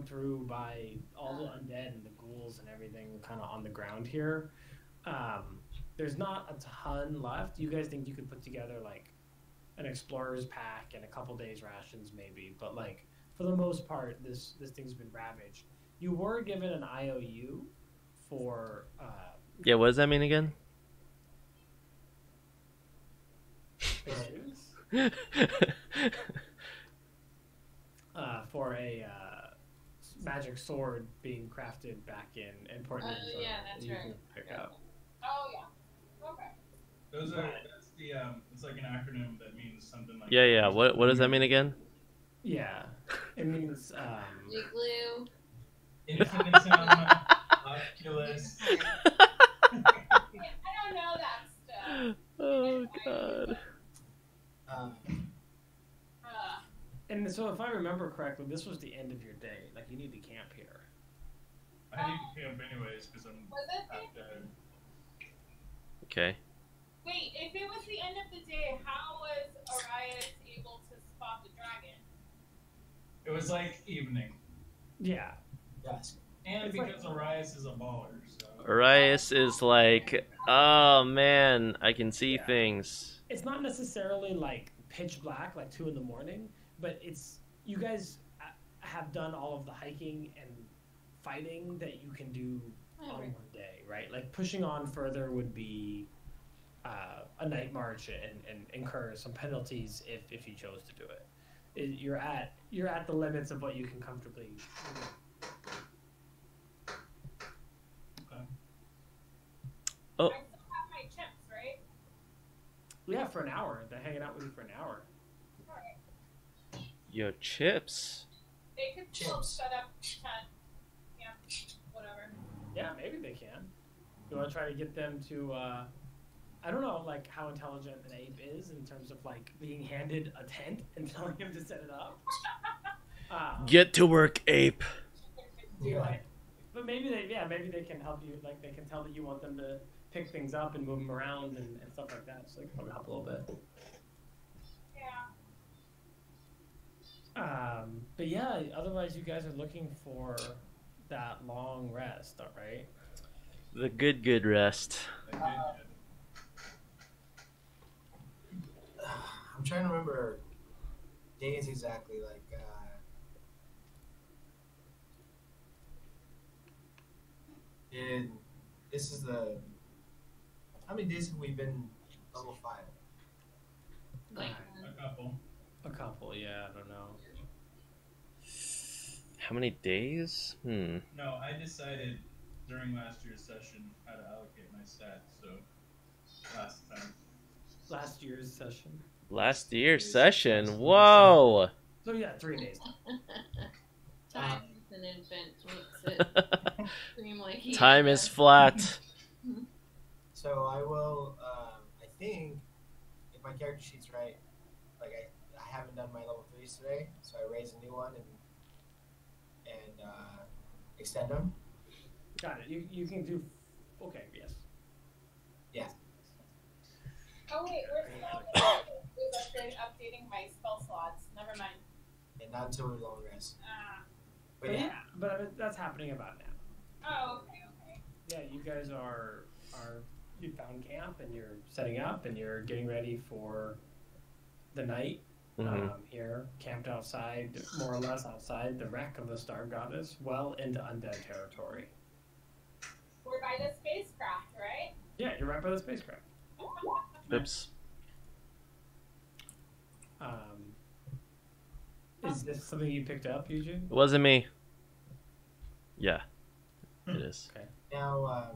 through by all the undead and the ghouls and everything kind of on the ground here. There's not a ton left. You guys think you could put together like an explorer's pack and a couple days rations maybe, but like for the most part, this thing's been ravaged. You were given an IOU for Yeah, what does that mean again? For a magic sword being crafted back in Portland. Yeah, that's right. Can pick up. Oh yeah. Okay. That's the it's like an acronym that means something like. Yeah. What does that mean again? Yeah, it means Igloo. Infinitum, Oculus. I don't know that stuff. Oh god. And so if I remember correctly, this was the end of your day. Like you need to camp here. I need to camp anyways because I'm Was it? half dead. Okay. Wait, if it was the end of the day, how was Arias able to spot the dragon? It was like evening. Yeah. Yes. And It's because Arias is a baller, so. Arias is like, oh man, I can see things. It's not necessarily like pitch black, like 2 a.m, but it's you guys have done all of the hiking and fighting that you can do on one day, right? Like pushing on further would be a night march and incur some penalties if you chose to do it. You're at the limits of what you can comfortably. Okay. Oh. I still have my chips, right? Yeah, for an hour. They're hanging out with you for an hour. Alright. Yo, chips. They could still Chips. set up tent. Yeah, whatever. Yeah, maybe they can. You want to try to get them to, I don't know, like how intelligent an ape is in terms of like being handed a tent and telling him to set it up. Get to work, ape. Right. But maybe they can help you. Like they can tell that you want them to pick things up and move them around and stuff like that. So they can probably help a little bit. Yeah. But yeah, otherwise you guys are looking for that long rest, all right? The good rest. I'm trying to remember days exactly. Like, this is the. How many days have we been level 5? Like, A couple. A couple, yeah, I don't know. How many days? No, I decided during last year's session how to allocate my stats, so last time. Last year's session. Last year's session. Whoa. So yeah, 3 days. time is an infant makes it seem like he Time is flat. So I will. I think if my character sheet's right, like I haven't done my level 3s today, so I raise a new one and extend them. Got it. You can do. Okay, yes. Yeah. Oh wait, we're still updating my spell slots. Never mind. And not until we long rest. But yeah, but I mean, that's happening about now. Oh, okay. Yeah, you guys are you found camp and you're setting up and you're getting ready for the night. Mhm. Here, camped outside, more or less outside the wreck of the Star Goddess, well into undead territory. We're by the spacecraft, right? Yeah, you're right by the spacecraft. Oops. Is this something you picked up, Eugene? It wasn't me. Yeah, it is. Okay. Now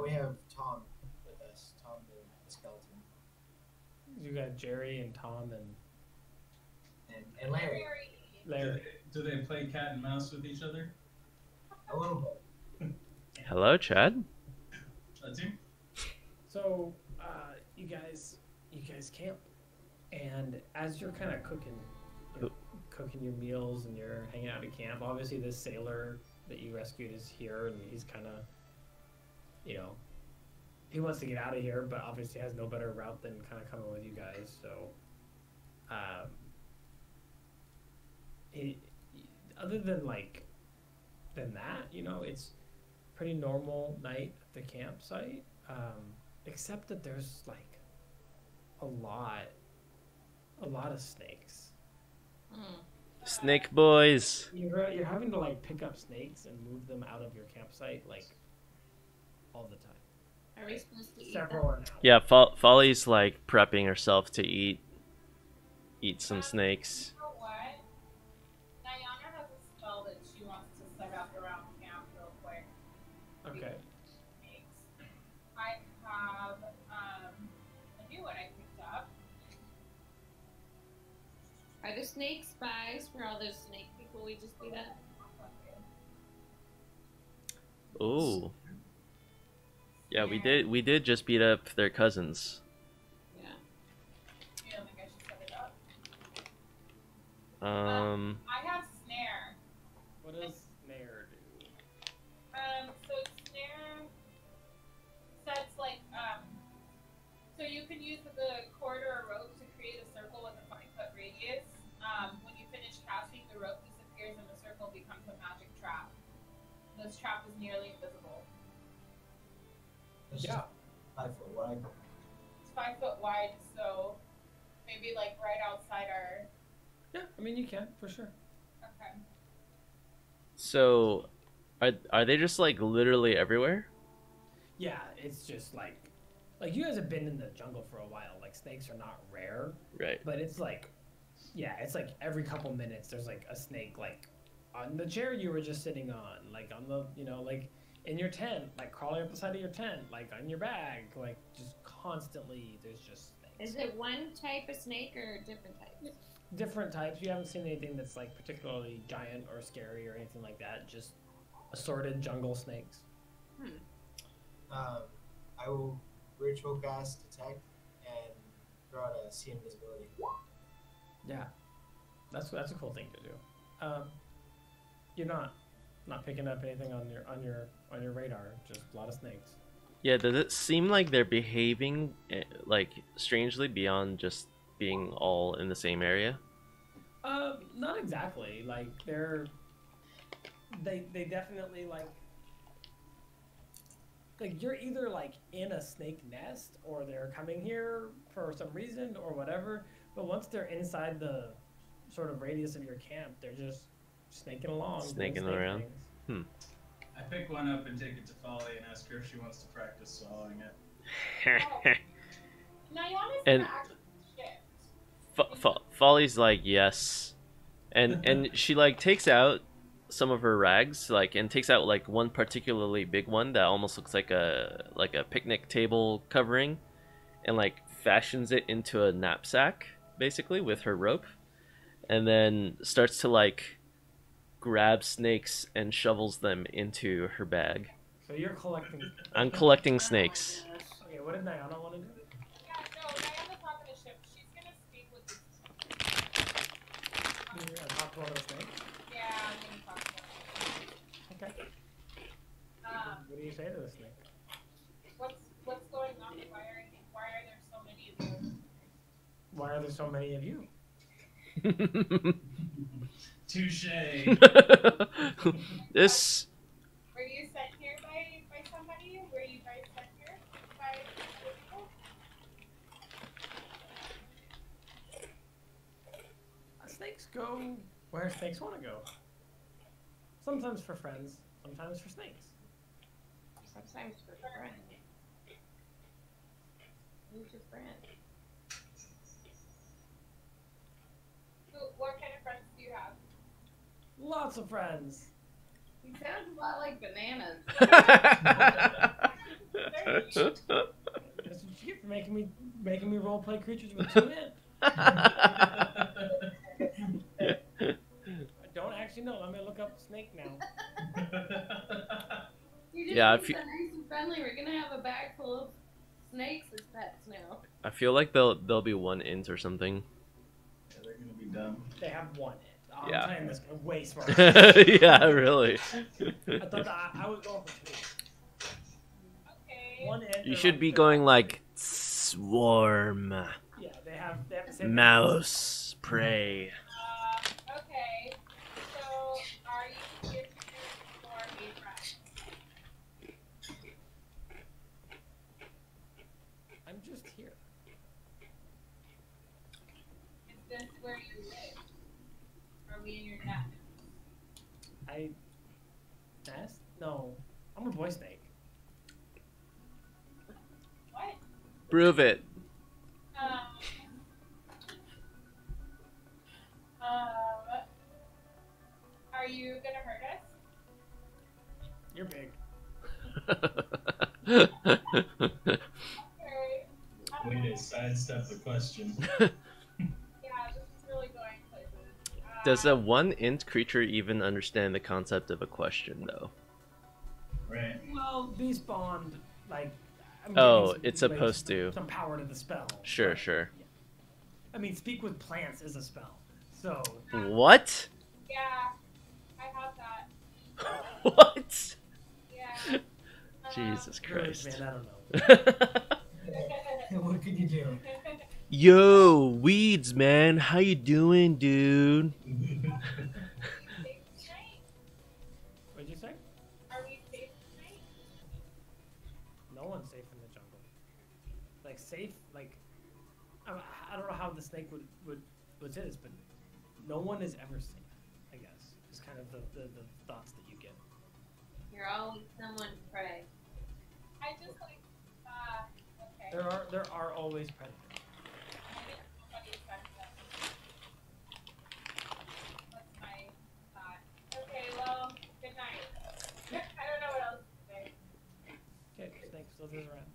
we have Tom with us. Tom the skeleton. You got Jerry and Tom And Larry. Larry. Do they play cat and mouse with each other? A little bit. Hello, Chad. That's you? So, you guys camp, and as you're kind of cooking your meals and you're hanging out at camp, obviously this sailor that you rescued is here, and he's kind of, he wants to get out of here, but obviously has no better route than kind of coming with you guys. So, other than than that, you know, it's pretty normal night at the campsite. Except that there's like a lot of snakes. Snake boys. You're having to like pick up snakes and move them out of your campsite like all the time. Are we supposed to eat Several an hour. Yeah, Folly's like prepping herself to eat some snakes. You know what? Nayana has a spell that she wants to set up around camp real quick. Okay. I have a new one I picked up. Are the snakes spies for all those snake people we just beat up? Ooh. Yeah, we did just beat up their cousins. Yeah. You don't think I should set it up? I have snare. What does snare do? So snare sets like so you can use the cord or a rope to create a circle with a 5-foot radius. When you finish casting, the rope disappears and the circle becomes a magic trap. This trap is nearly invisible. It's Yeah. 5 foot wide. It's 5 foot wide, so maybe like right outside our. Yeah, I mean you can for sure. Okay. So, are they just like literally everywhere? Yeah, it's just like you guys have been in the jungle for a while. Like snakes are not rare, Right. but it's like, yeah, it's like every couple minutes there's like a snake like on the chair you were just sitting on, like on the, you know, like in your tent, like crawling up the side of your tent, like on your bag, like just constantly there's just snakes. Is it one type of snake or different types? Different types. You haven't seen anything that's like particularly giant or scary or anything like that. Just assorted jungle snakes. I will ritual cast detect and throw out a see invisibility. Yeah, that's a cool thing to do. You're not picking up anything on your radar. Just a lot of snakes. Yeah, does it seem like they're behaving like strangely beyond just being all in the same area? Not exactly. Like they definitely like you're either like in a snake nest or they're coming here for some reason or whatever. But once they're inside the sort of radius of your camp, they're just snaking along. doing Snaking snake around. things. I pick one up and take it to Folly and ask her if she wants to practice swallowing it. Nayana's And- gonna actually shift. Folly's like yes, and she like takes out some of her rags, like, and takes out like one particularly big one that almost looks like a picnic table covering, and like fashions it into a knapsack basically with her rope, and then starts to like grab snakes and shovels them into her bag. So you're collecting. I'm collecting snakes. Okay, what did Nayana want to do? Yeah, no, Nayana's not gonna shift. She's gonna speak with this. You're gonna talk to one of the snakes? Yeah, I'm gonna talk to her. Okay. What do you say to the snake? What's going on? Why are there so many of you? Why are there so many of you? Touche. This Were you sent here by somebody? Were you guys sent here by other people? Snakes go where snakes want to go. Sometimes for friends, sometimes for snakes. Sometimes for friends. Who's your friend? What kind of friends do you have? Lots of friends. He sounds a lot like bananas. That's what you get for making me role play creatures with 2 men. I don't actually know. I'm gonna look up snake now. You just Yeah, yeah, if you- nice and friendly. We're gonna have a bag full of snakes as pets now. I feel like there'll be one int or something. Yeah, they're gonna be dumb. They have one. I'm Yeah. playing this way smart. Yeah, really. I thought that I was going for 2. Okay. One int. You or should be like going like swarm, Yeah, they have the same. mouse, prey. Okay. So Yeah. Nest? No. I'm a boy snake. What? Prove it. Are you gonna hurt us? You're big. Okay. Way to sidestep the question. Yeah, this is really going places. Does a 1 int creature even understand the concept of a question, though? Right. Well, they spawned, like... I'm Oh, giving it's some, supposed to. Some power to the spell. Sure, but, sure. yeah. I mean, speak with plants is a spell. So... What? Yeah, I have that. What? Yeah. Jesus Good, Christ. man, I don't know. What could you do? Yo, Weeds, man. How you doing, dude? What'd you say? Are we safe tonight? No one's safe in the jungle. Like, safe, like... I don't know how the snake would is, but no one is ever safe, I guess. It's kind of the thoughts that you get. You're always someone to pray. I just like, okay. There are always predators. Nobody's back then. That's my thought. Okay, well, good night. I don't know what else to say. Okay, snake slithers around.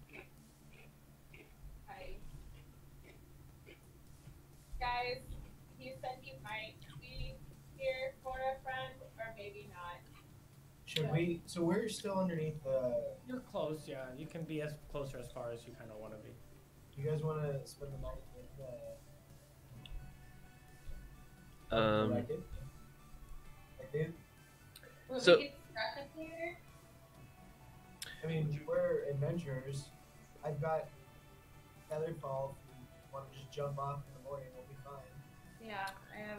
Hi. Guys, you said you might be here for a friend, or maybe not. Should we? So we're still underneath the. You're close, yeah. You can be as close or as far as you kind of want to be. You guys want to spend the night with the? I did. Will So- we get stuck up here? I mean, we're adventurers. I've got Featherfall. If you want to just jump off in the morning, we'll be fine. Yeah, I have.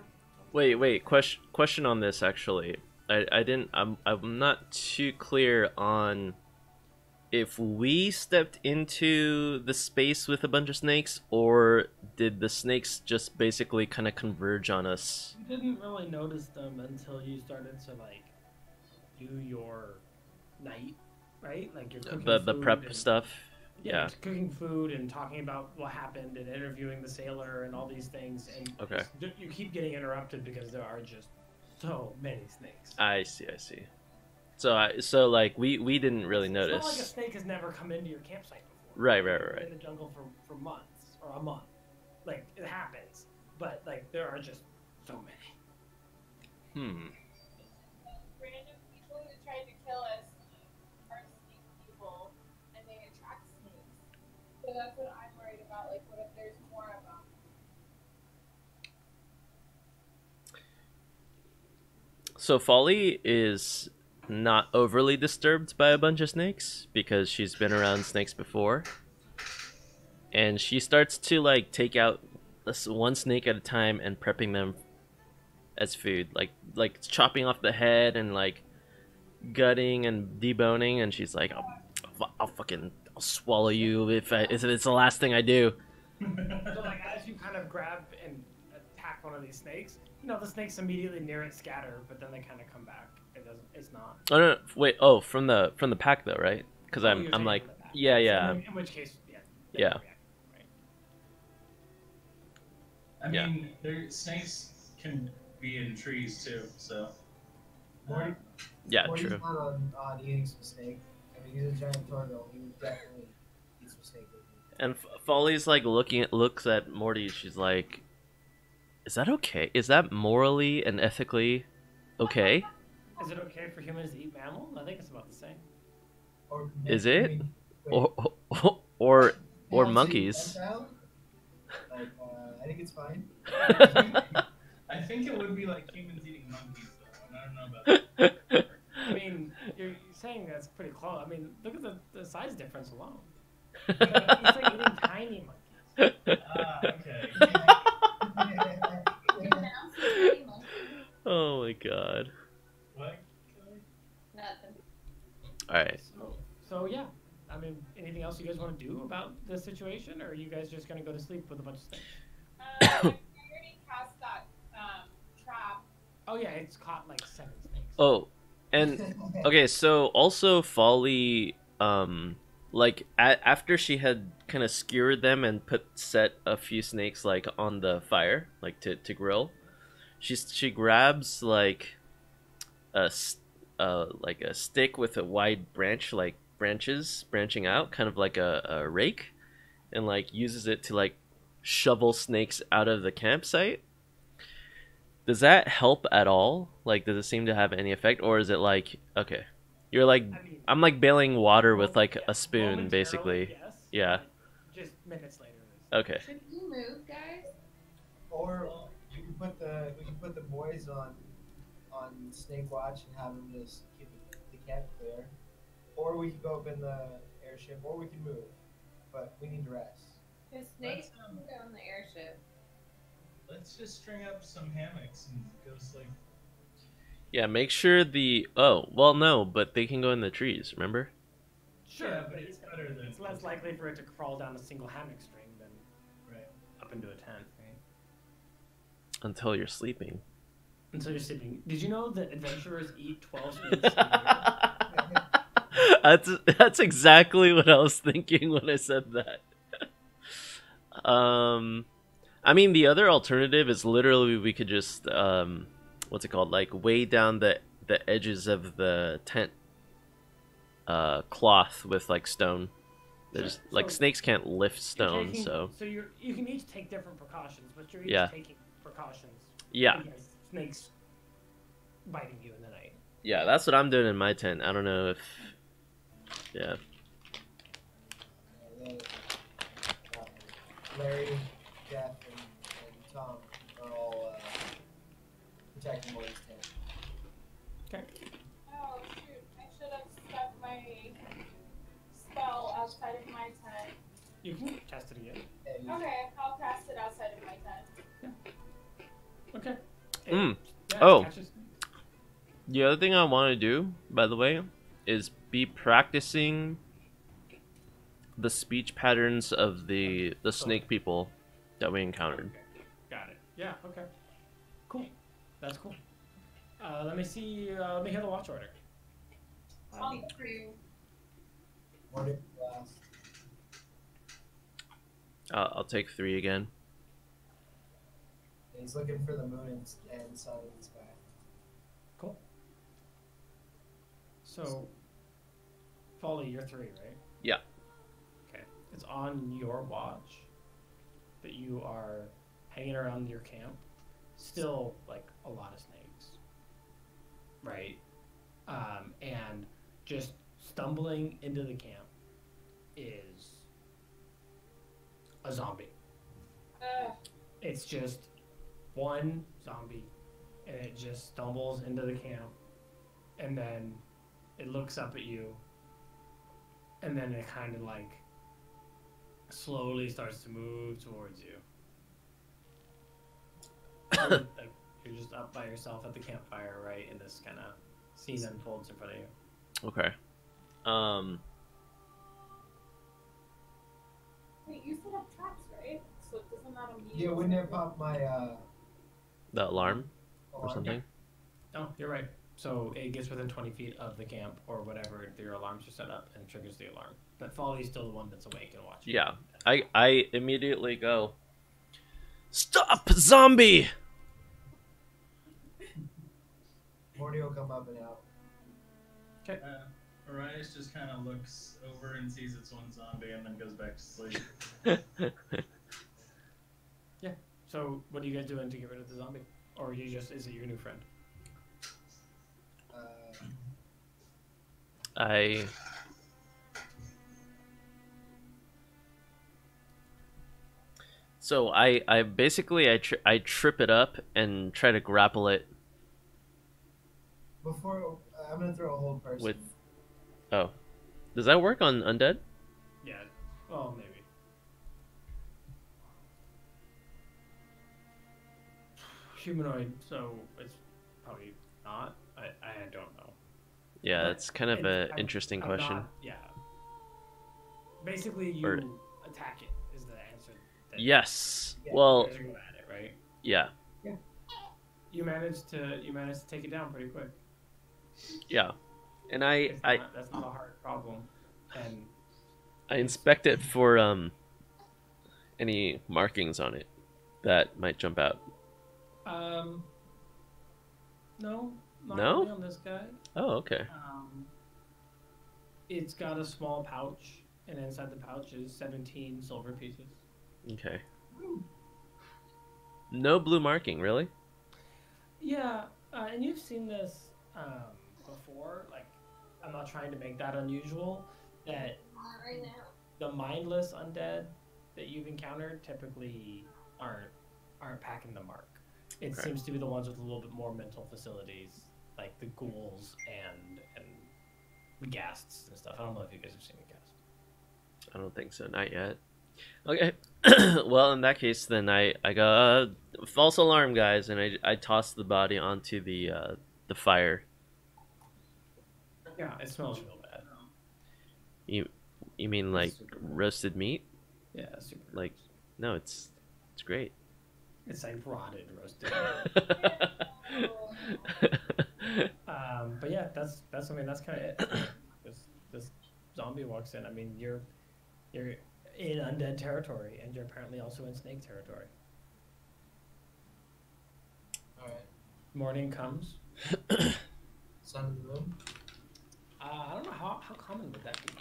Wait. Question on this actually. I'm not too clear on if we stepped into the space with a bunch of snakes, or did the snakes just basically kind of converge on us? You didn't really notice them until you started to like do your night, right? Like you're cooking The food prep and, stuff. Yeah, Yeah. just cooking food and talking about what happened and interviewing the sailor and all these things. And Okay. you keep getting interrupted because there are just so many snakes. I see. So like we didn't really It's not like a notice. snake has never come into your campsite before. Right. You've been in the jungle for months or a month. Like it happens, but like there are just so many. Random people who tried to kill us are snake people, and they attract snakes. So that's what I'm worried about. Like, what if there's more of them? So Folly is not overly disturbed by a bunch of snakes because she's been around snakes before. And she starts to like take out one snake at a time and prepping them as food, like chopping off the head and like gutting and deboning, and she's like, I'll swallow you if it's the last thing I do. So like as you kind of grab and attack one of these snakes, you know the snakes immediately near it scatter, but then they kind of come back. It's not. Oh no, wait. Oh, from the pack though, right? Because Oh, I'm you're saying like, from the back. yeah. So in which case, yeah. they Yeah. don't react, right? I Yeah. mean, snakes can be in trees too, so. Morty, Yeah, Morty's true. not on eating some snake. I mean, he's a giant torgo. He would definitely eat some snake with me. And Folly's like looks at Morty. She's like, "Is that okay? Is that morally and ethically okay?" Is it okay for humans to eat mammal? I think it's about the same. Or Is I it? mean, wait, Or Hell, so monkeys? you lifestyle? Like, I think it's fine. I think it would be like humans eating monkeys, though, and I don't know about that. I mean, you're saying that's pretty close. I mean, look at the size difference alone. It's like eating tiny monkeys. Okay. Oh my god. What? Nothing. All right. So yeah. I mean, anything else you guys want to do about the situation, or are you guys just gonna go to sleep with a bunch of snakes? I already cast that trap Oh yeah, it's caught like 7 snakes. Oh, and okay, so also Folly, like after she had kind of skewered them and set a few snakes like on the fire, like to grill, she grabs like like a stick with a wide branch, like branches branching out, kind of like a rake, and like uses it to like shovel snakes out of the campsite. Does that help at all? Like, does it seem to have any effect, or is it like, okay, you're like, I mean, I'm like bailing water with like yeah, a spoon, momentarily, basically. yes, Yeah. but just minutes later. Okay. Should you move, guys? Or we can put the boys on Snake Watch and have them just keep the camp clear. Or we could go up in the airship, or we can move, but we need to rest. His snake Let's, can go on the airship. let's just string up some hammocks and go sleep. Yeah, make sure the. Oh, well, no, but they can go in the trees, remember? Sure, Yeah, but but it's better than- it's less likely for it to crawl down a single hammock string than Right. up into a tent, right? Until you're sleeping. Until you're sleeping. Did you know that adventurers eat 12 snakes a That's exactly what I was thinking when I said that. I mean, the other alternative is literally we could just what's it called? Like weigh down the edges of the tent cloth with like stone. There's Sure. like So, snakes can't lift year? stone, so You can each take different precautions, but you're each Yeah. taking precautions yeah, against snakes biting you in the night. yeah. That's what I'm doing in my tent. I don't know if yeah. And then, Larry, Jeff, and Tom are all protecting Morty's tent. Okay. Oh shoot! I should have stuck my spell outside of my tent. You can test it again. And Okay, I'll cast it outside of my tent. Okay. Mm. Yeah, Oh. catches- The other thing I want to do, by the way, is be practicing the speech patterns of the snake people that we encountered. Okay. Got it. Yeah, okay. Cool. That's cool. Let me see. Let me hear the watch order. On the crew. Morty last. I'll take 3 again. And he's looking for the moon and sun in the sky. Cool. So, Folly, you're 3, right? Yeah. Okay. It's on your watch that you are hanging around your camp. Still, like, a lot of snakes. Right? And just stumbling into the camp is a zombie. It's just one zombie, and it just stumbles into the camp, and then it looks up at you, and then it kind of like slowly starts to move towards you. Like you're just up by yourself at the campfire, right? And this kind of scene unfolds in front of you. Okay. Wait, you set up traps, right? So doesn't that immediately? Yeah, wouldn't it pop my The alarm or alarm? something? Oh, you're right. So it gets within 20 feet of the camp or whatever your alarms are set up and triggers the alarm. But Folly's still the one that's awake and watching. Yeah. I immediately go, "Stop, zombie!" Morty will come up and out. Arias just kind of looks over and sees it's one zombie and then goes back to sleep. So what are you guys doing to get rid of the zombie? Or you just is it your new friend? I basically I trip it up and try to grapple it Before I'm gonna throw a hold person. with. Oh, does that work on undead? Yeah. Well, maybe. Humanoid, so it's probably not. I don't know. Yeah, But that's kind of it's- an interesting I'm question. not- yeah. Basically, you Or- attack it is the answer. Yes. Yeah, Well, You guys are going at it, right? yeah. You managed to take it down pretty quick. Yeah, and That's not a hard problem, and I inspect it for any markings on it that might jump out. no, not No? really on this guy. Oh, okay. It's got a small pouch, and inside the pouch is 17 silver pieces. Okay. No blue marking, really? Yeah, and you've seen this before. Like, I'm not trying to make that unusual. That Not right now. the mindless undead that you've encountered typically aren't packing the mark. It Okay. seems to be the ones with a little bit more mental facilities, like the ghouls and the ghasts and stuff. I don't know if you guys have seen the ghast. I don't think so, not yet. Okay. Well, in that case, then I go false alarm, guys, and I toss the body onto the fire. Yeah, it smells real bad. You mean like Super. roasted meat? Yeah, super. Like, no, it's great. It's like rotted roasted. But yeah, that's I mean that's kind of it. This zombie walks in. I mean you're in undead territory, and you're apparently also in snake territory. All right. Morning comes. Sun and the moon. I don't know how common would that be.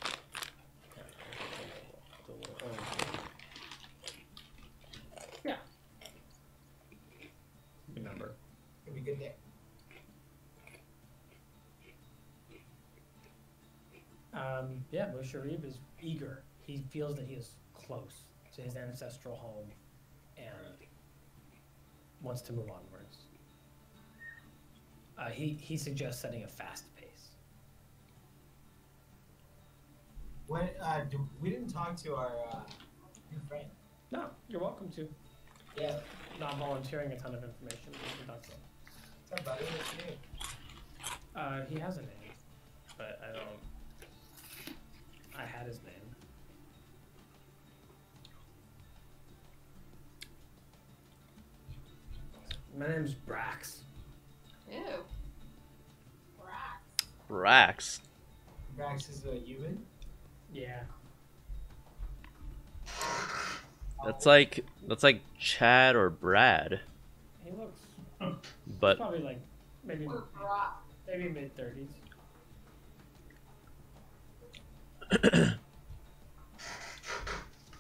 Yeah. Remember. It'll be a good day. Yeah, Musharib is eager. He feels that he is close to his ancestral home and wants to move onwards. He suggests setting a fast pace. When we didn't talk to our new friend. No, you're welcome to. Yeah. Not volunteering a ton of information, but you can talk to him. What's up, buddy? What's your name? He has a name, but I had his name. My name's Brax. Ew. Rats. Rax. Brax is a human. Yeah. That's like Chad or Brad, He looks but probably like maybe Or rot. mid-30s.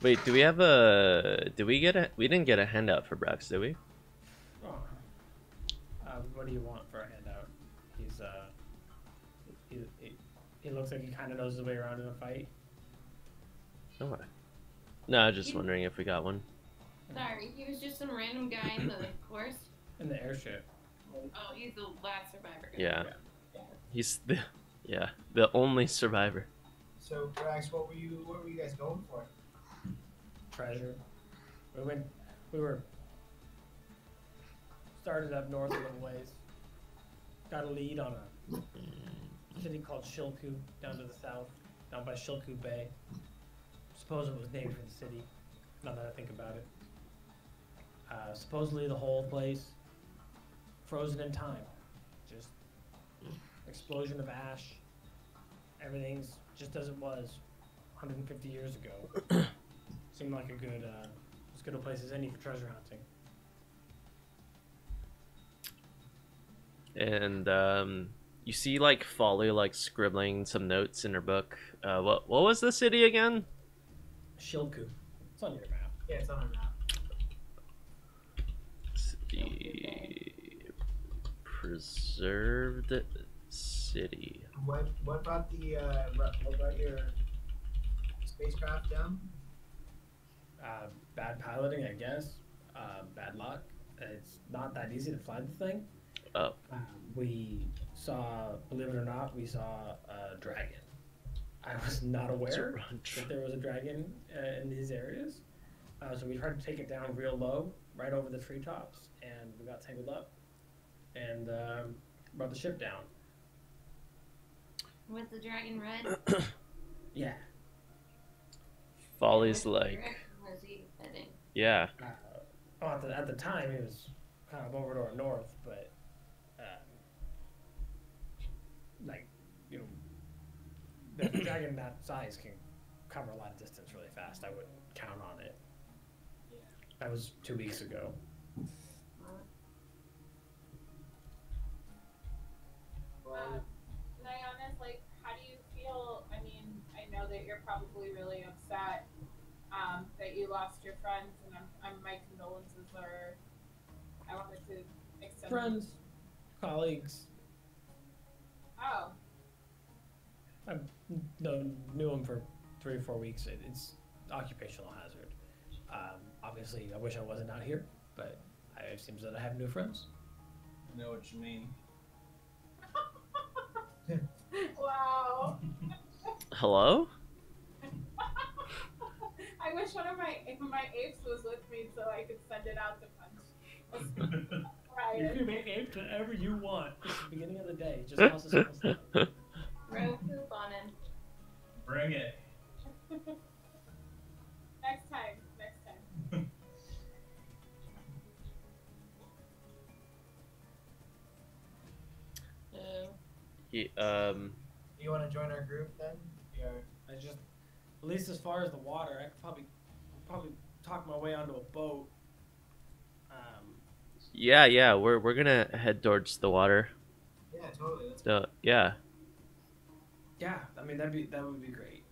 wait, we didn't get a handout for Brax, did we? Oh. What do you want for a handout? He's he looks like he kind of knows his way around in a fight. Okay. No, I was just wondering if we got one. Sorry, he was just some random guy in the forest. In the airship. Oh, he's the last survivor. Yeah. He's the only survivor. So, Brax, what were you guys going for? Treasure. We were started up north a little ways. Got a lead on a city called Shilku down to the south, down by Shilku Bay. Suppose it was named for the city, now that I think about it. Supposedly the whole place frozen in time. Just explosion of ash. Everything's just as it was 150 years ago. Seemed like as good a place as any for treasure hunting. And you see like Folly like scribbling some notes in her book. What was the city again? Shilku. It's on your map. Yeah, it's on our map. City preserved city. What brought your spacecraft down? Bad piloting, I guess. Bad luck. It's not that easy to fly the thing. Oh. We saw, believe it or not, we saw a dragon. I was not aware that there was a dragon in these areas. So we tried to take it down real low, right over the treetops, and we got tangled up and brought the ship down. Was the dragon red? Yeah. Folly's Which like, direction was he heading? yeah. At the time, he was kind of over to our north, but like, you know, the dragon that size can cover a lot of distance really fast. I wouldn't count on it. That was 2 weeks ago. Nayana, like, how do you feel? I mean, I know that you're probably really upset that you lost your friends, and my condolences are. I wanted to extend. Friends, colleagues. Oh. I knew him for 3 or 4 weeks. It's occupational hazard. Obviously, I wish I wasn't out here, but it seems that I have new friends. I know what you mean. Wow. Hello? I wish one of my apes was with me so I could send it out to punch. You Right. can make apes whatever you want. It's the beginning of the day. Just cost us almost nothing. Throw poop on him. Bring it. Next time. Yeah, You want to join our group then? Yeah. I just, at least as far as the water, I could probably talk my way onto a boat. yeah, we're gonna head towards the water. Yeah, totally. Let's So yeah. Yeah, I mean that would be great.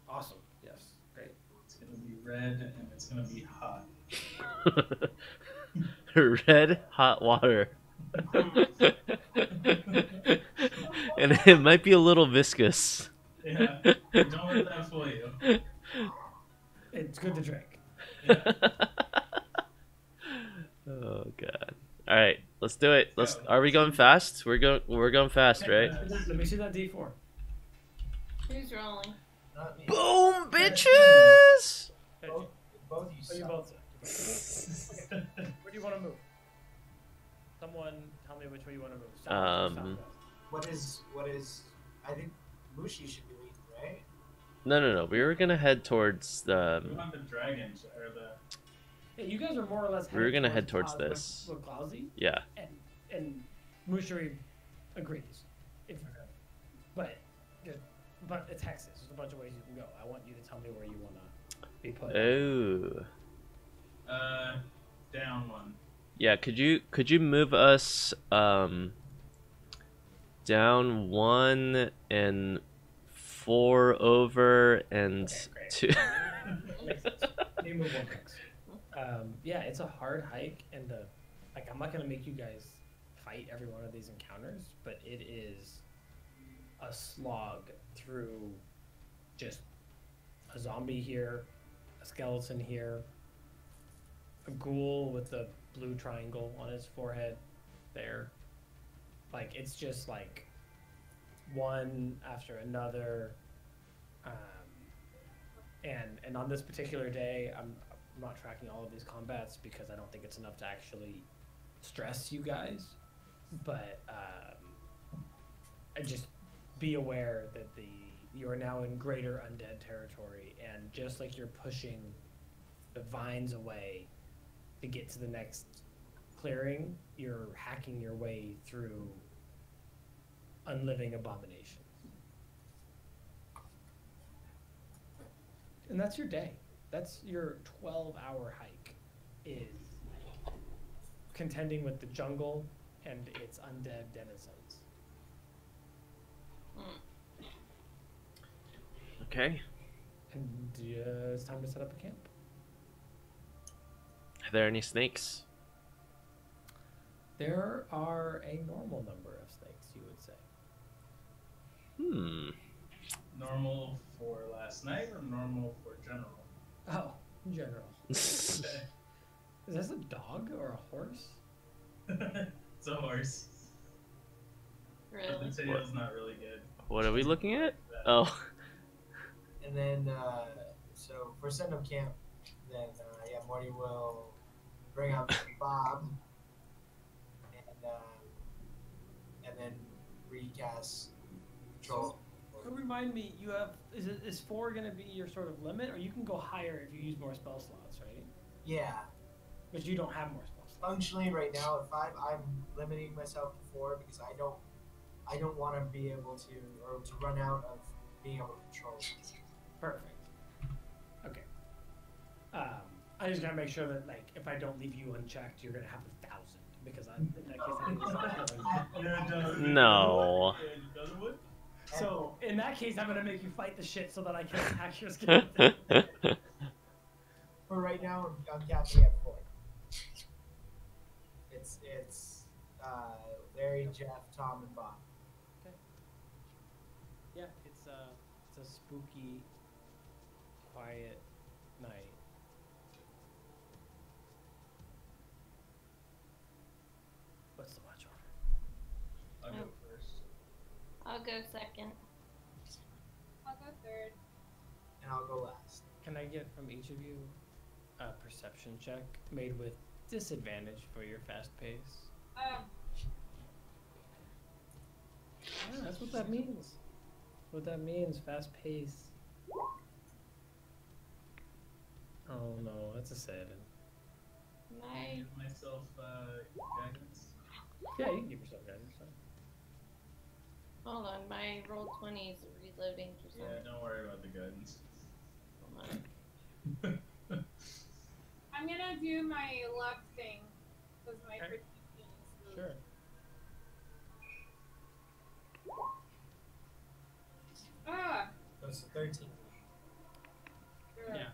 Awesome. Yes, great. It's gonna be red and it's gonna be hot. Red hot water. And it might be a little viscous. Yeah. Don't let that fool you. It's good to drink. Yeah. Oh god. All right, let's do it. Are we going fast? We're going fast, right? Let me see that D4. Who's rolling? not me. Boom, bitches. Both you Oh, you suck. both. Okay. Where do you want to move? Someone tell me which way you want to move. South or southwest? What is? I think Mushi should be leading, right? No. We were gonna head towards the. We want the dragons or the. Yeah, you guys are more or less. We were gonna head towards towards this. With Klausi, Yeah. and Mushari agrees. But it's Texas. There's a bunch of ways you can go. I want you to tell me where you want to be put. Oh. Down one. Yeah. Could you move us down 1 and 4 over and Okay, great. 2. Makes sense. You move one next. Yeah, it's a hard hike, and I'm not gonna make you guys fight every one of these encounters, but it is a slog through just a zombie here, a skeleton here, a ghoul with the blue triangle on his forehead there. Like, it's just like one after another. And on this particular day, I'm not tracking all of these combats because I don't think it's enough to actually stress you guys. But I just be aware that you are now in greater undead territory, and just like you're pushing the vines away to get to the next clearing, you're hacking your way through unliving abominations. And that's your day. That's your 12-hour hike, is contending with the jungle and its undead denizens. Okay. And it's time to set up a camp. Are there any snakes? There are a normal number of snakes, you would say. Normal for last night or normal for general? Oh, in general. Is this a dog or a horse? It's a horse. But the Really? tail's not really good. What are we looking at? Oh. And then, so for setting up camp, then Morty will bring up Bob, and then recast Control. So remind me, you have is 4 going to be your sort of limit, or you can go higher if you use more spell slots, right? Yeah, But you don't have more spell slots. functionally right now at 5. I'm limiting myself to 4 because I don't want to be able to or to run out of being able to control it. Perfect. Okay. I just gotta make sure that like if I don't leave you unchecked, you're gonna have 1,000 because in that case I need to stop killing. No. So in that case, I'm gonna make you fight the shit so that I can attack your skeleton. For right now, I'm capping at 4. It's Larry, Jeff, Tom, and Bob. Okay. Yeah, it's a spooky, quiet night. What's the watch order? I'll go first. I'll go second. I'll go third. And I'll go last. Can I get from each of you a perception check made with disadvantage for your fast pace? Yeah, that's what that means. What that means, fast pace. Oh no, that's a 7. My Give myself guidance. Yeah, you can give yourself guidance. Fine. hold on, my roll 20 is reloading for some. Yeah, don't worry about the guidance. Hold on. I'm gonna do my luck thing because my Okay. perception is Sure. Ah. That's a 13. Sure. Yeah.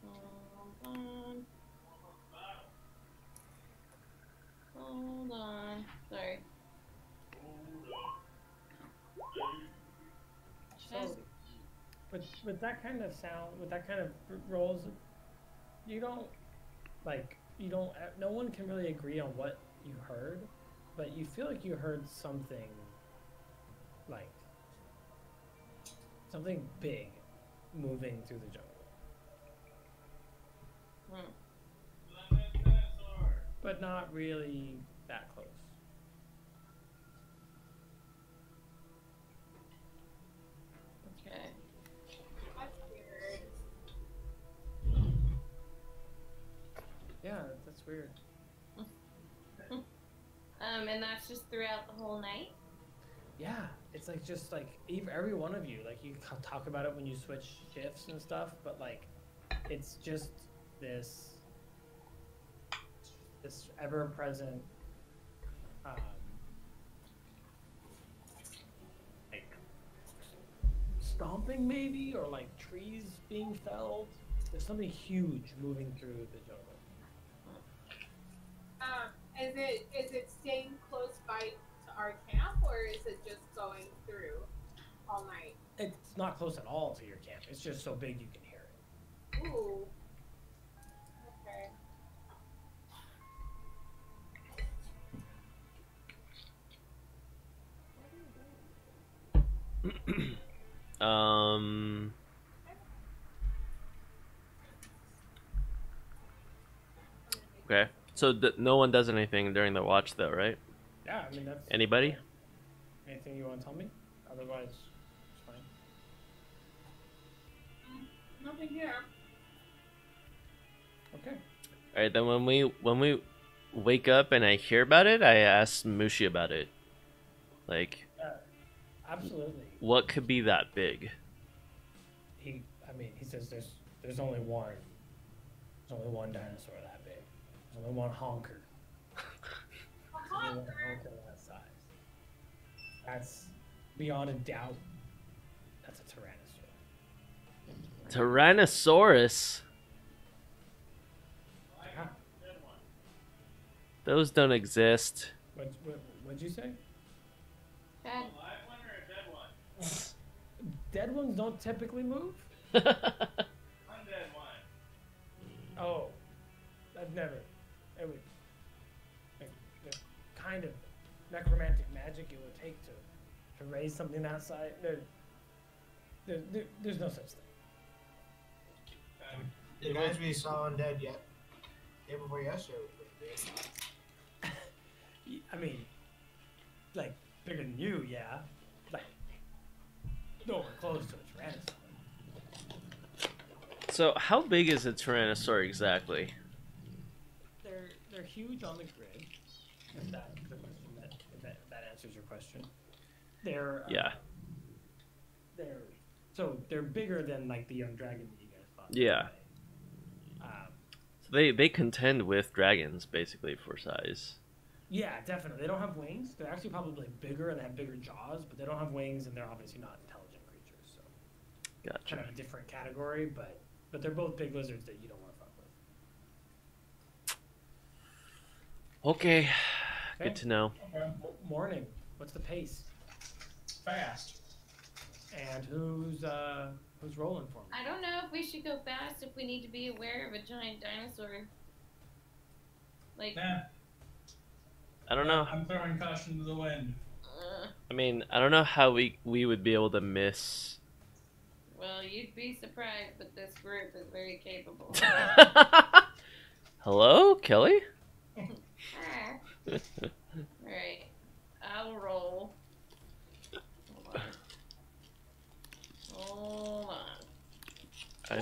Hold on. Hold on. Sorry. So, with that kind of sound, with that kind of rolls, you don't no one can really agree on what you heard, but you feel like you heard something like something big moving through the jungle, but not really that close. Okay. That's weird. Yeah, that's weird. And that's just throughout the whole night? Yeah, it's like just like every one of you, like you talk about it when you switch shifts and stuff, but like it's just this ever-present like stomping maybe, or like trees being felled. There's something huge moving through the jungle. Is it staying close by to our camp, or is it just going through all night? It's not close at all to your camp. It's just so big you can hear it. Ooh. Okay. Um. Okay. So no one does anything during the watch, though, right? Yeah, I mean that's. Anybody? Anything you want to tell me? Otherwise, it's fine. Nothing here. Okay. All right. Then when we wake up and I hear about it, I ask Mushi about it. Like, Absolutely. what could be that big? He says there's only one. There's only one dinosaur that big. There's only one honker. There's only one honker that size. That's beyond a doubt. That's a tyrannosaur. Tyrannosaurus? Yeah. Those don't exist. What'd you say? Dad, Dead ones don't typically move? Oh, I've never. It would. Like, the kind of necromantic magic it would take to raise something that size. There's no such thing. The guys we saw undead yet. Day before yesterday were pretty big. I mean, like, bigger than you, yeah. Like, nowhere close to a tyrannosaur. So how big is a tyrannosaur exactly? they're huge on the grid. If that answers your question. They're they're bigger than like the young dragon that you guys fought. Yeah. So they contend with dragons basically for size. Yeah, definitely. They don't have wings. They're actually probably bigger and they have bigger jaws, but they don't have wings and they're obviously not intelligent creatures. So Gotcha. kind of a different category, but they're both big lizards that you don't want to fuck with. Okay. Good to know. Okay. Morning. What's the pace? Fast. And who's rolling for me? I don't know if we should go fast if we need to be aware of a giant dinosaur. Like, Nah, I don't know. I'm throwing caution to the wind. I mean, I don't know how we would be able to miss. well, you'd be surprised, but this group is very capable. Hello, Kelly? Alright, I'll roll. Hold on.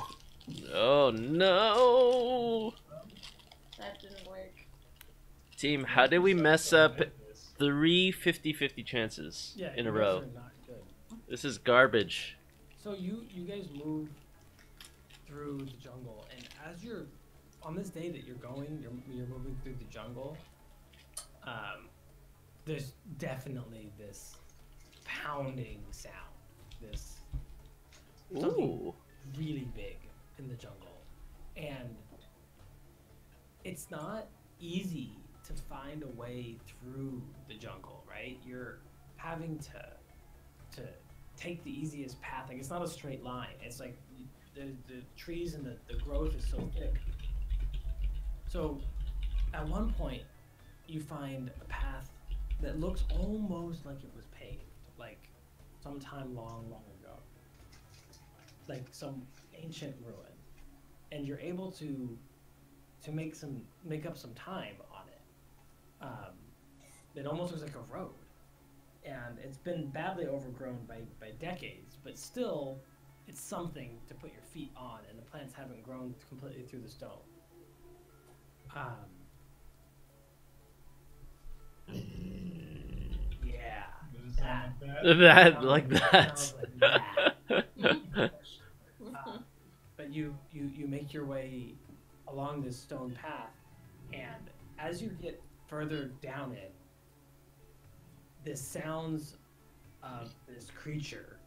Oh no! That didn't work. Team, how did we mess up 3 50-50 chances Yeah, in you a guys row? are not good. This is garbage. So you guys move through the jungle, and as you're on this day that you're moving through the jungle, there's definitely this pounding sound, this something Ooh. really big in the jungle, and it's not easy to find a way through the jungle, right? You're having to take the easiest path. Like, it's not a straight line. It's like the trees and the growth is so thick. So at one point you find a path that looks almost like it was paved, like sometime long ago, like some ancient ruin, and you're able to make up some time on it. It almost looks like a road, and it's been badly overgrown by decades, but still it's something to put your feet on, and the plants haven't grown completely through the stone. Yeah. Does it sound like that? That, like that. Sounds like that. But you make your way along this stone path, and as you get further down it, the sounds of this creature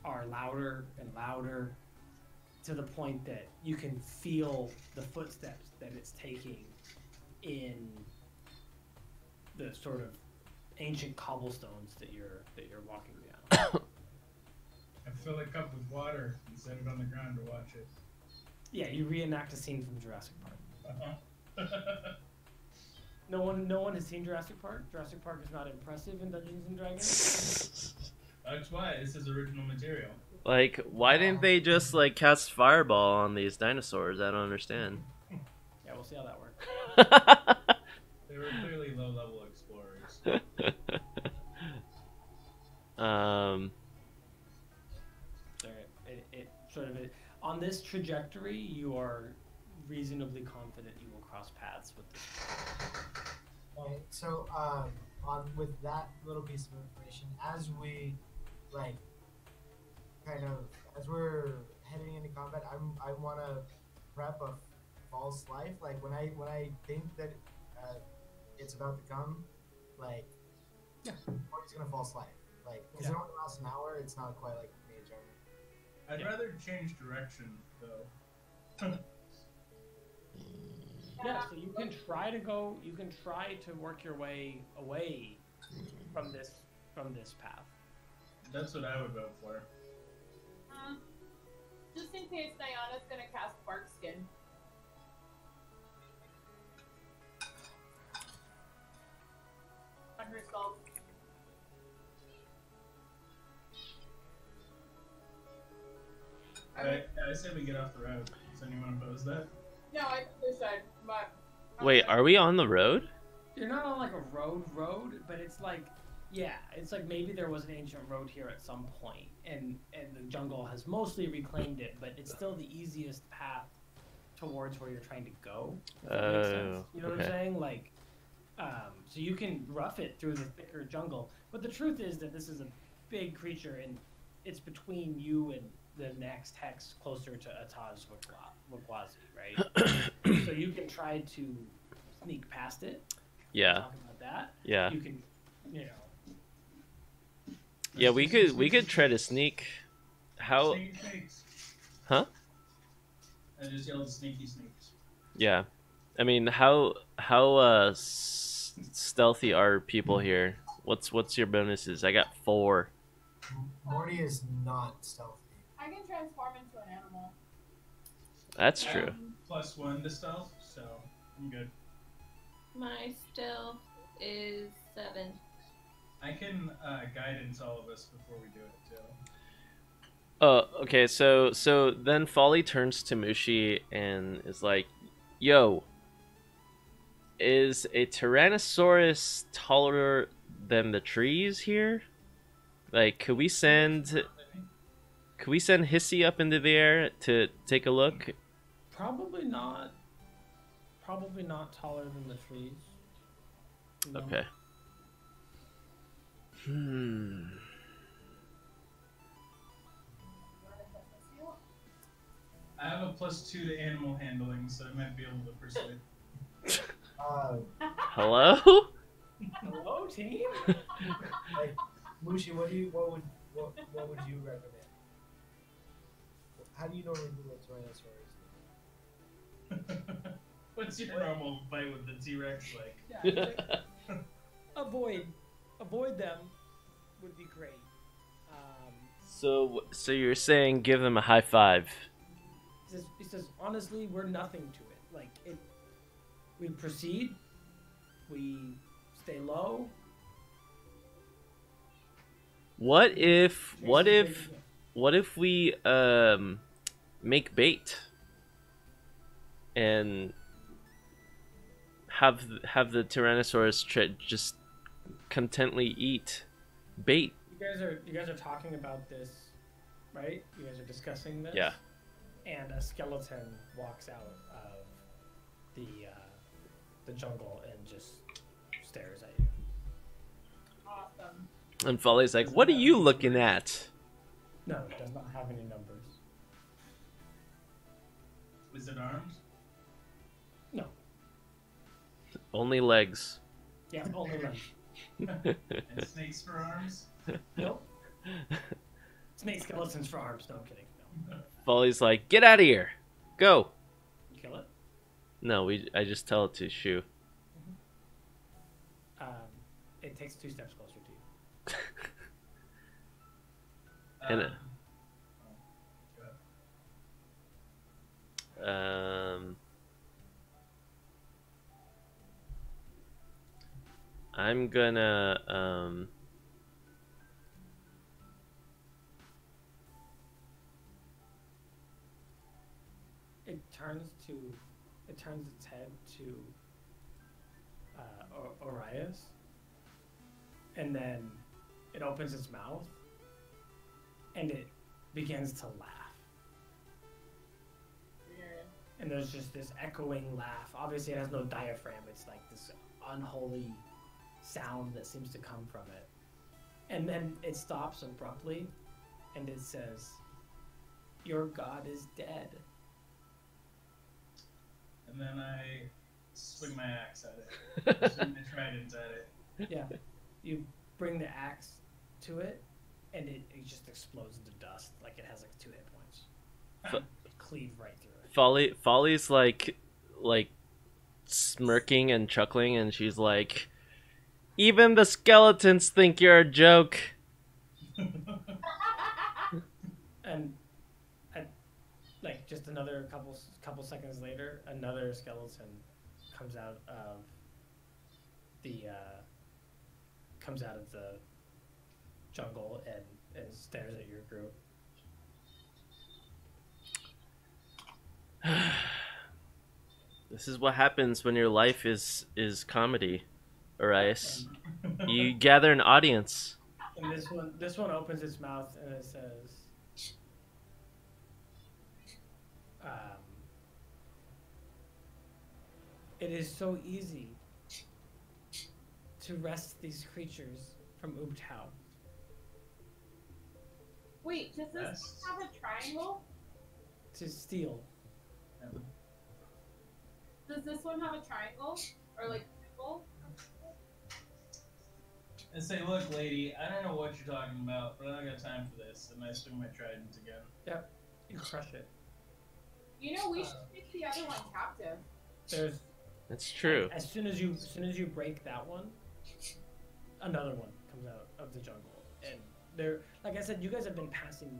are louder and louder, to the point that you can feel the footsteps that it's taking in the sort of ancient cobblestones that you're walking down. I fill a cup with water and set it on the ground to watch it. Yeah, you reenact a scene from Jurassic Park. Uh-huh. No one has seen Jurassic Park. Jurassic Park is not impressive in Dungeons and Dragons. That's why this is original material. Like, why didn't they just like cast fireball on these dinosaurs? I don't understand. Yeah, we'll see how that works. They were clearly low-level explorers. It sort of on this trajectory, you are reasonably confident you will cross paths with this. Okay, so with that little piece of information, as we as we're heading into combat, I want to prep a false life. Like when I think that it's about to come, Yeah. Mortee's gonna false life. Because it only lasts an hour. It's not quite like mage armor. I'd rather change direction, though. Yeah, so you can try to work your way away from this path. That's what I would vote for. Just in case Nayana's gonna cast Bark Skin. On herself. I say we get off the road. Does anyone oppose that? No, I think we should, but... Wait, are we on the road? You're not on like a road, but it's like, yeah, it's like maybe there was an ancient road here at some point, and the jungle has mostly reclaimed it, but it's still the easiest path towards where you're trying to go. If that makes sense. You know what I'm saying? Like, so you can rough it through the thicker jungle. But the truth is that this is a big creature, and it's between you and the next hex closer to Ataz Wakazi, right? So you can try to sneak past it. Yeah. Talk about that. Yeah. You can, you know. Yeah, we could try to sneak. How? Sneaky snakes. Huh? I just yelled sneaky snakes. Yeah. I mean, how stealthy are people here? What's your bonuses? I got 4. Mortee is not stealthy. I can transform into an animal. That's true. +1 to stealth, so I'm good. My stealth is 7. I can guidance all of us before we do it too. Oh, okay. So then Folly turns to Mushi and is like, "Yo, is a Tyrannosaurus taller than the trees here? Like, could we send Hissy up into the air to take a look?" Probably not. Probably not taller than the trees. No. Okay. I have a +2 to animal handling, so I might be able to persuade. Hello? Hello, team. Like, Mushi, what would you recommend? How do you normally do a Tyrannosaurus? What's your normal fight with the T-Rex like? Yeah, avoid them would be great. So you're saying give them a high five? He says honestly, we're nothing to it. Like we proceed, we stay low. What if we make bait and have the Tyrannosaurus just contently eat bait? You guys are talking about this, right? You guys are discussing this. Yeah. And a skeleton walks out of the jungle and just stares at you. Awesome. And Folly's like, "What are you looking at?" No, it does not have any numbers. Is it arms? No. Only legs. Yeah, only legs. And snakes for arms? Nope. Snake skeletons for arms. No, I'm kidding. No. Folly's like, "Get out of here, go." You kill it. No, I just tell it to shoo. It takes 2 steps closer to you. And Go ahead. I'm gonna It turns its head to Orias, and then it opens its mouth, and it begins to laugh. Weird. And there's just this echoing laugh. Obviously, it has no diaphragm. It's like this unholy sound that seems to come from it. And then it stops abruptly, and it says, "Your god is dead." And then I swing my axe at it. Swing my trident at it. Yeah. You bring the axe to it, and it just explodes into dust. Like it has like 2 hit points. Cleave right through it. Folly's like smirking and chuckling, and she's like, "Even the skeletons think you're a joke." And like just another couple seconds later, another skeleton comes out of the jungle and stares at your group. This is what happens when your life is comedy, Arias. You gather an audience. And this one opens its mouth and it says, It is so easy to wrest these creatures from Ubtao. Wait, does this Yes. have a triangle? To steal. Does this one have a triangle? Or like a symbol? And say, look, lady, I don't know what you're talking about, but I don't got time for this. And I swing my trident again. You crush it. You know, we should take the other one captive. There's That's true. as soon as you break that one, another one comes out of the jungle. And they're, like I said, you guys have been passing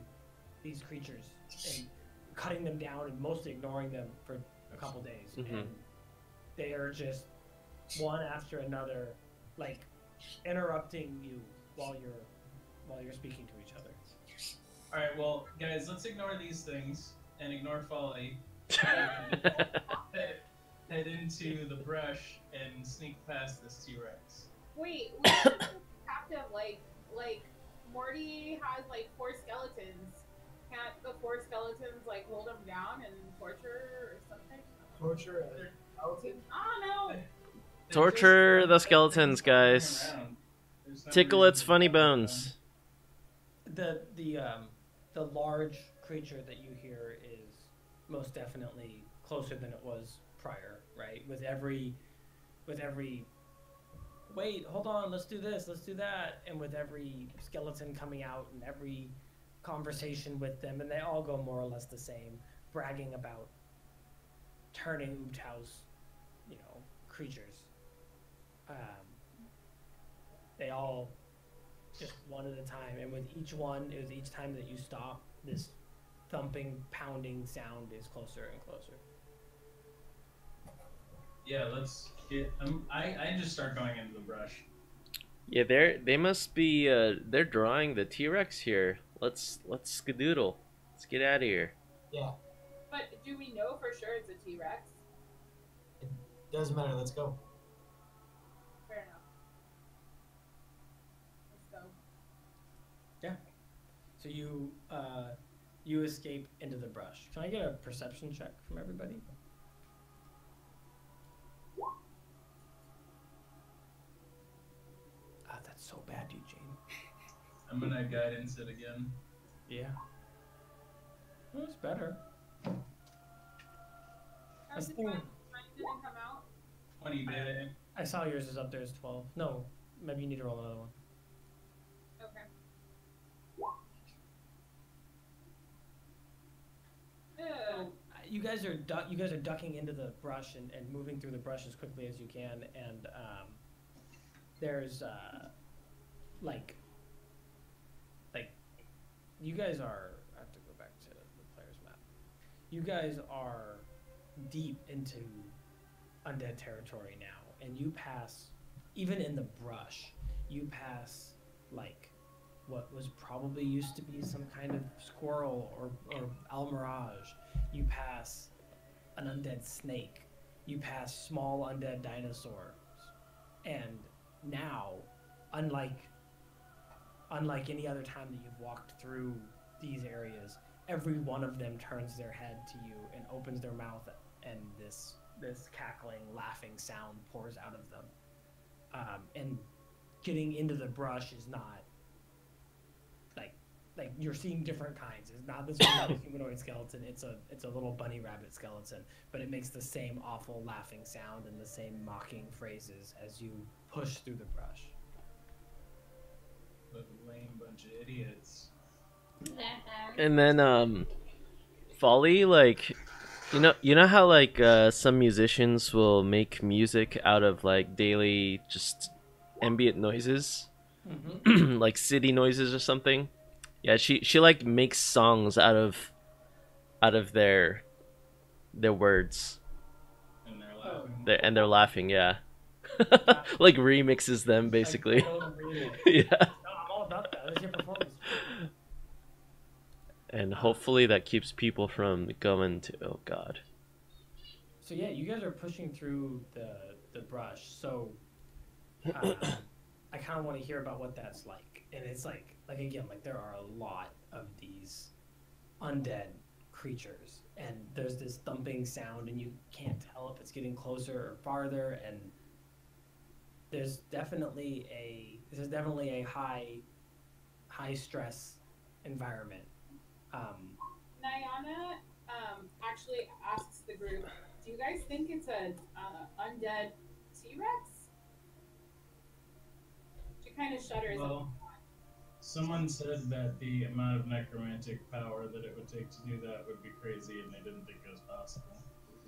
these creatures and cutting them down and mostly ignoring them for a couple days. Mhm. And they are just one after another, like interrupting you while you're speaking to each other. All right, well, guys, let's ignore these things and ignore Folly. Head into the brush and sneak past this T-Rex. Wait, we should take captive like Mortee has like 4 skeletons. Can't the 4 skeletons like hold him down and torture or something? Torture a skeleton? I don't know. Torture the skeletons, guys. There's no Tickle reason its to funny follow them. bones. The large creature that you hear is most definitely closer than it was prior, right? With every wait, hold on, let's do this, let's do that, and with every skeleton coming out and every conversation with them, and they all go more or less the same, bragging about turning Ubtao's, creatures. They all just one at a time, and with each time that you stop, this thumping, pounding sound is closer and closer. Yeah, let's get. I just start going into the brush. Yeah, they must be they're drawing the T-Rex here. Let's skedoodle. Let's get out of here. Yeah, But do we know for sure it's a T-Rex? doesn't matter. Let's go. Fair enough. Let's go. So you escape into the brush. Can I get a perception check from everybody? That's so bad, Eugene. I'm gonna guidance it again. Yeah. Well, it's better. How's it think- going? Mine didn't come out. 20, baby. I saw yours is up there as 12. No, maybe you need to roll another one. Okay. You guys are ducking into the brush and moving through the brush as quickly as you can, and there's like you guys are. I have to go back to the player's map. You guys are deep into undead territory now, and you pass, even in the brush, you pass like what was probably used to be some kind of squirrel or almirage. You pass an undead snake. You pass small undead dinosaurs. And now, unlike any other time that you've walked through these areas, every one of them turns their head to you and opens their mouth, and this cackling, laughing sound pours out of them. And getting into the brush is not like you're seeing different kinds. It's not this one humanoid skeleton. It's a little bunny rabbit skeleton, but it makes the same awful laughing sound and the same mocking phrases as you push through the brush. What a lame bunch of idiots. And then Folly, like you know how like some musicians will make music out of like daily just ambient noises, like city noises or something. Yeah, she like makes songs out of their words. And they're laughing. They're laughing, yeah. Like remixes them basically. Yeah. No, I'm all about that. That's your performance. And hopefully that keeps people from going to, oh god. So yeah, you guys are pushing through the brush. So I kind of want to hear about what that's like. And it's like again, like there are a lot of these undead creatures, and there's this thumping sound, and you can't tell if it's getting closer or farther, and there's definitely a high stress environment. Nayana actually asks the group, "Do you guys think it's an undead T-Rex?" She kind of shudders. Well, someone said that the amount of necromantic power that it would take to do that would be crazy, and they didn't think it was possible.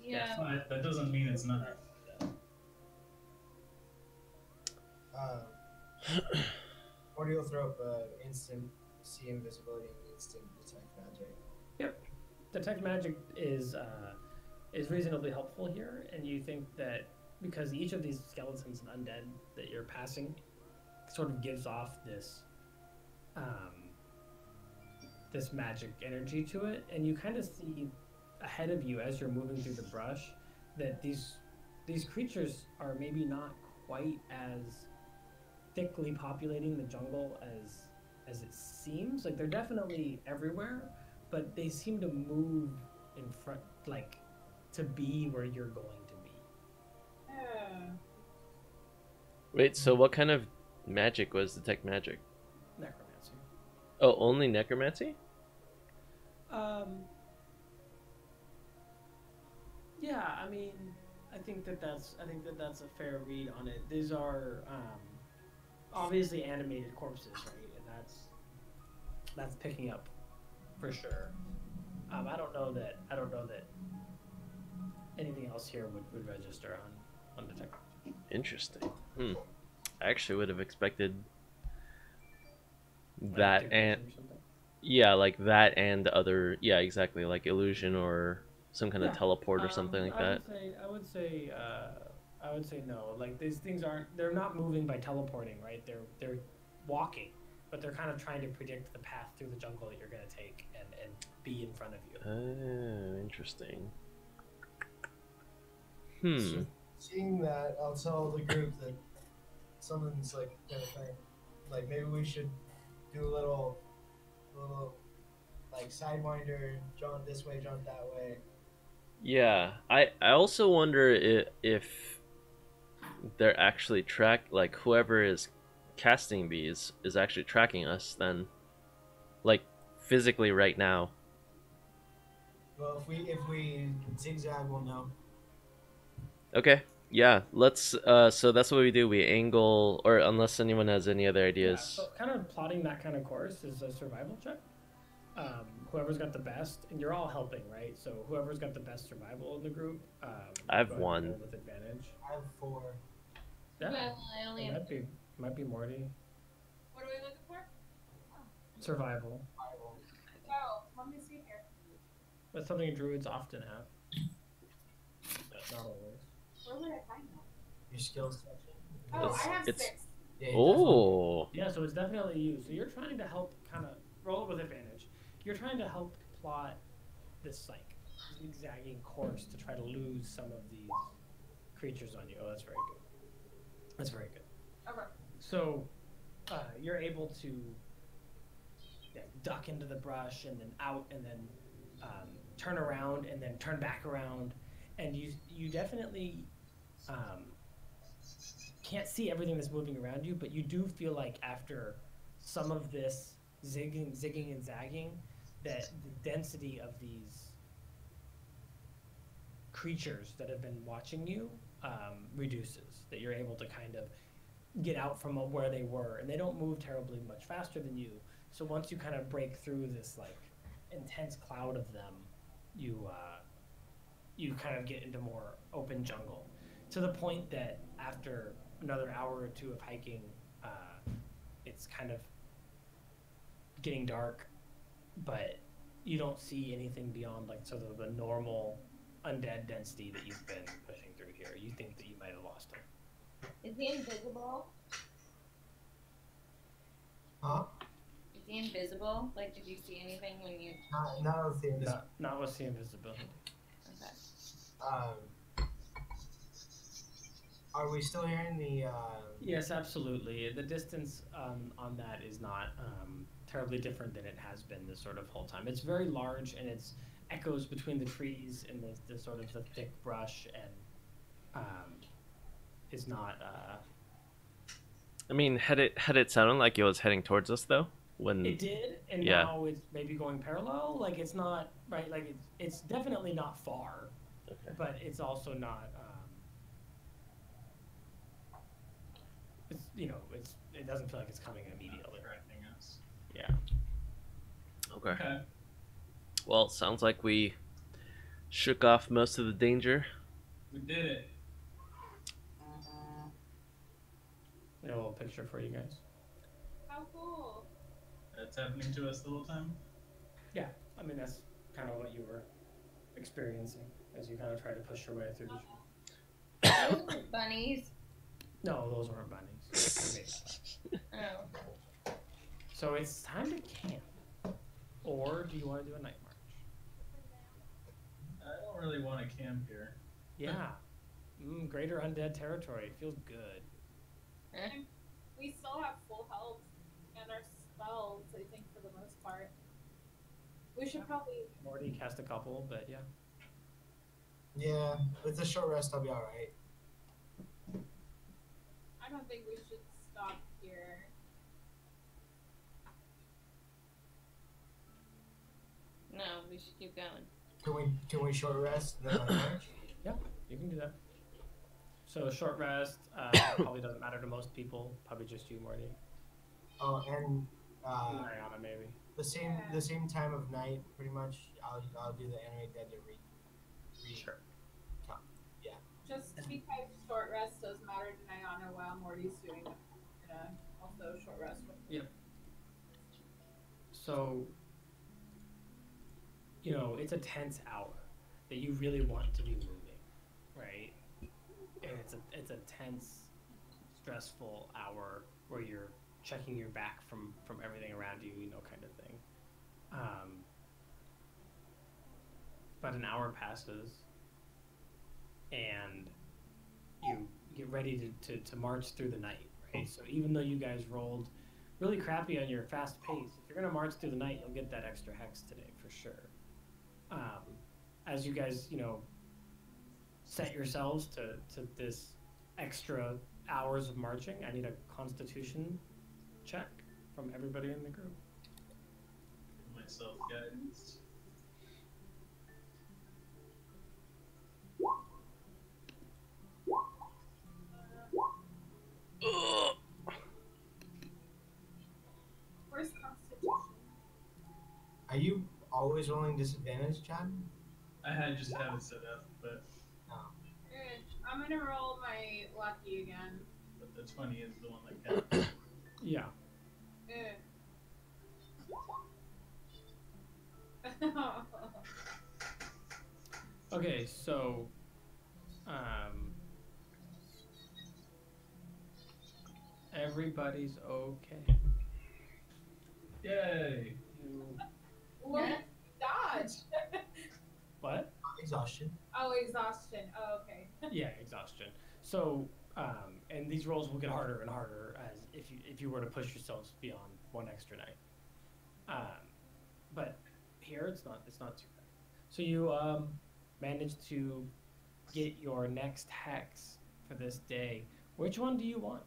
Yeah. But that doesn't mean it's not. Mortee will throw up instant see invisibility and instant detect magic. Yep, detect magic is reasonably helpful here, and you think that because each of these skeletons and undead that you're passing sort of gives off this this magic energy to it, and you kind of see ahead of you as you're moving through the brush that these creatures are maybe not quite as thickly populating the jungle as it seems. Like they're definitely everywhere, but they seem to move in front, like to be where you're going to be. Wait, so what kind of magic was detect magic? Necromancy. Oh, only necromancy? Yeah, I mean, I think that's a fair read on it. These are obviously animated corpses, right? And that's picking up for sure. I don't know that anything else here would register on detect. Interesting. I actually would have expected that Like and or something. yeah, like that and other, yeah, exactly, like illusion or some kind of Yeah. teleport or something like that. I would say no. Like these things they're not moving by teleporting, right? They're walking, but they're kind of trying to predict the path through the jungle that you're going to take and be in front of you. Oh, interesting. So, seeing that, I'll tell the group that someone's like gonna think, like maybe we should do a little like sidewinder, jaunt this way, jaunt that way. Yeah, I also wonder if they're actually like whoever is casting these is actually tracking us then, like physically right now. Well, if we zigzag, we'll know. Okay, yeah, let's so that's what we do. We angle, or unless anyone has any other Yeah, ideas. so kind of plotting that kind of course is a survival check. Whoever's got the best, and you're all helping, right? So whoever's got the best survival in the group, I have go ahead and one. roll with advantage. I have 4. Yeah, Well, I only have might be Mortee. What are we looking for? Survival. Oh, let me see here. That's something druids often have. But not always. Where would I find that? Your skills section. Oh, It's- I have it's- 6. Yeah, Oh, Yeah, so it's definitely you. So you're trying to help kind of roll it with advantage. You're trying to help plot this like zigzagging course to try to lose some of these creatures on you. Oh, that's very good. That's very good. Okay. So you're able to duck into the brush and then out and then turn around and then turn back around, and you definitely can't see everything that's moving around you, but you do feel like after some of this zigging and zagging, that the density of these creatures that have been watching you reduces. That you're able to kind of get out from where they were, and they don't move terribly much faster than you. So once you kind of break through this like intense cloud of them, you kind of get into more open jungle, to the point that after another hour or two of hiking, it's kind of getting dark, but you don't see anything beyond like sort of the normal undead density that you've been pushing through here. You think that you might have lost him. Is he invisible? Huh? Is he invisible? Like, did you see anything when you? Not with the invisible. Not with the invisibility. Okay. Are we still hearing the? Yes, absolutely. The distance on that is not terribly different than it has been this sort of whole time. It's very large, and it's echoes between the trees and the sort of the thick brush, and is not. I mean, had it sounded like it was heading towards us though? When It did, and Yeah. now it's maybe going parallel. Like it's not right. Like it's definitely not far, Okay. but it's also not. It's it doesn't feel like it's coming immediately. Threatening us. Yeah. Okay. Okay. Well, sounds like we shook off most of the danger. We did it. A little picture for you guys. How cool. That's happening to us the whole time. Yeah, I mean that's kind of what you were experiencing as you kind of try to push your way through the. Those were bunnies. No, those weren't bunnies. I made that up. Oh. So it's time to camp, or do you want to do a night march? I don't really want to camp here. Yeah, greater undead territory. It feels good. We still have full health and our spells, I think, for the most part. We should probably. Mortee cast a couple, but yeah. Yeah, with a short rest, I'll be alright. I don't think we should stop here. No, we should keep going. Can we short rest and then like march? Yeah, you can do that. So short rest probably doesn't matter to most people. Probably just you, Mortee. Oh, and Nayana, maybe. the same time of night, pretty much. I'll do the animate dead to read. Sure. Just because short rest does matter to Nayana while Morty's doing also short rest with me. Yep. So, it's a tense hour that you really want to be moving, right? And it's a tense, stressful hour where you're checking your back from everything around you, kind of thing. But an hour passes, and you get ready to march through the night, right? So even though you guys rolled really crappy on your fast pace, if you're gonna march through the night, you'll get that extra hex today for sure. As you guys, set yourselves to this extra hours of marching, I need a Constitution check from everybody in the group. Myself guidance. Where's Constitution? Are you always rolling disadvantage, Chad? I just have it set up, but I'm gonna roll my lucky again. the 20 is the one that counts. Yeah. Okay, so everybody's okay. Yay! What? Dodge. What? Exhaustion. Oh, exhaustion. Oh, okay. Yeah, exhaustion. So, and these rolls will get harder and harder as if you were to push yourselves beyond one extra night. But here it's not too bad. So you managed to get your next hex for this day. Which one do you want?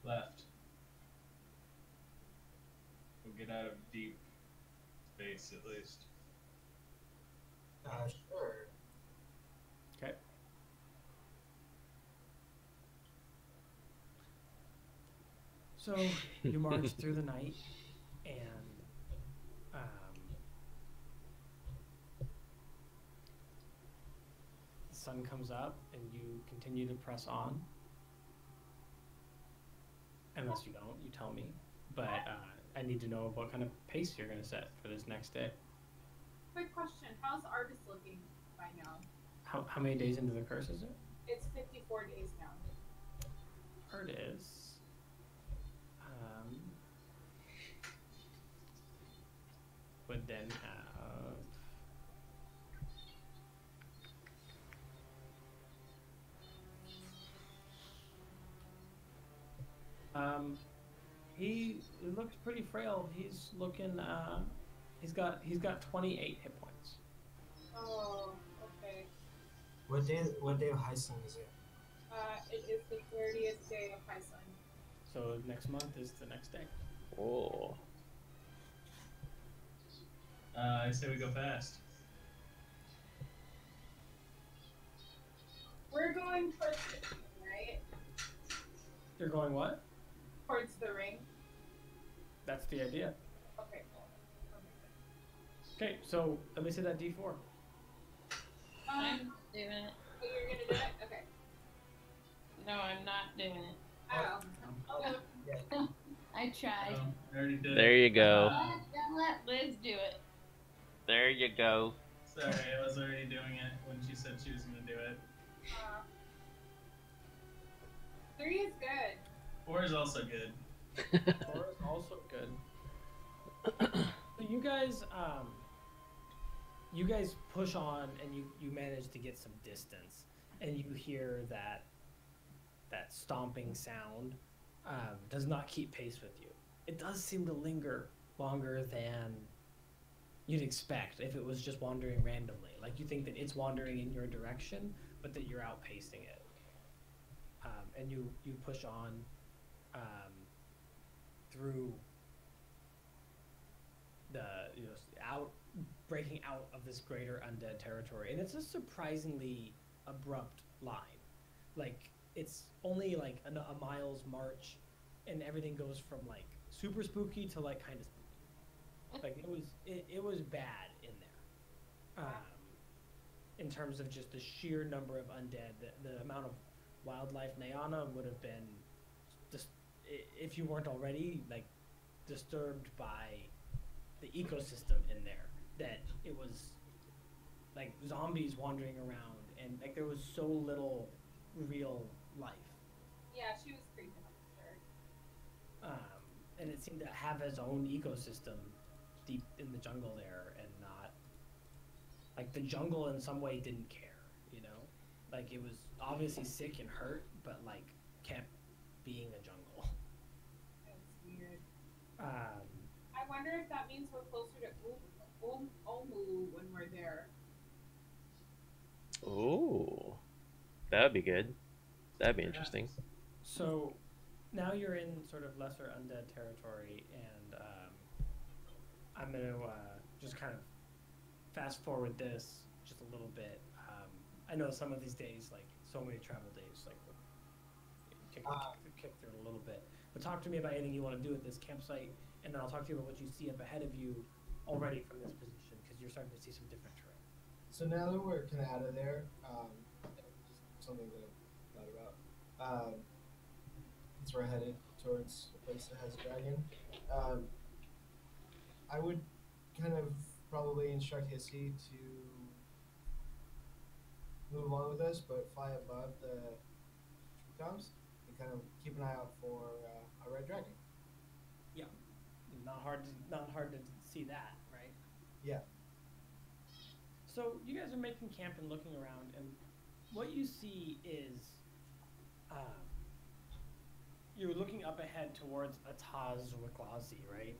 Left. We'll get out of deep space at least. Sure. Okay. So you march through the night, and the sun comes up, and you continue to press on. Unless you don't, you tell me. But I need to know what kind of pace you're going to set for this next day. Quick question. How's Argus looking by now? How many days into the curse is it? It's 54 days now. Artis. Would then have He looks pretty frail. He's looking. He's got 28 hit points. Oh, okay. What day of high sun is it? It is the 30th day of High Sun. So next month is the next day. Oh. I say we go fast. We're going towards the ring, right? You're going what? Towards the ring. That's the idea. Okay, cool. Okay, so let me say that D4. I'm doing it. Oh, you're gonna do it? Okay. No, I'm not doing it. Oh. Yeah. I tried. I already did. There you go. Don't let Liz do it. There you go. Sorry, I was already doing it when she said she was gonna do it. 3 is good. 4 is also good. 4 is also good. So you guys push on and you manage to get some distance, and you hear that stomping sound does not keep pace with you. It does seem to linger longer than you'd expect if it was just wandering randomly. Like you think that it's wandering in your direction, but that you're outpacing it. And you push on through breaking out of this greater undead territory, and it's a surprisingly abrupt line. Like it's only like a mile's march, and everything goes from like super spooky to like kind of spooky. Like it was bad in there. In terms of just the sheer number of undead, the amount of wildlife. Nayana would have been just, if you weren't already like disturbed by the ecosystem in there, that it was like zombies wandering around, and like there was so little real life. Yeah, she was creeping up with her. And it seemed to have its own ecosystem deep in the jungle there, and not like the jungle in some way didn't care, you know, like it was obviously sick and hurt, but like kept being a jungle. That's weird. I wonder if that means we're closer to Omu when we're there. Ooh. That would be good. That'd be interesting. So now you're in sort of lesser undead territory, and I'm going to just kind of fast forward this just a little bit. I know some of these days, like so many travel days, like kick through it a little bit. But talk to me about anything you want to do at this campsite, and then I'll talk to you about what you see up ahead of you already from this position, because you're starting to see some different terrain. So now that we're kind of out of there, just something that I thought about. Since we're headed towards a place that has a dragon, I would kind of probably instruct Hissy to move along with us, but fly above the treetops and kind of keep an eye out for a red dragon. Yeah, not hard to see that, right? Yeah. So you guys are making camp and looking around, and what you see is you're looking up ahead towards Ataz Wiklazi, right?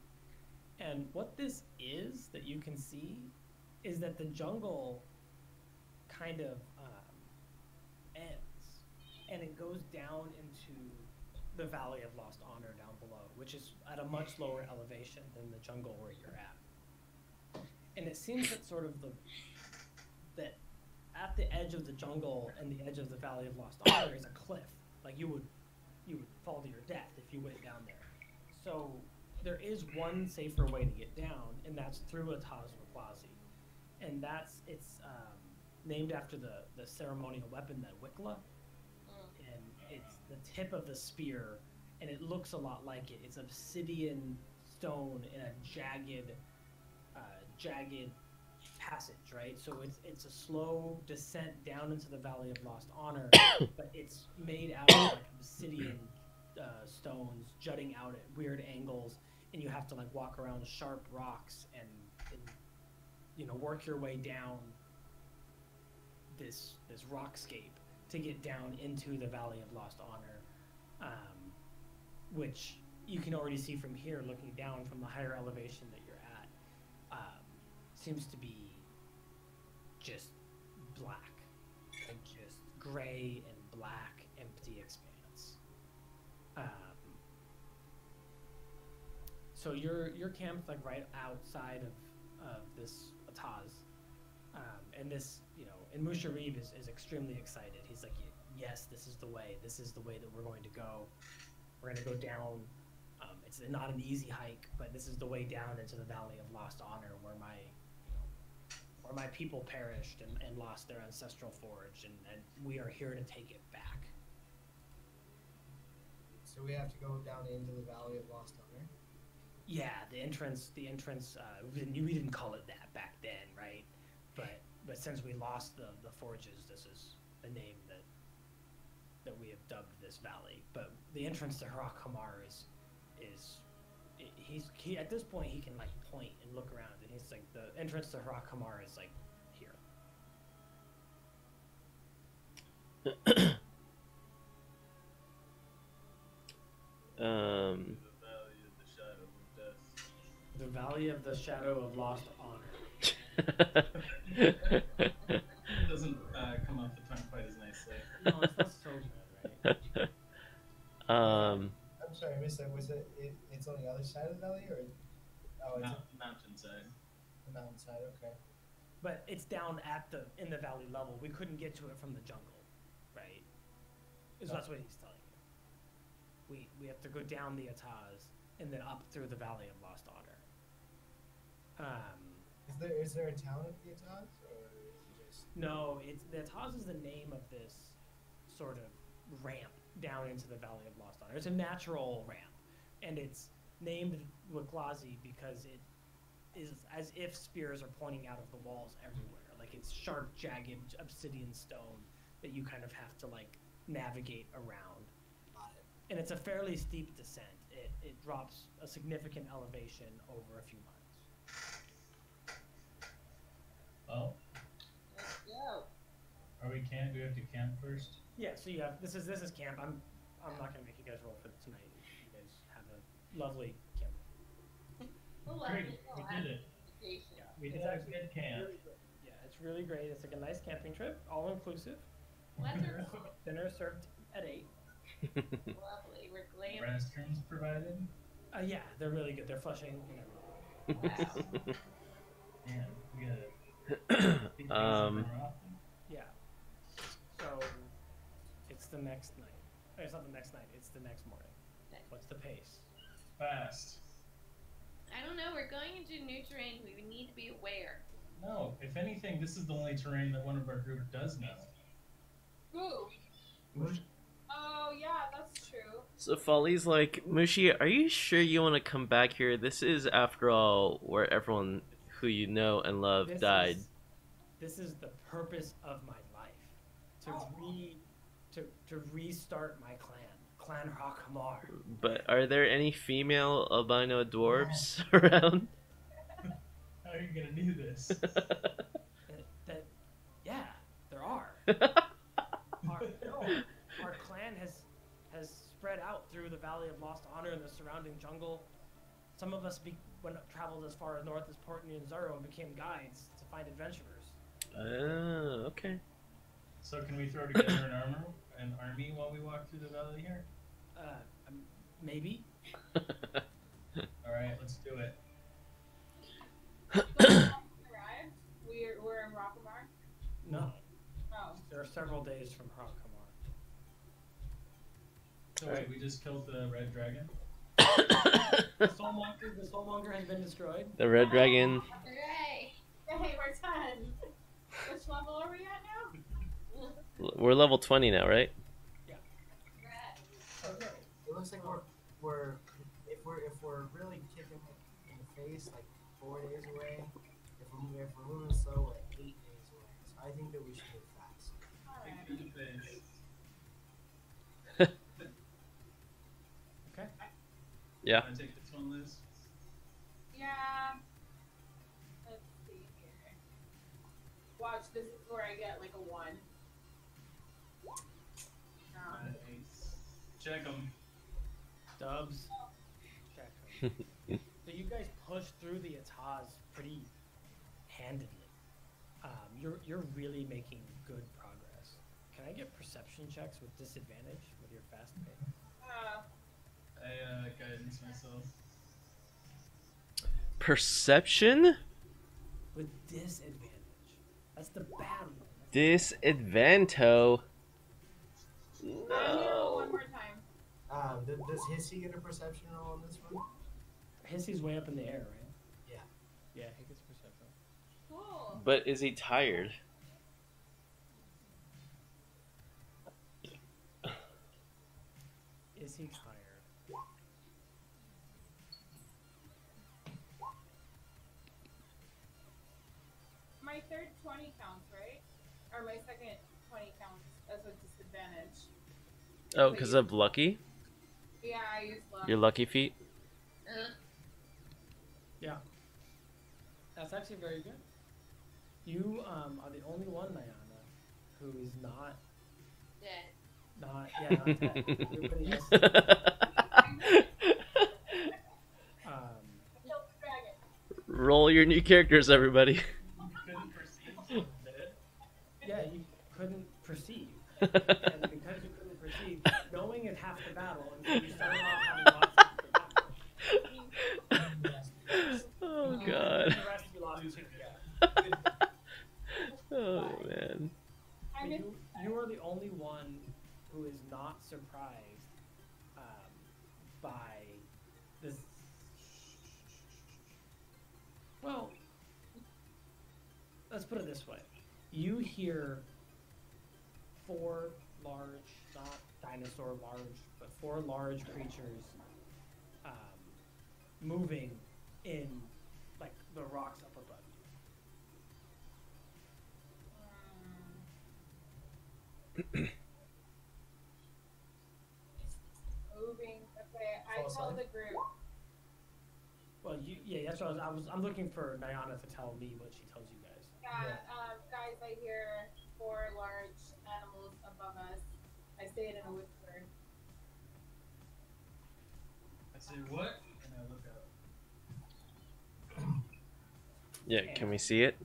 And what this is that you can see is that the jungle kind of ends, and it goes down into the Valley of Lost Honor down below, which is at a much lower elevation than the jungle where you're at. And it seems that sort of that at the edge of the jungle and the edge of the Valley of Lost Honor is a cliff. Like you would fall to your death if you went down there. So there is one safer way to get down, and that's through Ataz Wiklazi. And it's named after the ceremonial weapon that Wicla, and it's the tip of the spear, and it looks a lot like it. It's obsidian stone in a jagged passage, right? So it's a slow descent down into the Valley of Lost Honor, but it's made out of like obsidian stones jutting out at weird angles, and you have to like walk around sharp rocks and you know, work your way down this rockscape to get down into the Valley of Lost Honor, which you can already see from here, looking down from the higher elevation that you're at, seems to be just black and just gray and black, empty expanse. So you're camped like right outside of this Ataz, and this, you know, and Musharib is extremely excited. He's like, yes, this is the way. This is the way that we're going to go. We're going to go down. It's not an easy hike, but this is the way down into the Valley of Lost Honor, where my people perished and lost their ancestral forge, and we are here to take it back. So we have to go down into the Valley of Lost Honor? Yeah, the entrance, we didn't call it that back then, right? But since we lost the forges, this is the name that we have dubbed this valley. But the entrance to Harak Hamar is he at this point he can like point and look around, and he's like, the entrance to Harak Hamar is like here. The Valley of the Shadow of Lost Honor. Doesn't come off the tongue quite as nicely. No, it's not so good, right? I'm sorry, I missed that. Was it's on the other side of the valley, or? Oh, it's Mountainside. the mountainside. Okay. But it's down in the valley level. We couldn't get to it from the jungle, right? So that's what he's telling you. We have to go down the Ataz and then up through the Valley of Lost Honor. Is there a town at the Ataz, or is it just? No, the Ataz is the name of this sort of ramp down into the Valley of Lost Honor. It's a natural ramp, and it's named Waglazi because it is as if spears are pointing out of the walls everywhere. Like, it's sharp, jagged obsidian stone that you kind of have to like navigate around. And it's a fairly steep descent. It drops a significant elevation over a few miles. Well, Let's go. are we camp? Do we have to camp first? Yeah, so you have this is camp. I'm not gonna make you guys roll for tonight. You guys have a lovely camp. We'll Great, let we you know did it. vacation. We did It's a actually good camp. really good. Yeah, it's really great. It's like a nice camping trip, all inclusive. Wonderful. Dinner served at 8. Lovely. We're glam. Restrooms provided. Yeah, they're really good. They're flushing and everything. Wow. Man, we gotta think things more often. Yeah. So it's the next night. It's not the next night. It's the next morning. What's the pace? Fast. I don't know. We're going into new terrain. We would need to be aware. No, if anything, this is the only terrain that one of our group does know. Ooh. Oh, yeah, that's true. So Folly's like, Mushi, are you sure you want to come back here? This is, after all, where everyone who you know and love died. This is the purpose of my life. To restart my Clan Hakamar. But are there any female albino dwarves around? How are you gonna do this? Yeah, there are. Our clan has spread out through the Valley of Lost Honor and the surrounding jungle. Some of us traveled as far north as Port Nyanzaro and became guides to find adventurers. Oh, okay. So can we throw together an army while we walk through the valley here? Maybe. All right, let's do it. Arrived. We're in Rockamar. No. Oh. There are several days from Hakamar. So wait, we just killed the red dragon? The Soulmonger has been destroyed. The red dragon. Hooray! Hey, we're 10. Which level are we at now? We're level 20 now, right? Red. Okay. It looks like if we're really kicking it in the face, like 4 days away. If we're moving slow, we're 8 days away. So I think that we should move fast. Alright. Okay. Yeah. Want to take this one, Liz? Yeah. Let's see here. Watch, this is where I get like a 1. Nice. Check them. Dubs. So you guys push through the Ataz pretty handedly. You're really making good progress. Can I get perception checks with disadvantage with your fast pace? I guidance myself. Perception? With disadvantage. That's the bad one. Disadvanto. I'm gonna roll one No. more time. Does Hissy get a perception roll on this one? Hissy's way up in the air, right? Yeah. Yeah, he gets perception. Cool. But is he tired? Is he tired? My third 20 counts, right? Or my second 20 counts as a disadvantage. Oh, because of lucky? Yeah, I used luck. Your lucky feet? Yeah. That's actually very good. You are the only one, Nayana, who is not dead. Everybody else is Killed the dragon. Roll your new characters, everybody. Couldn't perceive someone dead. yeah, you couldn't perceive. And because you couldn't perceive, knowing is half the battle, and so you started off having lost half the battle. Oh, And God. the rest you lost too, yeah. Oh, man. I But missed you are the only one who is not surprised by this. Well, let's put it this way. You hear four large, not dinosaur large, but four large creatures moving in like the rocks up above you. moving. Okay, I False tell sign? the group. Well, that's what I'm looking for Nayana to tell me what she tells you guys. Yeah, guys, I hear four large animals above us. I say it in a whisper. I say what? And I look up. Yeah, can we see it?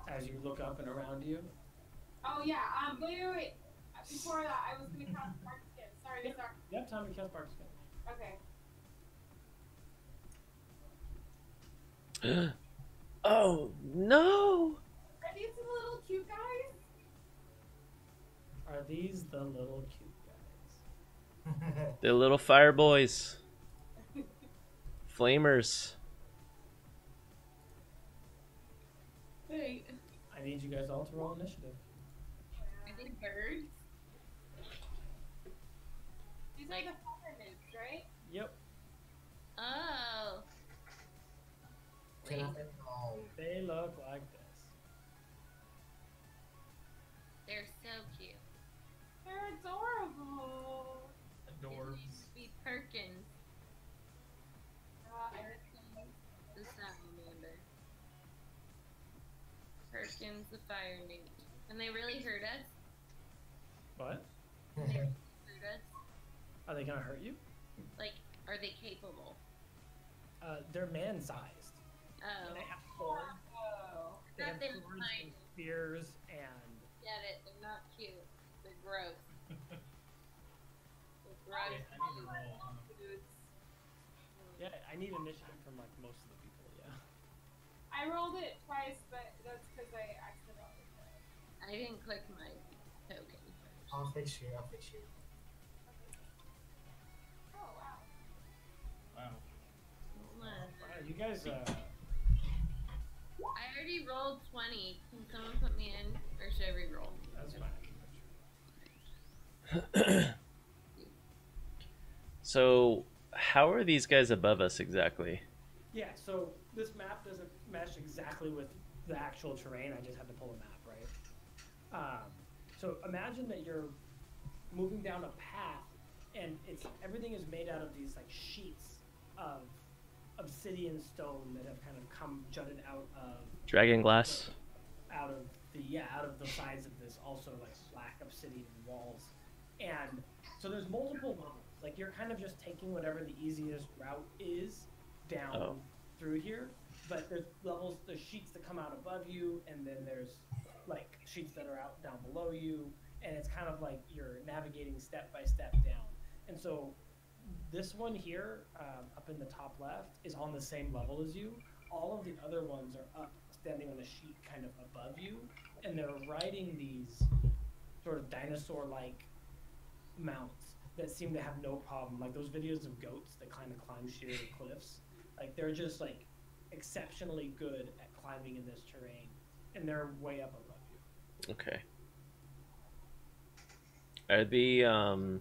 As you look up and around you. Oh yeah. Wait. Before that, I was gonna cast Mark Skin. Sorry. You have time to cast Bark Skin. Okay. Oh, no! Are these the little cute guys? Are these the little cute guys? They're little fire boys. Flamers. Wait, I need you guys all to roll initiative. are they birds? These are the fire nymphs, right? Yep. Oh. Can Wait, I, They look like this. they're so cute. They're adorable. They Adorbs. need to be Perkins. Perkins the salamander. Perkins the fire newt. And they really hurt us? What? They really hurt us? Are they gonna hurt you? Like, are they capable? They're man-sized. Oh. And they have swords. Oh. They have Not they're swords tiny. and spears and Get it, they're not cute. They're gross. They're gross. I need to roll, huh? Dudes. yeah. I need initiative from like most of the people. Yeah. I rolled it twice, but that's because I accidentally did it. I didn't click my token. I'll fix you. Oh wow. Wow. Hold on. Wow, you guys. I already rolled 20. Can someone put me in? Or should I re-roll? That's fine. So, how are these guys above us exactly? Yeah. So this map doesn't mesh exactly with the actual terrain. I just had to pull a map, right? So imagine that you're moving down a path, and everything is made out of these like sheets of obsidian stone that have kind of come jutted out of Dragon glass? out of the sides of this also like black obsidian walls. And so there's multiple levels. Like you're kind of just taking whatever the easiest route is down through here. But there's levels, there's sheets that come out above you, and then there's like sheets that are out down below you, and it's kind of like you're navigating step by step down. And so this one here, up in the top left, is on the same level as you. All of the other ones are up, standing on a sheet kind of above you, and they're riding these sort of dinosaur-like mounts that seem to have no problem. Like those videos of goats that kind of climb sheer cliffs. Like they're just like exceptionally good at climbing in this terrain, and they're way up above you. Okay. Are the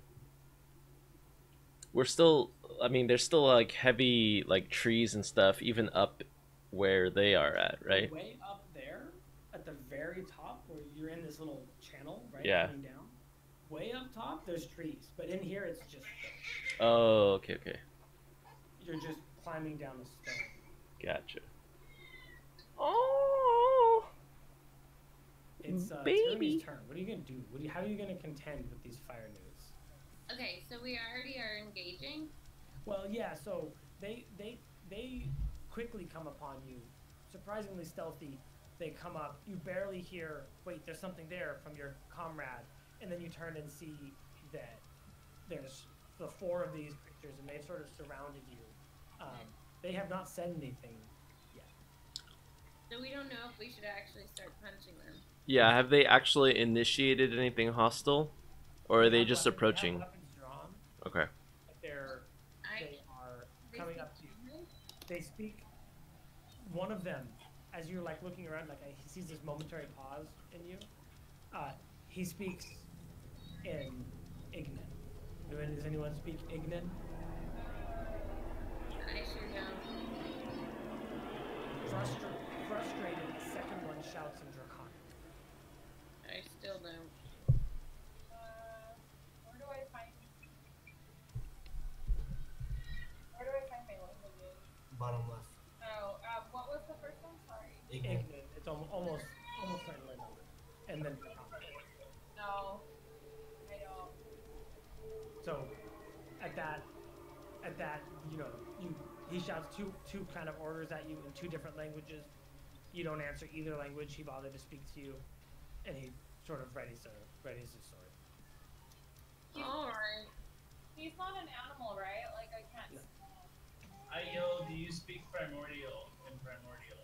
we're still, I mean, there's still like heavy like trees and stuff even up where they are at, right? Way up there at the very top where you're in this little channel, right? Yeah. Coming down. Way up top there's trees, but in here it's just stone. Oh, okay, okay. You're just climbing down the stone. Gotcha. Oh, It's baby. Tyranny's turn. What are you gonna do? How are you gonna contend with these fire news? Okay, so we already are engaging. Well, yeah. So they quickly come upon you, surprisingly stealthy. They come up. You barely hear. Wait, there's something there from your comrade, and then you turn and see that there's the 4 of these creatures, and they've sort of surrounded you. They have not said anything yet. So we don't know if we should actually start punching them. Yeah, have they actually initiated anything hostile, or are they have just weapons- approaching? They have weapons drawn. Okay. They are They coming speak up to you. English? They speak. One of them, as you're like looking around, like he sees this momentary pause in you. He speaks in Ignan. Does anyone speak Ignan? I sure don't. Frustrated, the second one shouts in Draconic. I still don't. Where do I find my languages? Bottom left. Oh, what was the first one? Sorry. Ignorant. Ignan. It's almost certainly numbered. And then Draconic. No, I don't. So, at that, he shouts two kind of orders at you in 2 different languages. You don't answer either language. He bothered to speak to you, and he sort of readies his sword. Alright. He's not an animal, right? Like I can't. No. I yell, do you speak primordial in primordial?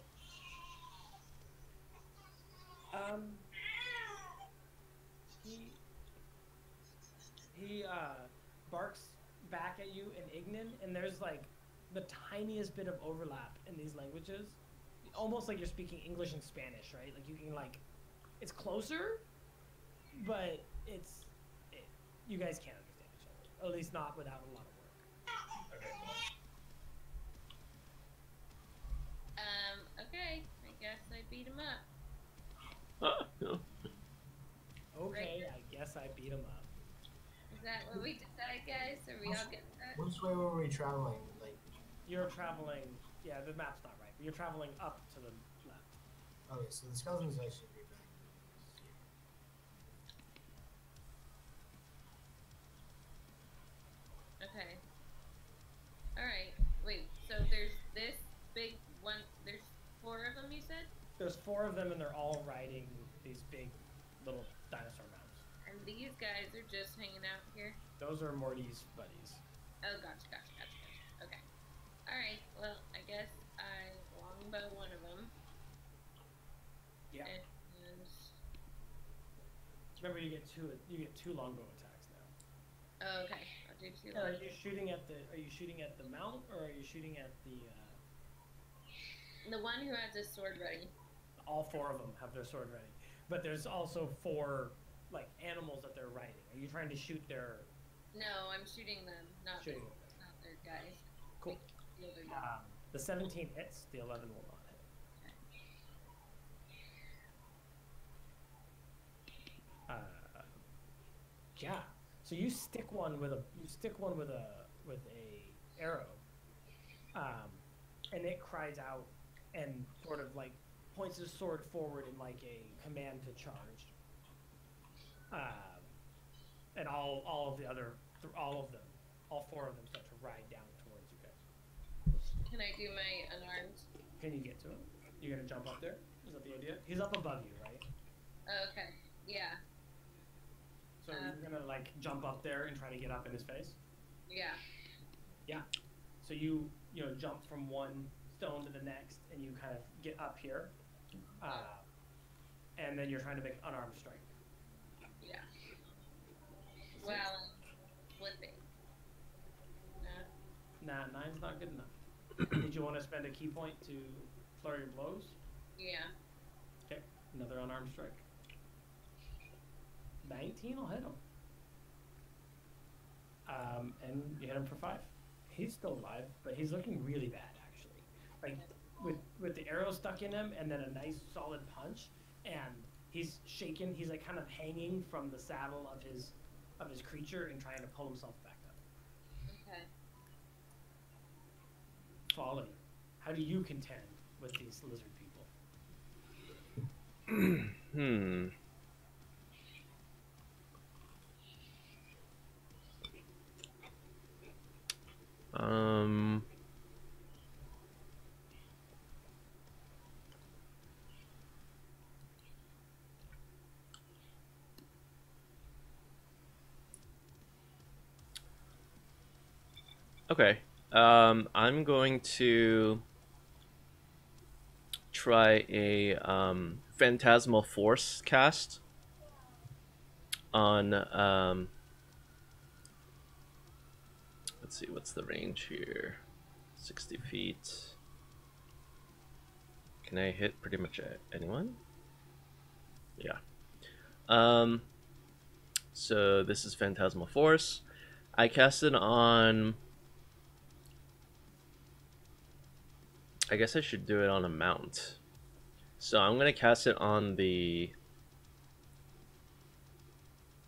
He barks back at you in Ignan, and there's like the tiniest bit of overlap in these languages. Almost like you're speaking English and Spanish, right? Like you can it's closer, but you guys can't understand each other. At least not without a lot of work. Okay, cool. Okay. I guess I beat him up. No. Okay, I guess I beat him up. Is that what we decide, guys? Are we all getting that? Which way were we traveling? Like, You're traveling. Yeah, the map's not right, but you're traveling up to the left. okay, so the skeletons actually be back. Okay. Alright. Wait, so there's this big one. There's 4 of them, you said? There's 4 of them, and they're all riding these big little dinosaur mounts. And these guys are just hanging out here? Those are Mortee's buddies. Oh, gotcha. Okay. Alright, well, I guess I longbow one of them. Yeah. And Remember, you get two longbow attacks now. oh, okay, I'll do 2. Are you shooting at the mount, or are you shooting at The one who has his sword ready. all 4 of them have their sword ready, but there's also 4 like animals that they're riding. Are you trying to shoot their No, I'm shooting them, not shooting? their guys. Cool. The other guy. The 17 hits. The 11 will not hit. Yeah. So you stick one with a arrow, and it cries out and sort of like points his sword forward in like a command to charge. And all of them all 4 of them start to ride down towards you guys. Can I do my unarmed? Can you get to him? You're gonna jump up there? Is that the idea? He's up above you, right? Oh, okay. Yeah. So you're gonna like jump up there and try to get up in his face? Yeah. Yeah. So you jump from one stone to the next, and you kind of get up here, and then you're trying to make an unarmed strike. Yeah. Well, I'm flipping. Nah, 9's not good enough. Did you want to spend a key point to flurry of blows? Yeah. Okay, another unarmed strike. 19 will hit him. And you hit him for 5. He's still alive, but he's looking really bad, actually. Like, with the arrow stuck in him, and then a nice solid punch, and he's shaken. He's like kind of hanging from the saddle of his creature and trying to pull himself back up. Okay. Folly, how do you contend with these lizard people? Okay. I'm going to try a Phantasmal Force cast on let's see, what's the range here? 60 feet. Can I hit pretty much anyone? Yeah. So this is Phantasmal Force. I cast it on... I guess I should do it on a mount. So I'm going to cast it on the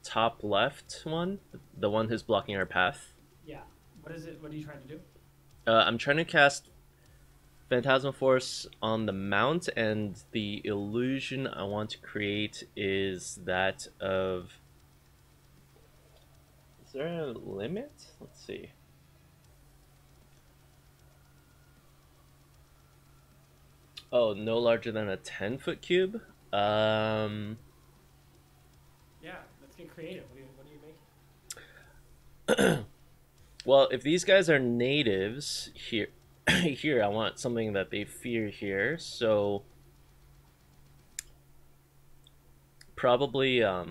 top left one, the one who's blocking our path. Yeah. What is it? What are you trying to do? I'm trying to cast Phantasmal Force on the mount, and the illusion I want to create is that of... Is there a limit? Let's see. Oh, no larger than a 10-foot cube? Yeah, let's get creative. What are you making? Well, if these guys are natives here, here I want something that they fear here. So probably a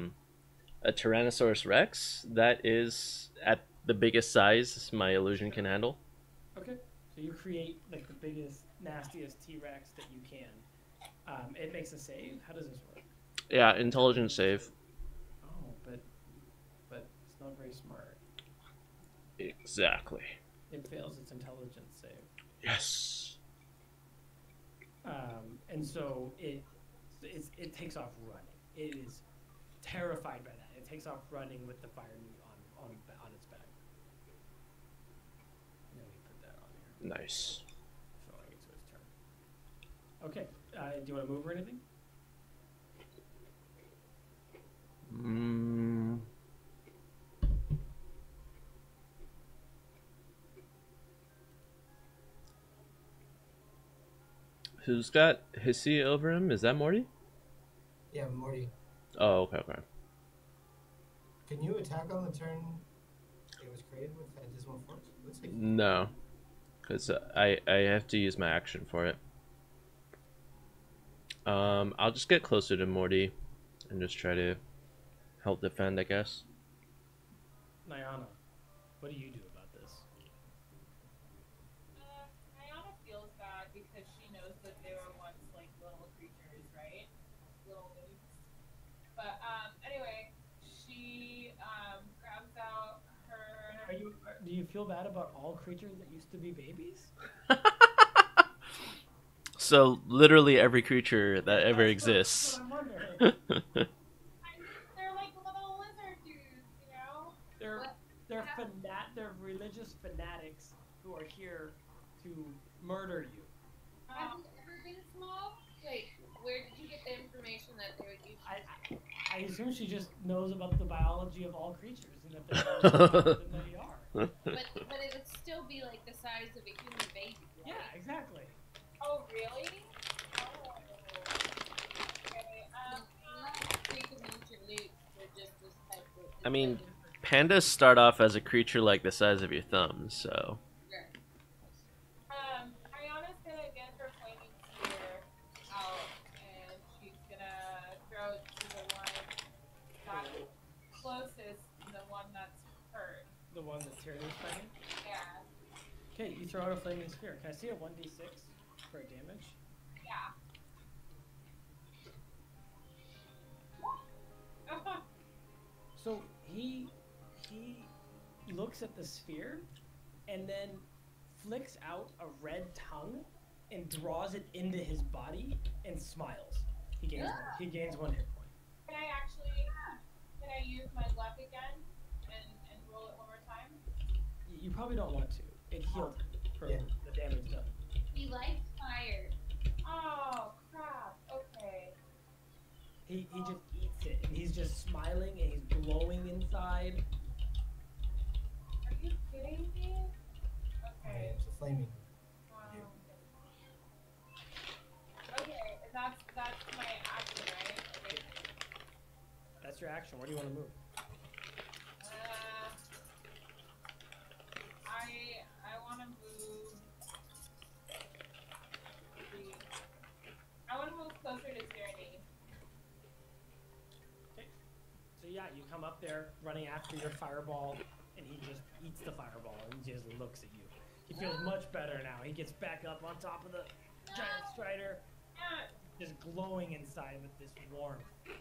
Tyrannosaurus Rex that is at the biggest size my illusion can handle. Okay, so you create like the biggest, nastiest T-Rex that you can. It makes a save. How does this work? Yeah, intelligence save. Oh, but it's not very smart. Exactly. It fails its intelligence save. Yes. And so it takes off running. It is terrified by that. It takes off running with the fire meat on its back. Let me put that on here. Nice. So I get to his turn. Okay. Do you want to move or anything? Who's got Hissy over him? Is that Mortee? Yeah, Mortee. Oh, okay, okay. Can you attack on the turn it was created with Phantasmal Force? Looks like No, because I have to use my action for it. I'll just get closer to Mortee and just try to help defend, I guess. Nayana, what do you do about this? Nayana feels bad because she knows that they were once like little creatures, right? Little newts. But anyway, she grabs out her. Do you feel bad about all creatures that used to be babies? So literally every creature that ever exists. That's what I'm wondering. They're like little lizard dudes, you know. They're religious fanatics who are here to murder you. Have you ever been small? Like, where did you get the information that they would use? I assume she just knows about the biology of all creatures and that they're more than they are. But it would still be like the size of a human baby. Right? Yeah, exactly. Oh, really? Oh. Okay. Not three-dimension newts. They're just this type of. I mean, like- pandas start off as a creature like the size of your thumb, so. Yeah. Nayana's gonna get her flaming spear out, and she's gonna throw it to the one that's closest to the one that's hurt. The one that Tyranny's fighting. Yeah. Okay, you throw out a flaming spear. Can I see a 1d6 for damage? Yeah. So he looks at the sphere and then flicks out a red tongue and draws it into his body and smiles. He gains 1 hit point. Can I use my luck again and roll it one more time? You probably don't want to. It healed him for Yeah. the damage done. He likes fire. Oh, crap. Okay. He just eats it and he's just smiling and he's glowing inside. Are you kidding me? Okay. It's a flaming. Wow. Okay, that's my action, right? Okay. That's your action. Where do you want to move? I want to move. I want to move closer to Tyranny. So yeah, you come up there running after your fireball, and he just eats the fireball and just looks at you. He feels much better now. He gets back up on top of the giant strider, just glowing inside with this warmth.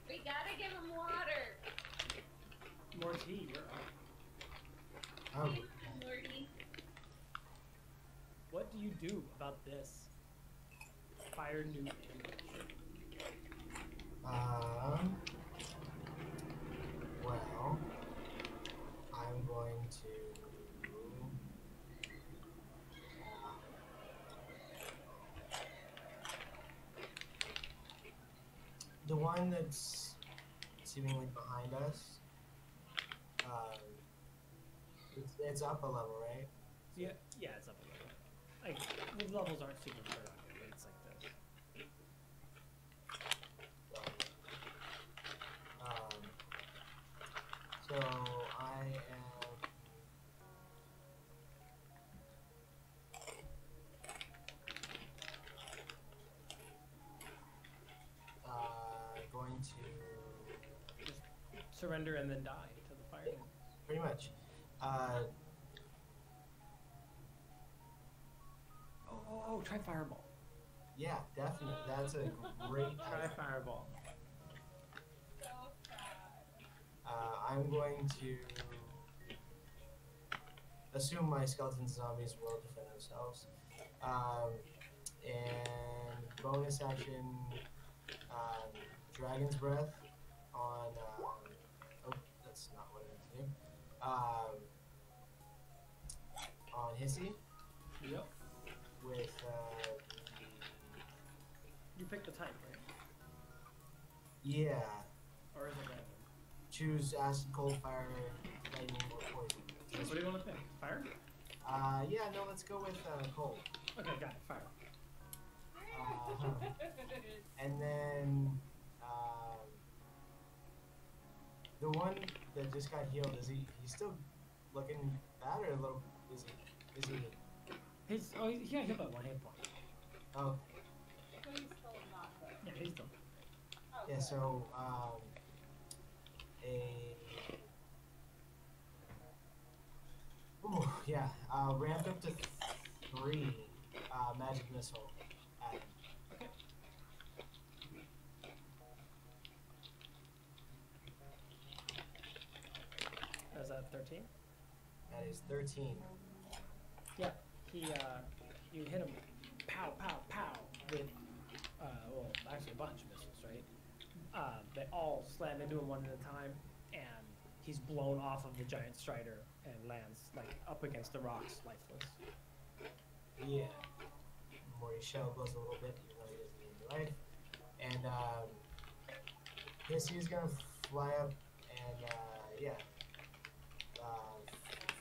We gotta give him water. Mortee, you're up. Um, Morty. What do you do about this fire newt ambush? Well, I'm going to. The one that's seemingly behind us. It's up a level, right? Yeah, it's up a level. Like, the levels aren't super productive. It's like this. So I am. Going to Just surrender and then die to the fire newt. pretty much. Oh, try fireball. Yeah, definitely. That's a great. Try fireball. So sad. I'm going to assume my skeleton zombies will defend themselves. And bonus action, Dragon's Breath on. Oh, that's not what I meant to do. On Hissy Yep. with. You pick the type, right? Yeah. Or is it random? Choose acid, cold, fire, lightning, or poison. What do you want to pick? Fire? Yeah, no, let's go with cold. Okay, got it. Fire. And then the one that just got healed, he's still looking bad or a little is he He got hit by 1 hit point. oh So he's still not good. Yeah, he's done. Oh, yeah, good. so ramped up to 3 magic missile at him. Is that 13? That is 13. Yeah. You hit him, pow, pow, pow, with, well, actually a bunch of missiles, right? They all slam into him one at a time, and he's blown off of the giant strider and lands, like, up against the rocks, lifeless. Yeah. Mortee shell glows a little bit, even though he doesn't need any life. And Hissy's gonna fly up and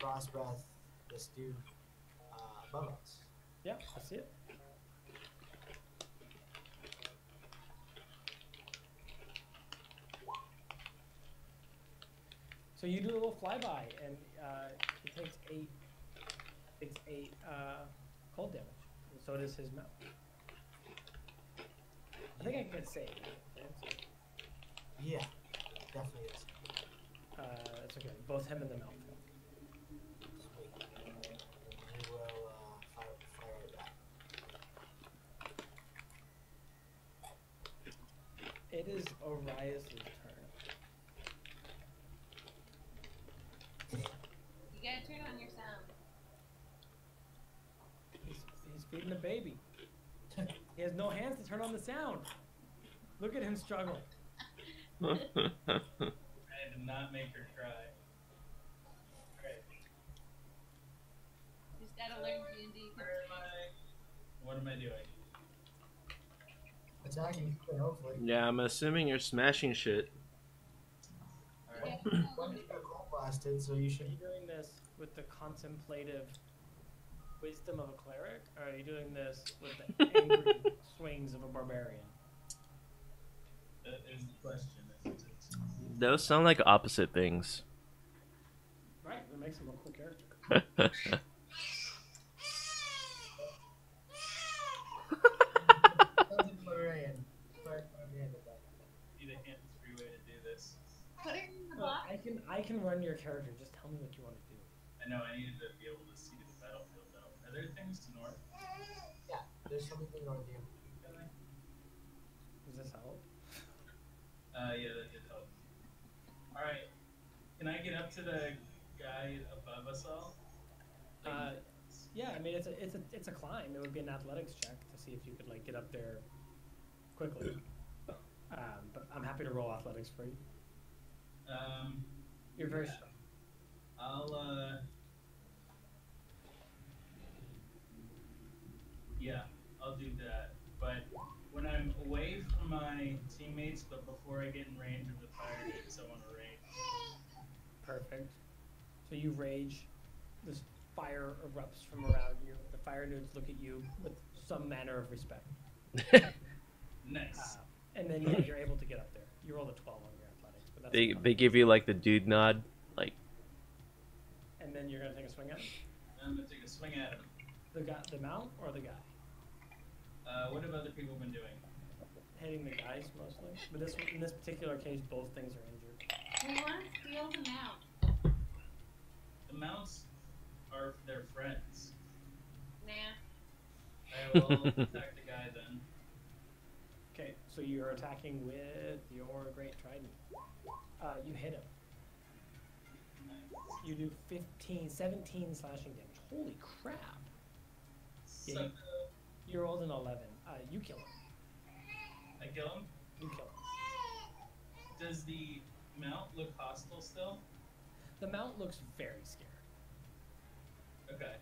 frost breath this dude above us. Yeah, I see it. So you do a little flyby, and he takes eight cold damage. And so does his mount. I think I can save. Yeah, definitely is. It's okay. Both him and the mount. Sweet. We will fire it back. It is Orias's turn. You gotta turn on your sound. He's feeding the baby. He has no hands to turn on the sound. Look at him struggle. I did not make her cry. Alright. Just gotta learn D&D. What am I doing? Attacking, hopefully. Yeah, I'm assuming you're smashing shit. Alright. One you got cold blasted, so you Are should. you doing this with the contemplative wisdom of a cleric, or are you doing this with the angry swings of a barbarian? That is the question, isn't it? Those sound like opposite things. Right, that makes him a cool character. Barbarian. Barbarian at that. Need a hands-free way to do this. Put it in the Look, box. I can run your character. Just tell me what you want to do. I know, I needed to be able to see the battlefield, though. Are there things to north? Yeah, there's something north of you. Does this help? Yeah, that did help. Alright. Can I get up to the guy above us all? Yeah, I mean it's a climb. It would be an athletics check to see if you could like get up there quickly. But I'm happy to roll athletics for you. You're very strong. I'll do that. But when I'm away from my teammates, but before I get in range of the fire nukes, I want to rage. Perfect. So you rage. This fire erupts from around you. The fire nudes look at you with some manner of respect. Nice. And then yeah, you're able to get up there. You rolled a 12 on your athletics, but that's They give you like the dude nod, like. And then you're gonna take a swing at him. I'm gonna take a swing at him. The mount or the guy? What have other people been doing? Hitting the guys mostly. But in this particular case, both things are injured. We want to steal them out. The mounts are their friends. Nah. I will attack the guy then. Okay, so you're attacking with your great trident. You hit him. You do 17 slashing damage. Holy crap! Yeah, So, you rolled an 11. You kill him. I kill him. You kill him. Does the mount look hostile still? The mount looks very scared. Okay.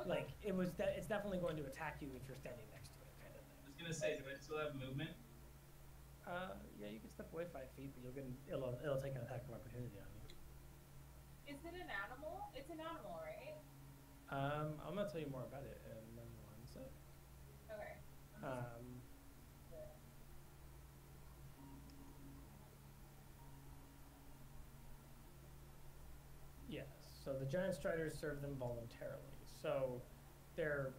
Like it's definitely going to attack you if you're standing next to it, kind of thing. I was gonna say, do I still have movement? Yeah, you can step away 5 feet, but it'll take an attack of opportunity on you. Is it an animal? It's an animal, right? I'm gonna tell you more about it in 1 sec. Okay. Yes. So the giant striders serve them voluntarily. So they're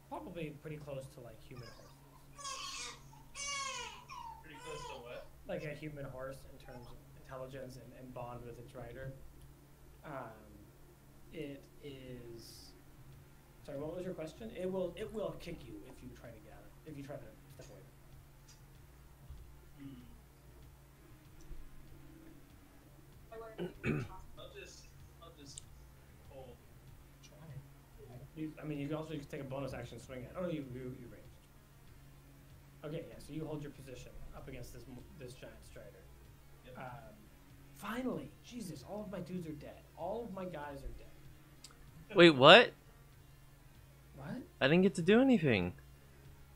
probably pretty close to like human horses. Pretty close to what? Like a human horse in terms of intelligence and bond with its rider. It is. Sorry, what was your question? It will kick you if you try to get out of it. If you try to step away. I'll just hold. You can also take a bonus action swing at. Oh, you ranged. Okay, yeah. So you hold your position up against this giant strider. Yep. Finally, Jesus! All of my dudes are dead. All of my guys are dead. Wait, what? What? I didn't get to do anything.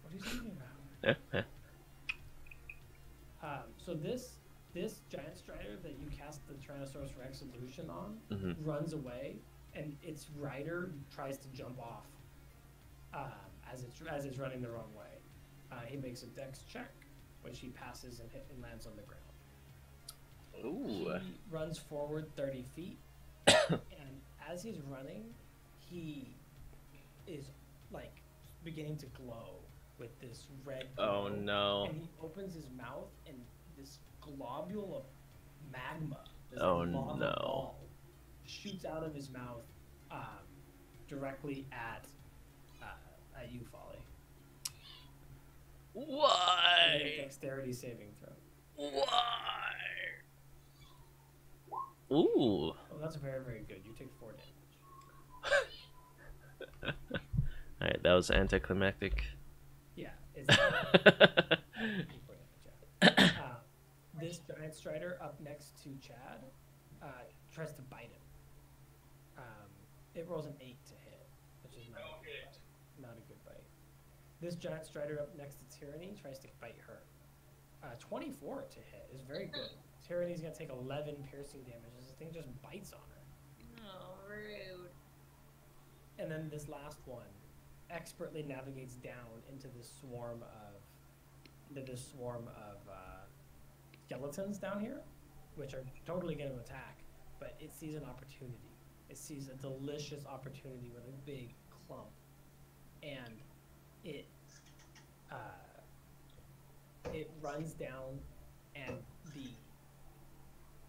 What are you talking about? So this giant strider that you cast the Tyrannosaurus Rex illusion on, Mm-hmm. runs away, and its rider tries to jump off as it's running the wrong way. He makes a dex check, which he passes and lands on the ground. Ooh. He runs forward 30 feet, and as he's running, he is like beginning to glow with this red glow. Oh no. And he opens his mouth, and this globule of magma, this Oh, lava no. ball, shoots out of his mouth directly at you, Folly. Make a Why? dexterity saving throw. Why? Ooh. Oh, that's very, very good. You take 4 damage. Alright, that was anticlimactic. Yeah, it's 4 damage. Yeah. This giant strider up next to Chad tries to bite him. It rolls an 8 to hit, which is not a good bite. Not a good bite. This giant strider up next to Tyranny tries to bite her. 24 to hit is very good. Tyranny's gonna take 11 piercing damage as the thing just bites on her. Oh, rude. And then this last one expertly navigates down into this swarm of skeletons down here, which are totally going to attack, but it sees an opportunity. It sees a delicious opportunity with a big clump, and it runs down, and the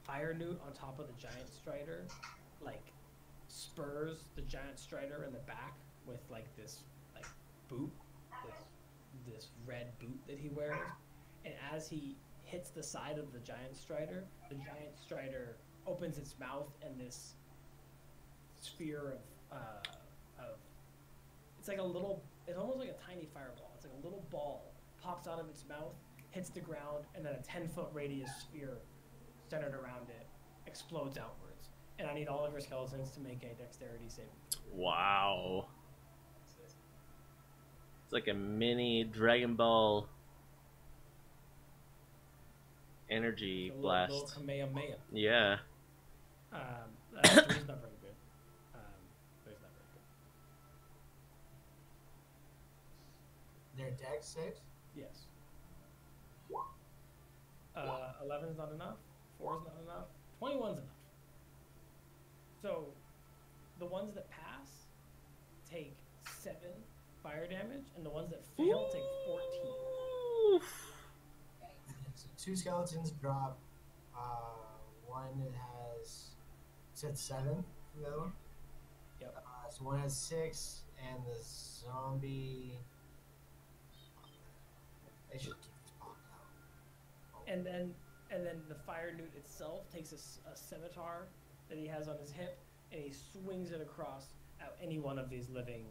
fire newt on top of the giant strider, like, spurs the giant strider in the back with like this boot, this red boot that he wears, and as he hits the side of the giant strider opens its mouth, and this sphere of it's like a little, it's almost like a tiny fireball. It's like a little ball pops out of its mouth, hits the ground, and then a 10-foot radius sphere centered around it explodes outwards. And I need all of your skeletons to make a dexterity saving. Wow. It's like a mini Dragon Ball energy A blast. little Kamehameha. Yeah. 3's not very good. 3's not very good. Their dex 6? Yes. 11's not enough. 4's not enough. 21's enough. So, the ones that pass take 7 fire damage, and the ones that fail take 14. Oof. So 2 skeletons drop. One has said 7 for the other one. Yep. So one has 6, and the zombie. They should keep this popped out. And then the fire newt itself takes a scimitar that he has on his hip, and he swings it across at any one of these living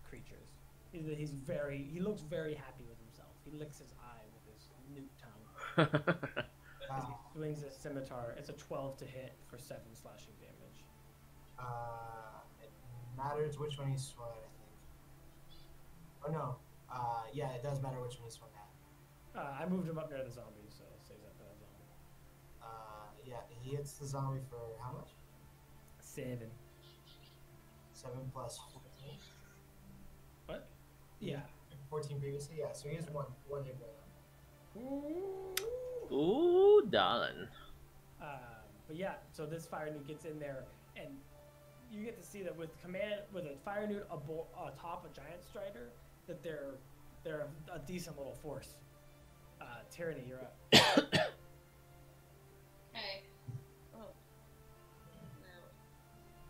creatures. He looks very happy with himself. He licks his eye with his newt tongue. As he swings his scimitar. It's a 12 to hit for 7 slashing damage. It matters which one he swung at, I think. Oh no. Yeah, it does matter which one he swung at. I moved him up near the zombie, so it stays up for that zombie. Yeah, he hits the zombie for how much? 7. 7 plus 14. What? Yeah. 14 previously, yeah. So he has one hit point on. Ooh, darling. But yeah, so this fire newt gets in there, and you get to see that with a fire newt atop a giant strider, that they're a decent little force. Tyranny, you're up. Okay. Oh.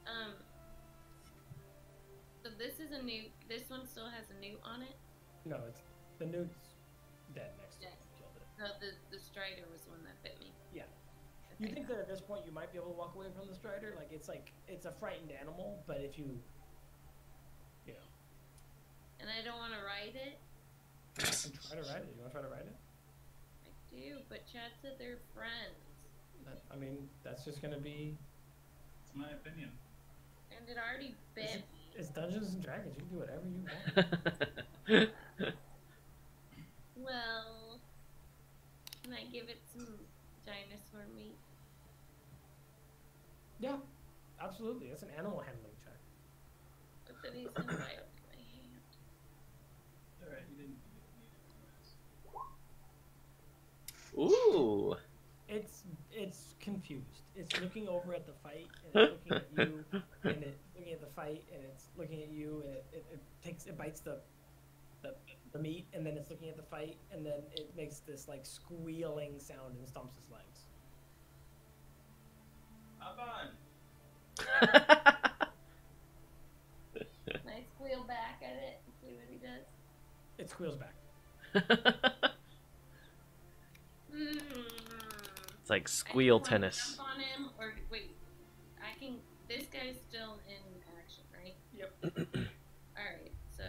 No. So this is a newt. This one still has a newt on it? No, it's the newt's dead next to it. Dead. You killed it. No, the strider was the one that bit me. Yeah. You Okay. think that at this point you might be able to walk away from the strider? Like it's a frightened animal, but if you know, And I don't want to ride it? you can try to ride it. You want to try to ride it? I do, but Chad said they're friends. That's just gonna be. It's my opinion. And it already bit me. It's Dungeons and Dragons. You can do whatever you want. Well, can I give it some dinosaur meat? Absolutely. That's an animal handling check. But then he's gonna bite my hand. Alright, you didn't. Ooh. It's confused. It's looking over at the fight, and it's looking at you, and it's looking at the fight, and it's looking at you, and it bites the meat, and then it's looking at the fight, and then it makes this like squealing sound and stomps its legs. Hop on. Can I squeal back at it and see what he does? It squeals back. It's like squeal I can, tennis. jump on him, or wait, I can. This guy's still in action, right? Yep. All right, so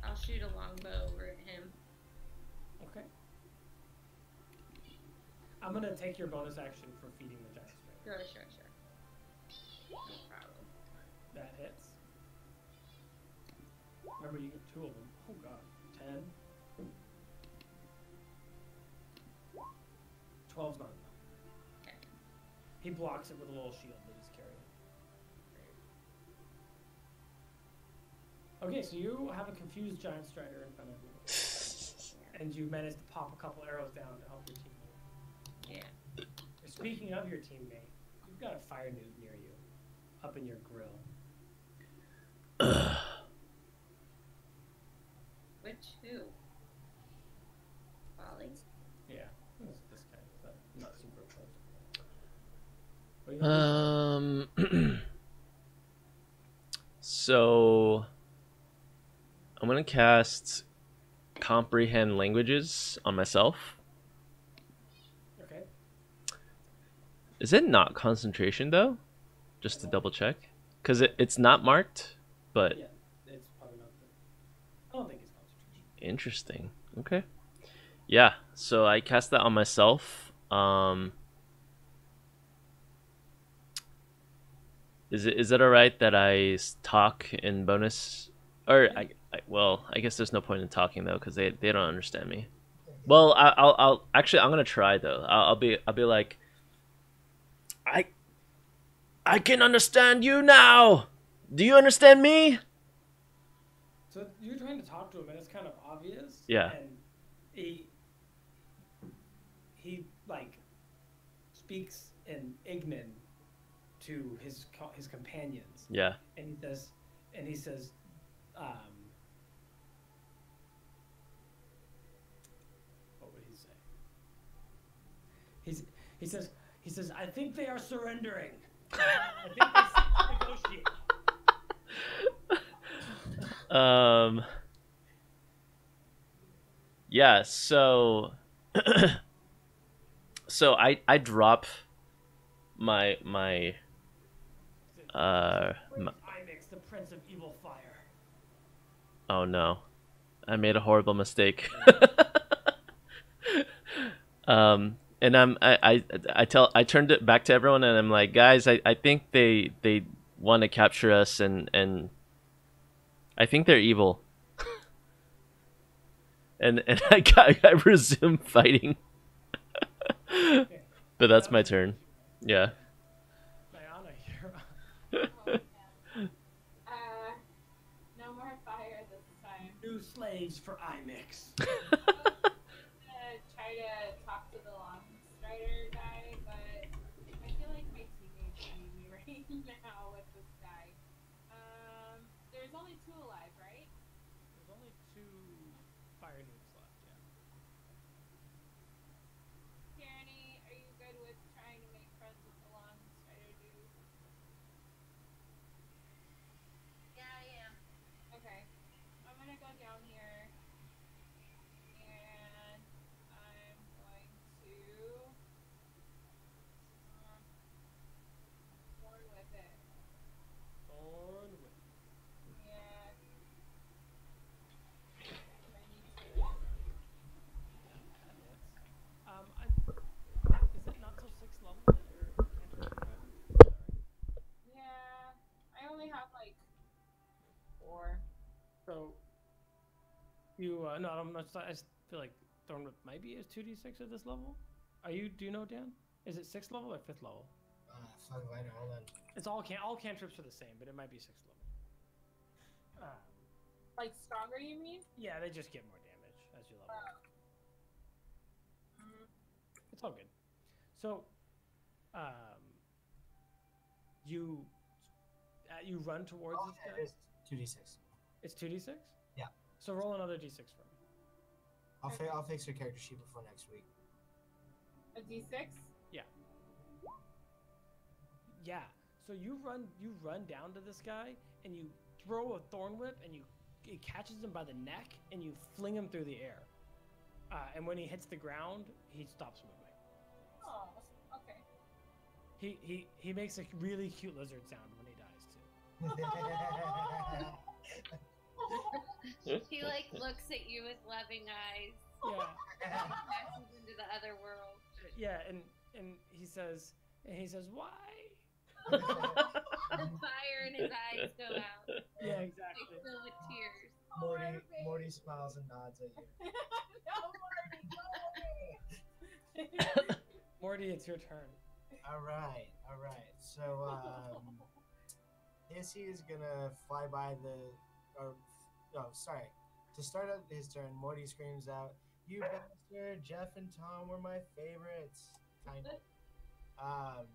I'll shoot a longbow over at him. Okay. I'm gonna take your bonus action for feeding the giant strider. Sure. No problem. That hits. Remember, you get 2 of them. Oh god. 10. 12's not enough. Okay. He blocks it with a little shield that he's carrying. Okay, so you have a confused giant strider in front of you. And you managed to pop a couple arrows down to help your teammate. Yeah. Speaking of your teammate, you've got a fire noob near you, up in your grill. Which who? Polly? Yeah, this guy. But not super close. What are you gonna do? So I'm gonna cast comprehend languages on myself. Okay. Is it not concentration though? Just to double check, because it's not marked, but Yeah, it's probably not good. I don't think it's concentration. interesting. Okay. Yeah, so I cast that on myself. Is it alright that I talk in bonus? Or I guess there's no point in talking though, because they don't understand me. Well, I'll actually I'm gonna try though. I'll be like, I can understand you now. Do you understand me? So you're trying to talk to him, and it's kind of obvious. Yeah. And he like speaks in Ignan to his companions. Yeah. And he says, what would he say? He says, I think they are surrendering. I think they seem to negotiate. Yeah, so so I drop my Imix, the Prince of Evil Fire. oh no, I made a horrible mistake. And I turned it back to everyone and I'm like, guys, I think they want to capture us and I think they're evil. and I resume fighting. Okay. But that's my turn. Yeah. Nayana, you're up. No more fire this time. New slaves for Imix. Try to talk to the long strider guy, but I feel like my teammates need me right now with this guy. There's only 2 alive, right? There's only 2 fire noobs left, yeah. Tyranny, are you good with trying to make friends with the long strider dude? Yeah, I am. Okay. I'm gonna go down here and I'm going to thorn with it. Thorn with. Yeah. I need to. Is it not till 6th level that you're entering the Yeah. I only have like 4. So, you, no, I'm not, I just feel like Thorn Whip might be as 2d6 at this level. Do you know, Dan? Is it 6th level or 5th level? Fuck if I know, hold on. It's all cantrips are the same, but it might be 6th level. Like stronger, you mean? Yeah, they just get more damage as you level up. Mm. It's all good. So, you run towards this guy. It's 2d6. It's 2d6. Yeah. So roll another d6 for me. I'll fix your character sheet before next week. A D6? Yeah. So you run down to this guy and you throw a thorn whip and it catches him by the neck and you fling him through the air. And when he hits the ground, he stops moving. Oh, okay. He makes a really cute lizard sound when he dies too. He like looks at you with loving eyes. Yeah. Passes into the other world. Yeah, and he says why? The fire in his eyes go out. Yeah, They exactly. fill with tears. Morty smiles and nods at you. No, Morty, Morty, it's your turn. All right. So, Hissy is gonna fly by To start out his turn, Morty screams out, "You bastard! Jeff and Tom were my favorites." Kind of.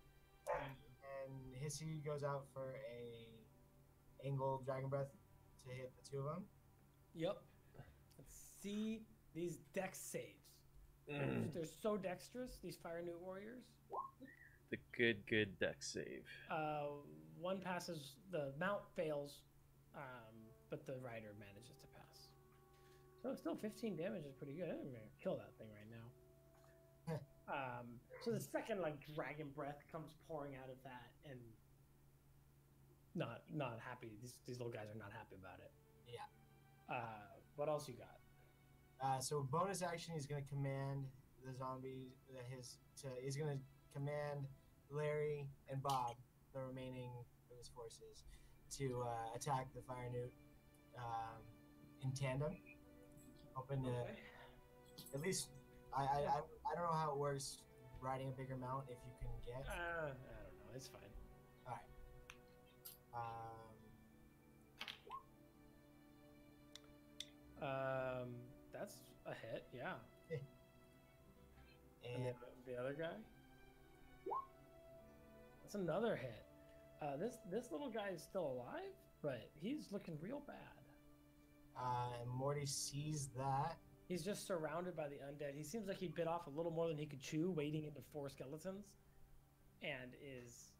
And Hissy goes out for a angle dragon breath to hit the two of them. Yep. Let's see these dex saves. They're so dexterous, these fire newt warriors. The good deck save. One passes, the mount fails, but the rider manages to pass. So still 15 damage is pretty good. I'm gonna kill that thing right now. So the second dragon breath comes pouring out of that, and not happy. These little guys are not happy about it. Yeah. What else you got? So bonus action, he's gonna command the zombie. He's gonna command Larry and Bob, the remaining of his forces, to attack the fire newt in tandem. Hoping to at least I don't know how it works riding a bigger mount if you can get. I don't know. It's fine. All right. That's a hit. Yeah. And the other guy. That's another hit. This little guy is still alive, but he's looking real bad. and Morty sees that. He's just surrounded by the undead. He seems like he bit off a little more than he could chew, wading into 4 skeletons, and is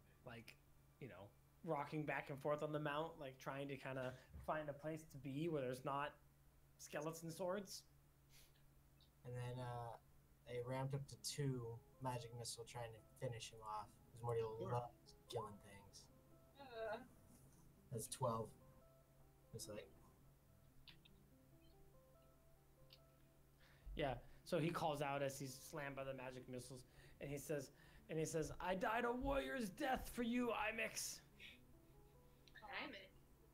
rocking back and forth on the mount, trying to kind of find a place to be where there's not skeleton swords. And then they ramped up to 2 magic missile trying to finish him off. Because Morty loves killing things. That's 12. It's Yeah, so he calls out as he's slammed by the magic missiles, and he says, "I died a warrior's death for you, Imix."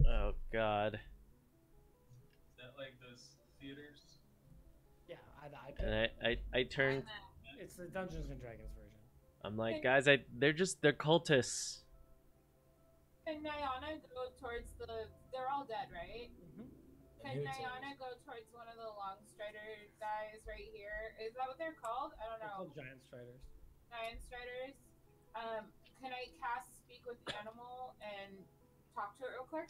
Oh God. Is that like those theaters? Yeah, And I turned. it's the Dungeons and Dragons version. I'm like, guys, they're cultists. Can Nayana go towards they're all dead, right? Mm-hmm. Can Nayana go towards one of the long strider guys right here? Is that what they're called? I don't They're know. called giant striders. Giant striders. Can I cast Speak with the Animal and talk to it real quick?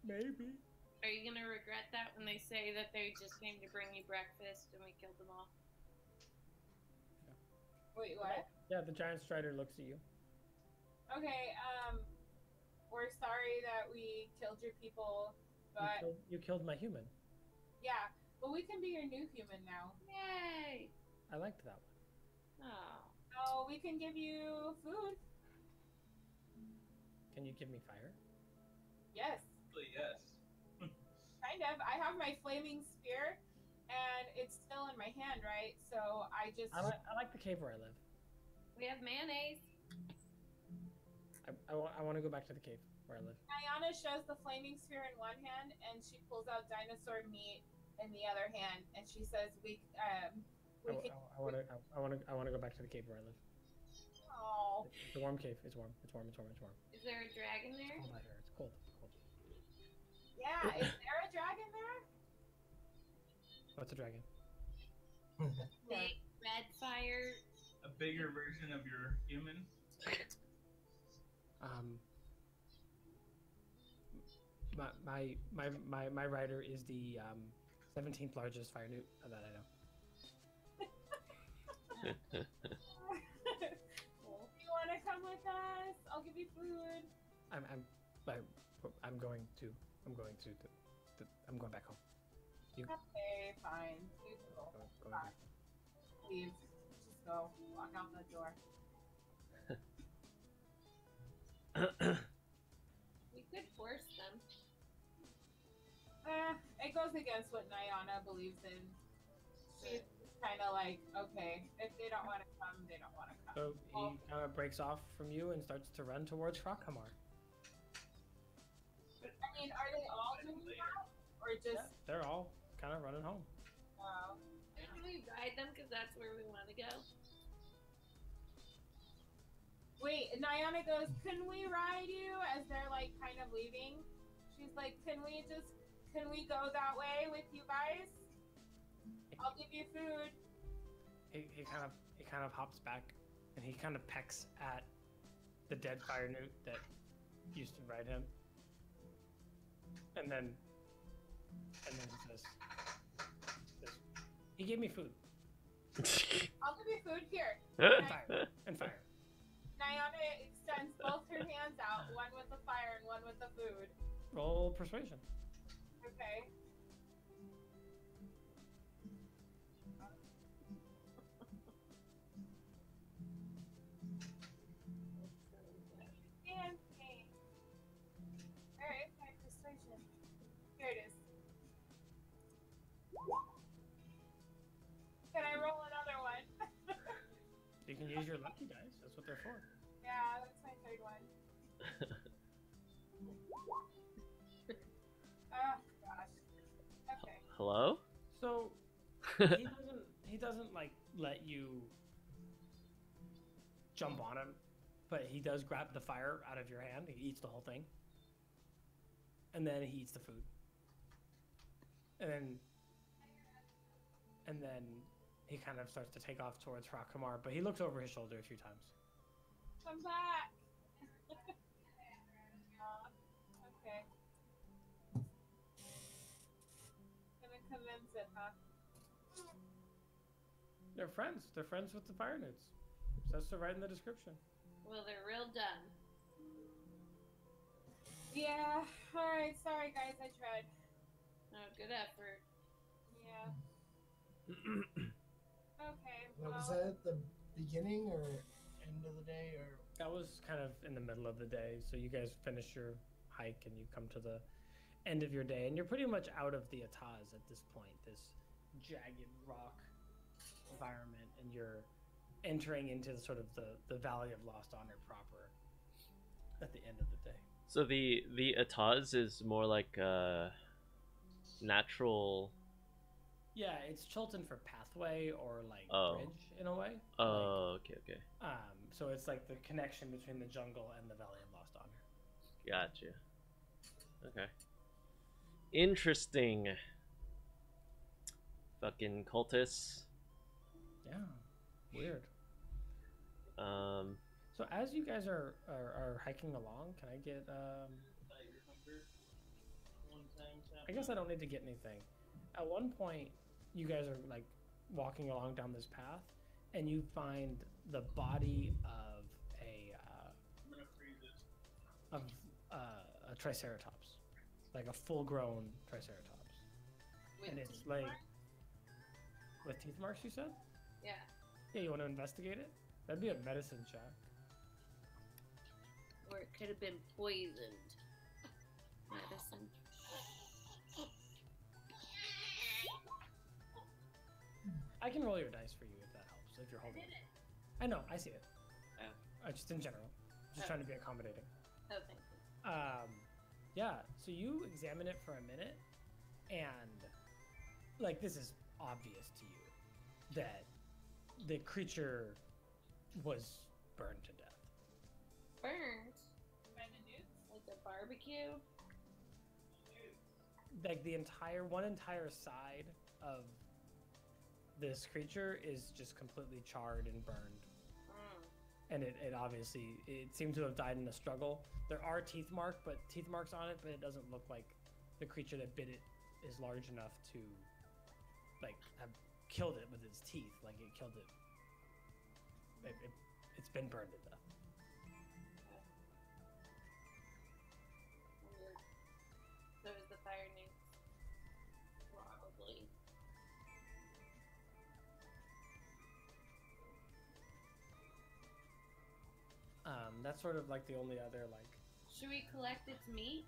Maybe. Are you gonna regret that when they say that they just came to bring you breakfast and we killed them all? Wait, what? Yeah, the giant strider looks at you. Okay, we're sorry that we killed your people, but You killed my human. yeah, but we can be your new human now. Yay! I liked that one. Oh. Oh, we can give you food. Can you give me fire? Yes, Yes. kind of. I have my flaming spear, and it's still in my hand, right? So I just. I like the cave where I live. We have mayonnaise. I want to go back to the cave where I live. Nayana shows the flaming spear in one hand, and she pulls out dinosaur meat in the other hand, and she says, "We can." I want to go back to the cave where I live. Oh. It's a warm cave. It's warm. It's warm. It's warm. It's warm. Is there a dragon It's there? cold out here. It's cold. It's cold. Yeah, is there a dragon there? What's a dragon? Big red fire. A bigger version of your human. My rider is the 17th largest fire newt that I know. You want to come with us? I'll give you food. I'm going back home. Okay, fine. You go. Going back. Leave. Just go. Walk out the door. We could force them. It goes against what Nayana believes in. She's kind of like, okay, if they don't want to come, they don't want to come. So he kind of breaks off from you and starts to run towards Froghamar. I mean, are they all doing that? Or just... They're all kind of running home. Can we ride them? Because that's where we want to go. Wait, Nayana goes, can we ride you? As they're like kind of leaving. She's like, can we go that way with you guys? I'll give you food. He kind of hops back and he kind of pecks at the dead fire newt that used to ride him. And then he says, he gave me food. I'll give you food here. And fire. Nayana extends both her hands out, one with the fire and one with the food. Roll persuasion. Okay. And me. Alright, my persuasion. Here it is. Can I roll another one? You can use your lucky dice. That's what they're for. Yeah, that's my third one. Oh gosh. Okay. Hello? So he doesn't like let you jump on him, but he does grab the fire out of your hand. He eats the whole thing. And then he eats the food. And then he kind of starts to take off towards Froghamar, but he looks over his shoulder a few times. Come back. Okay. Gonna convince it, huh? They're friends. They're friends with the fire newts. Says so right in the description. Well, they're real dumb. Yeah. Alright, sorry guys, I tried. Oh, good effort. Yeah. Okay, Now, was well, that at the beginning or end of the day or? That was kind of in the middle of the day, so you guys finish your hike and you come to the end of your day, and you're pretty much out of the Ataz at this point, this jagged rock environment, and you're entering into sort of the Valley of Lost Honor proper at the end of the day. So the Ataz is more like a natural. Yeah, it's Chilton for pathway or like Oh. bridge in a way. Oh, okay. So it's like the connection between the jungle and the Valley of Lost Honor. Gotcha. Okay. Interesting. Fucking cultists. Yeah, weird. Um, So as you guys are hiking along, can I get I guess I don't need to get anything. At one point, you guys are like walking along down this path, and you find the body of a triceratops, like a full-grown triceratops, and it's teeth like marks? with teeth marks. You said? Yeah. Yeah, you want to investigate it? That'd be a medicine check. Or it could have been poisoned. Medicine. I can roll your dice for you if that helps. If you're holding it. I know, I see it. Oh. Just in general. Just trying to be accommodating. Oh, thank you. Yeah, so you examine it for a minute, and like this is obvious to you that the creature was burned to death. Burned? By the newts? Like a barbecue? Like the one entire side of this creature is just completely charred and burned. Mm. And it obviously, it seems to have died in a struggle. There are teeth marks on it, but it doesn't look like the creature that bit it is large enough to, like, have killed it with its teeth. Like, it killed it. It's been burned to death. Weird. So is the fire nukes. Probably. That's sort of like the only other, like, Should we collect its meat?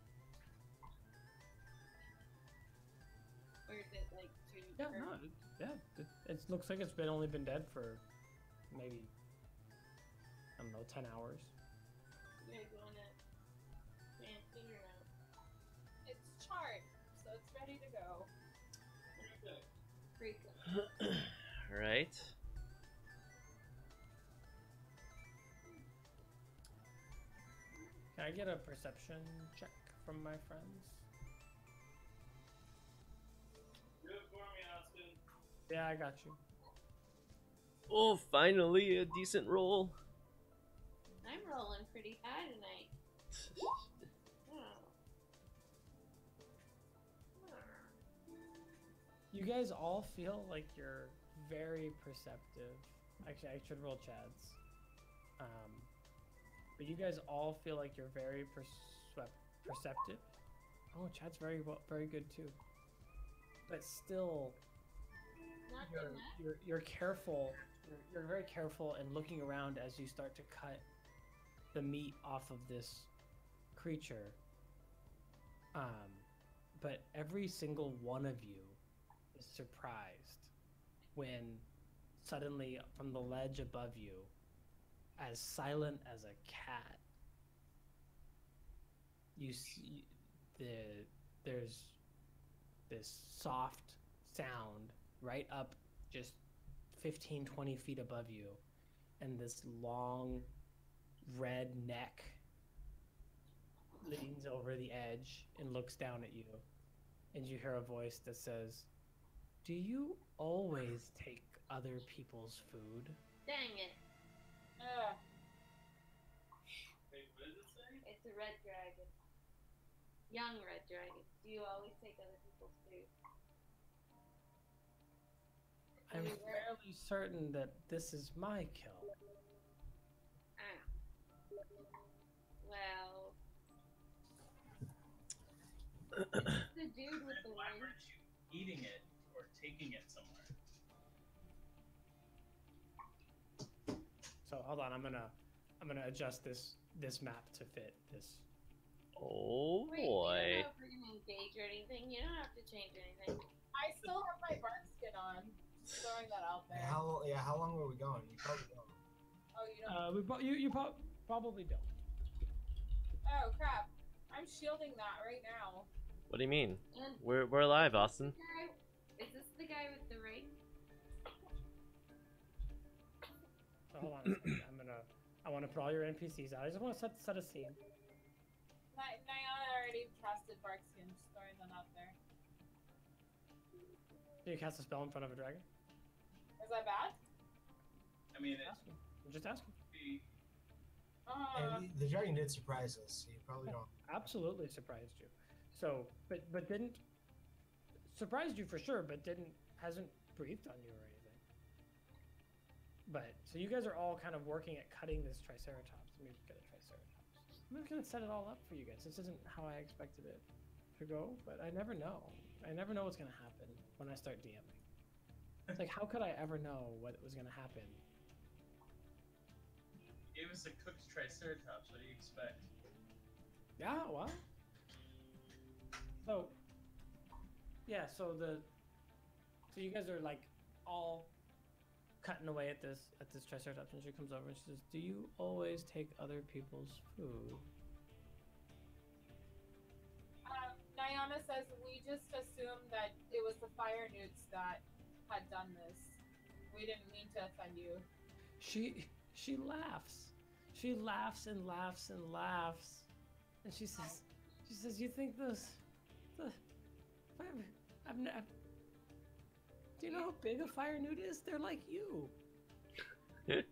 Or is it like too... it looks like it's only been dead for maybe, I don't know, 10 hours. You guys wanna fancy or no? It's charred, so it's ready to go. Pretty good. Alright. Can I get a perception check from my friends? Do it for me, Austin. Yeah, I got you. Oh, finally a decent roll. I'm rolling pretty high tonight. Oh. You guys all feel like you're very perceptive. Actually, I should roll Chad's. But you guys all feel like you're very perceptive. Oh, Chad's very good too. But still, Not good enough. you're careful. You're very careful and looking around as you start to cut the meat off of this creature. But every single one of you is surprised when suddenly from the ledge above you, as silent as a cat, you see there's this soft sound right up just 15-20 feet above you, and this long red neck leans over the edge and looks down at you, and you hear a voice that says, "Do you always take other people's food?" Dang it. Ugh. Wait, what does it say? It's a red dragon. Young red dragon. Do you always take other people's food? I'm fairly certain that this is my kill. Ah. Well. The dude with the Why ring. weren't you eating it or taking it somewhere? So hold on, I'm gonna adjust this map to fit this. Oh Wait, we don't boy. know if we're gonna engage or anything. You don't have to change anything. I still have my bark skin on. Just throwing that out there. How long were we going? You probably don't. Oh, you don't. You probably don't. Oh crap! I'm shielding that right now. What do you mean? And We're alive, Austin. is this the guy with the ring? So hold on a second. I want to put all your NPCs out. I just want to set a scene. Nayana already trusted Barkskin. Just throwing that out there. Do you cast a spell in front of a dragon? Is that bad? I mean, it Asking. I'm just asking. could be. And the dragon did surprise us, so you probably don't. Absolutely surprised you. So, but didn't surprised you for sure, but hasn't breathed on you or anything. But so you guys are all kind of working at cutting this triceratops. Let me get a triceratops. I'm just gonna set it all up for you guys. This isn't how I expected it to go, but I never know. I never know what's gonna happen when I start DMing. It's like, how could I ever know what was gonna happen? Gave us a cooked triceratops. What do you expect? Yeah, well. So, yeah, so you guys are like all cutting away at this triceratops, and she comes over and she says, "Do you always take other people's food?" Nayana says we just assumed that it was the fire newts that had done this. We didn't mean to offend you. She laughs. she laughs and laughs and laughs, and she says, "You think do you know how big a fire newt is? They're like you. They're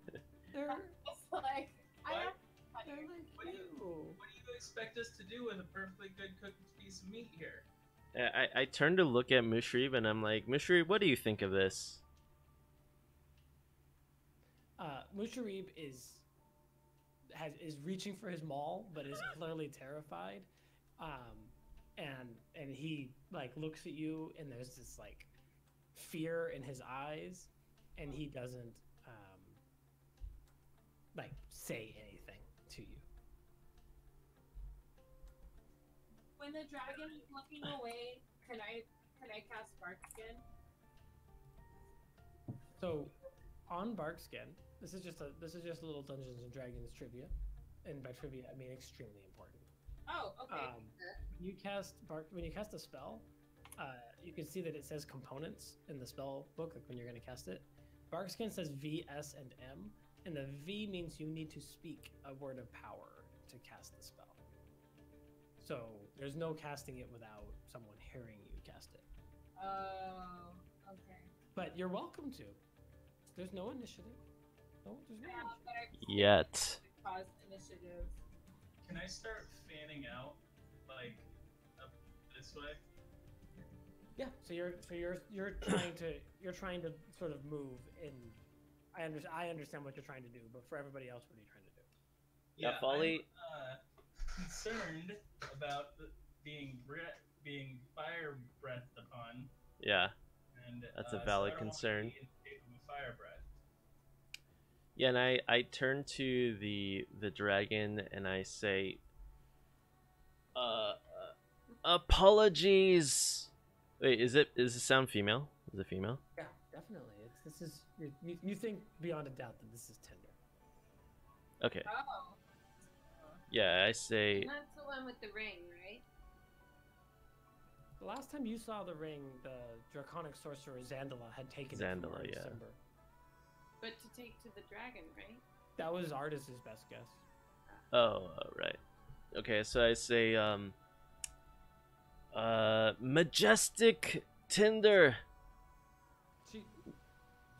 It's like I What? have they're like What do you." What do you expect us to do with a perfectly good cooked piece of meat here? I turn to look at Mushrib and I'm like, Mushrib, what do you think of this? Musharib is reaching for his maul, but is clearly terrified, and he like looks at you, and there's this like fear in his eyes, and he doesn't like say anything to you. when the dragon is looking away, can I cast Barkskin? So, on Barkskin, this is just a little Dungeons and Dragons trivia, and by trivia I mean extremely important. Oh, okay. When you cast a spell, you can see that it says components in the spell book, like when you're going to cast it. Barkskin says V, S, and M, and the V means you need to speak a word of power to cast the spell. So there's no casting it without someone hearing you cast it. Oh, okay. But you're welcome to. There's no initiative. No, there's no Yeah, initiative. but I Yet. cause initiative. Can I start fanning out, like, up this way? Yeah. So you're trying to sort of move in. I understand what you're trying to do, but for everybody else, what are you trying to do? Yeah, Folly. I'm concerned about being fire breathed upon, Yeah, and that's a so valid I don't concern. Want to be in shape of a fire breath. Yeah, and I turn to the dragon and I say, apologies. Wait, is it sound female? Is it female? Yeah, definitely. You think beyond a doubt that this is Tinder. Okay. Oh. Yeah, I say, And that's the one with the ring, right? The last time you saw the ring, the draconic sorcerer Zandala had taken it from Zandala, Artis yeah. Ember. But to take to the dragon, right? That was Artis's best guess. oh, right. Okay, so I say, majestic Tinder.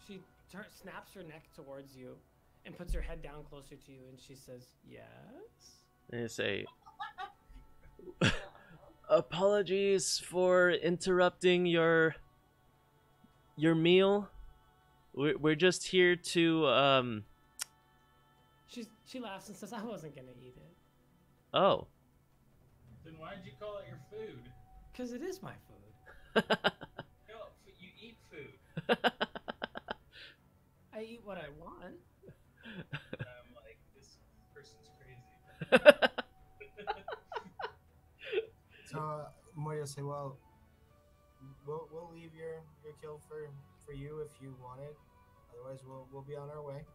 She snaps her neck towards you and puts her head down closer to you, and she says, "Yes." And I say, apologies for interrupting your meal. We're just here to She laughs and says, "I wasn't gonna eat it, oh. Then why'd you call it your food? because it is my food. No, you eat food. I eat what I want." I'm like, this person's crazy. So Mortee will say, "Well, we'll leave your kill for you if you want it. Otherwise, we'll be on our way."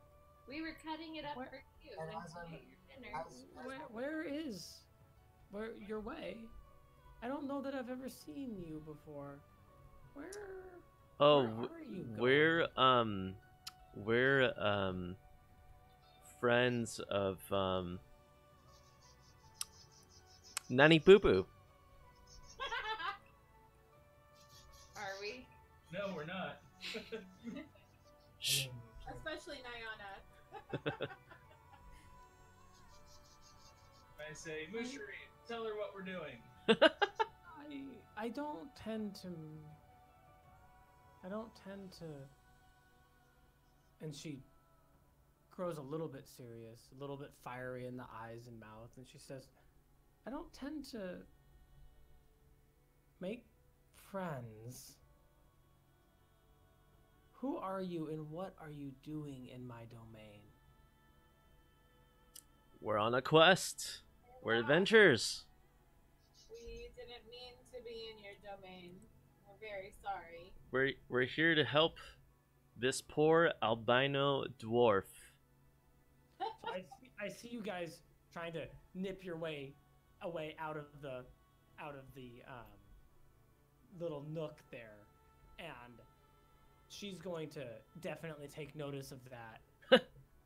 We were cutting it up What? for you. And and as I'm- to your dinner. Where is your way? I don't know that I've ever seen you before. Where Oh, are you going? we're friends of Nani Poo Poo. Are we? No, we're not. Shh. Especially Nayana. I say, Mushari, tell her what we're doing. I don't tend to. And she grows a little bit serious, a little bit fiery in the eyes and mouth, and she says, "I don't tend to make friends. Who are you and what are you doing in my domain?" We're on a quest. We're adventurers. We didn't mean to be in your domain. We're very sorry. We're here to help this poor albino dwarf. So I see you guys trying to nip your way away out of the little nook there, and she's going to definitely take notice of that.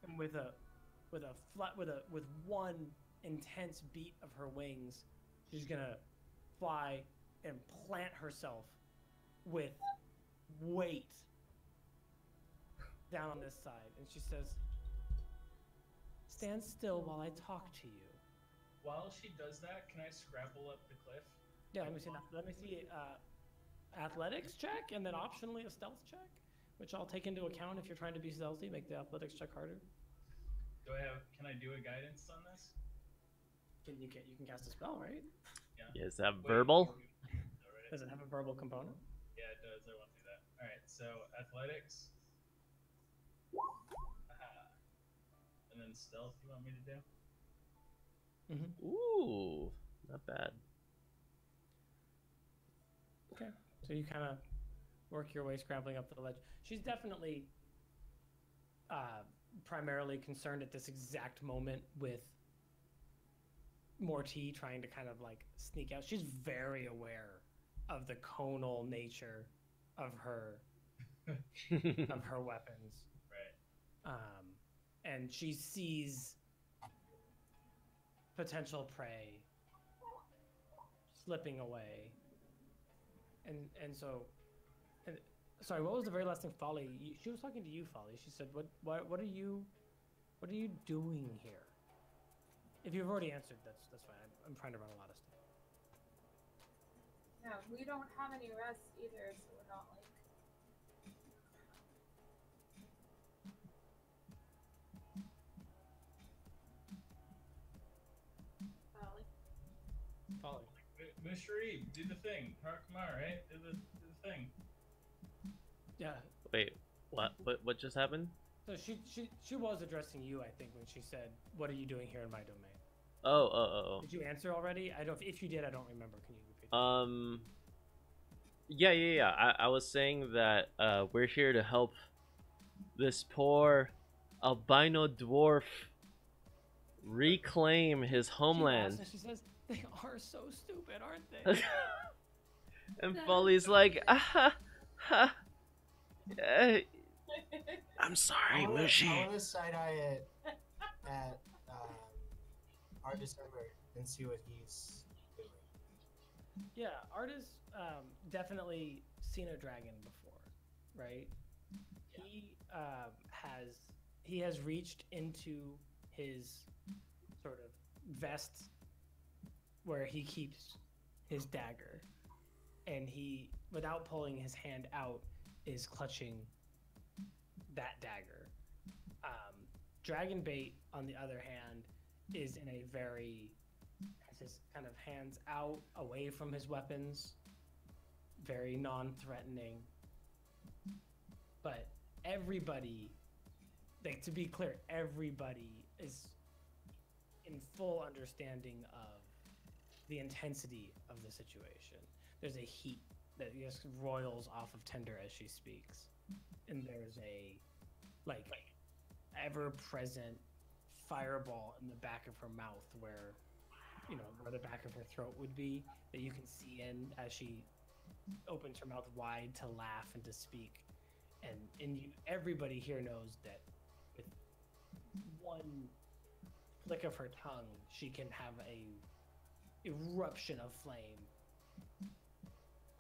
And with a with one intense beat of her wings, she's gonna fly and plant herself with weight down on this side, and she says, "Stand still while I talk to you." While she does that, can I scrabble up the cliff? Yeah, let me see that. Let me see athletics check, and then optionally a stealth check, which I'll take into account if you're trying to be stealthy. Make the athletics check harder. Can I do a guidance on this? You can cast a spell, right? Yeah, is that verbal? Does it have a verbal component? Yeah, it does. I won't do that. All right, so athletics. And then stealth, you want me to do? Mm-hmm. Ooh, not bad. Okay, so you kind of work your way scrambling up the ledge. She's definitely primarily concerned at this exact moment with Mortee trying to kind of like sneak out. She's very aware of the conal nature of her weapons. Right. And she sees potential prey slipping away. And so, sorry, what was the very last thing, Folly? She was talking to you, Folly. She said, "What are you doing here?" If you've already answered, that's fine. I'm trying to run a lot of stuff. Yeah, we don't have any rest either, so we're not like. Folly. Mushri, do the thing. Harkmar, right? Do the thing. Yeah. Wait, what just happened? So she was addressing you, I think, when she said, "What are you doing here in my domain?" Oh. Did you answer already? If you did, I don't remember. Can you repeat? Yeah. I was saying that we're here to help this poor albino dwarf reclaim his homeland. She says, "They are so stupid, aren't they?" And Folly's like, I'm sorry, Mushi. I want to side eye at Artis Emmer and see what he's doing. Yeah, Artis definitely seen a dragon before, right? Yeah. He has reached into his sort of vest where he keeps his dagger, and he, without pulling his hand out, is clutching that dagger. Dragon bait, on the other hand, is in a very, has his kind of hands out away from his weapons, very non-threatening. But everybody, like, to be clear, everybody is in full understanding of the intensity of the situation. There's a heat that just roils off of Tender as she speaks, and there's a like ever-present fireball in the back of her mouth, where the back of her throat would be, that you can see in as she opens her mouth wide to laugh and to speak. And everybody here knows that with one flick of her tongue, she can have a eruption of flame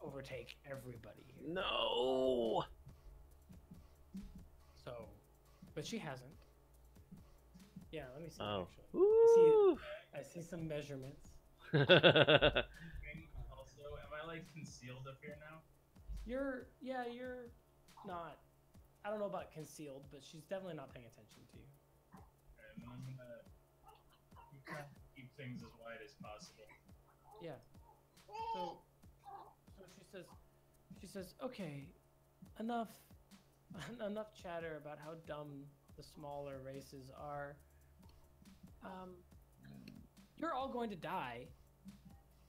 overtake everybody here. No. So, but she hasn't. Yeah, let me see. Oh. Actually, I see some measurements. Also, am I like concealed up here now? You're not. I don't know about concealed, but she's definitely not paying attention to you. And I'm gonna keep things as wide as possible. Yeah. So she says, okay, enough chatter about how dumb the smaller races are. You're all going to die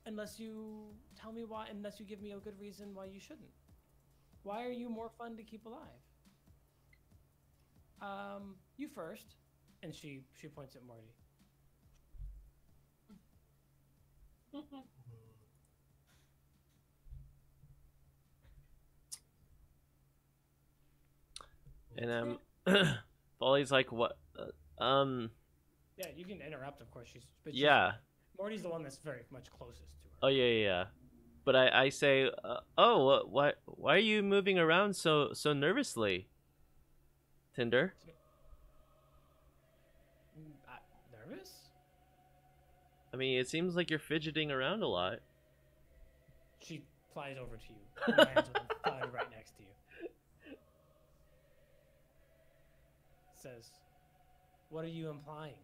unless you tell me why, unless you give me a good reason why you shouldn't. Why are you more fun to keep alive? You first. And she points at Mortee. And Folly's like, what? Yeah, you can interrupt, of course. Yeah. Morty's the one that's very much closest to her. Oh yeah. But I say, oh, why are you moving around so nervously, Tinder? Nervous? I mean, it seems like you're fidgeting around a lot. She flies over to you. Her hands will fly right next to you. Says, "What are you implying?"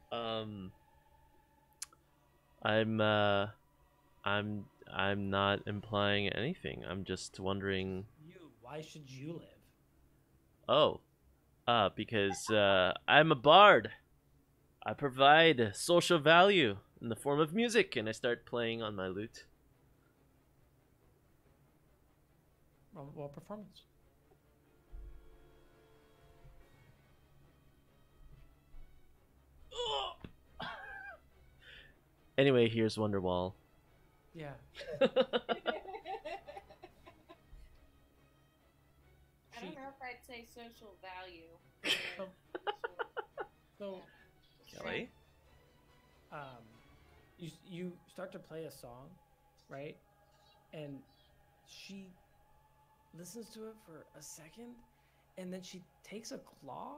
I'm not implying anything. I'm just wondering. Why should you live? Oh, because I'm a bard. I provide social value in the form of music, and I start playing on my lute. Well, performance. Anyway, here's Wonderwall. Yeah. I don't know if I'd say social value. So Kelly? you start to play a song, right? And she listens to it for a second, and then she takes a claw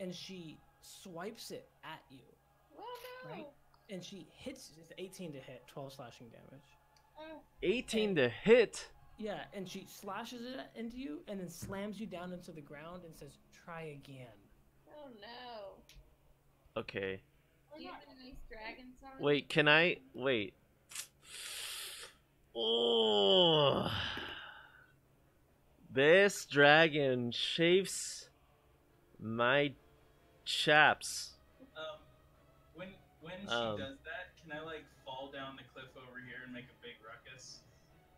and she swipes it at you. Well, no. Right? And she hits, it's 18 to hit, 12 slashing damage. 18 to hit? Yeah, and she slashes it into you and then slams you down into the ground and says, "Try again." Oh no. Okay. Do you have a nice dragon song? Wait, can I... Wait. Oh. This dragon shaves my chaps. When she does that, can I like fall down the cliff over here and make a big ruckus?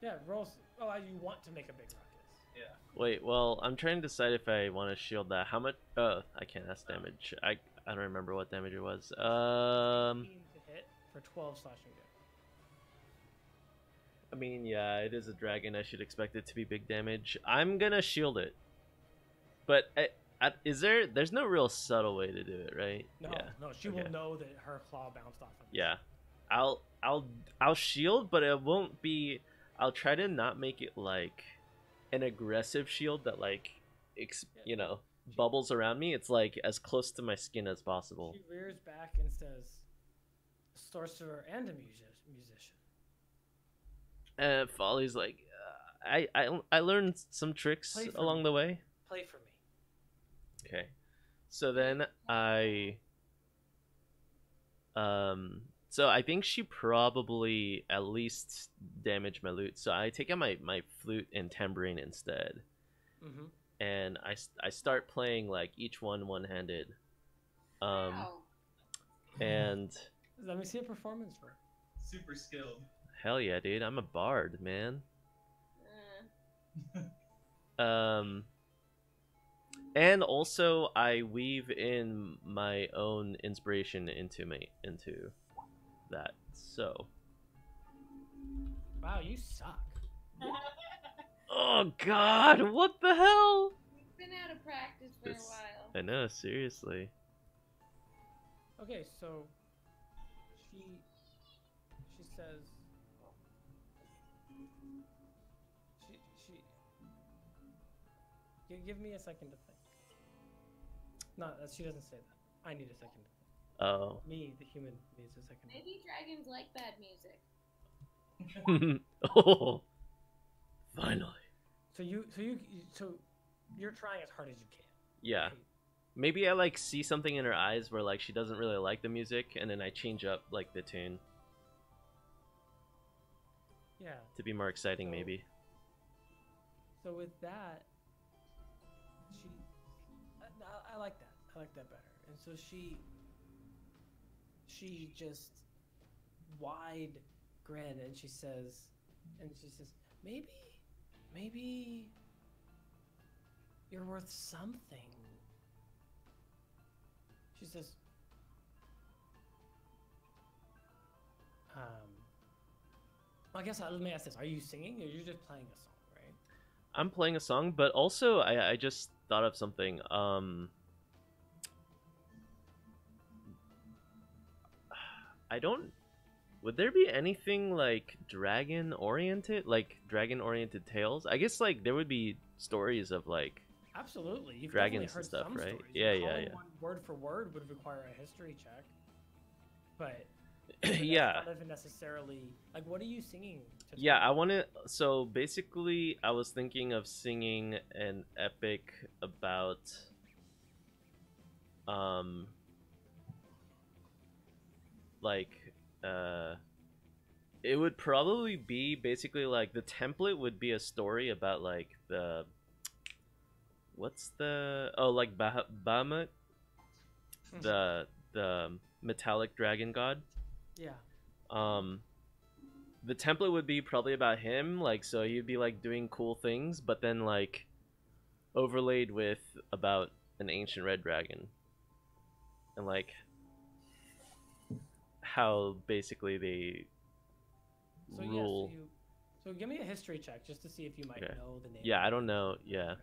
Yeah, rolls. Oh, you want to make a big ruckus. Yeah. Wait, well, I'm trying to decide if I want to shield that. How much? Oh, I can't ask damage. I don't remember what damage it was. 18 to hit for 12 slashing damage. I mean, yeah, it is a dragon. I should expect it to be big damage. I'm gonna shield it. But there's no real subtle way to do it, right? No, Yeah. no, she will know that her claw bounced off of it. Yeah. I'll shield, but it won't be. I'll try to not make it like an aggressive shield that like bubbles around me. It's like as close to my skin as possible. She rears back and says, "Sorcerer and a musician." And Folly's like, I learned some tricks along the way. Play for me. Okay. So then so I think she probably at least damaged my lute. So I take out my flute and tambourine instead. Mm-hmm. And I start playing like each one-handed. Wow. And Let me see a performance for her. Super skilled. hell yeah, dude, I'm a bard, man. Uh, And also I weave in my own inspiration into that. So Wow, you suck. oh god, what the hell? We've been out of practice for a while. I know, seriously. Okay, so she says give me a second to think. No, she doesn't say that. I need a second to think. Oh. Me, the human, needs a second. Maybe dragons like bad music. Oh. Finally. So you're trying as hard as you can. Yeah. Maybe I like see something in her eyes where like she doesn't really like the music, and then I change up like the tune. Yeah. To be more exciting, maybe. So with that, I like that. I like that better. And so she just wide grin, and she says, maybe you're worth something. She says, I guess let me ask this: are you singing, or you're just playing a song, right? I'm playing a song, but also I just thought of something. I don't. Would there be anything like dragon oriented, tales? I guess like there would be stories of like Absolutely, you've dragons definitely heard and stuff, some right? stories. Yeah, Calling yeah, one word for word would require a history check, but yeah. that's Yeah. not even necessarily like. What are you singing? Yeah, I want to. So basically, I was thinking of singing an epic about, um, like, it would probably be basically like the template would be a story about like what's the like Bahamut, the metallic dragon god. Yeah. Um, the template would be probably about him, like so he'd be like doing cool things, but then like overlaid with about an ancient red dragon and like how basically they So rule. yes, so give me a history check just to see if you might Okay. know the name. Yeah, of I the don't know. dragon. Yeah,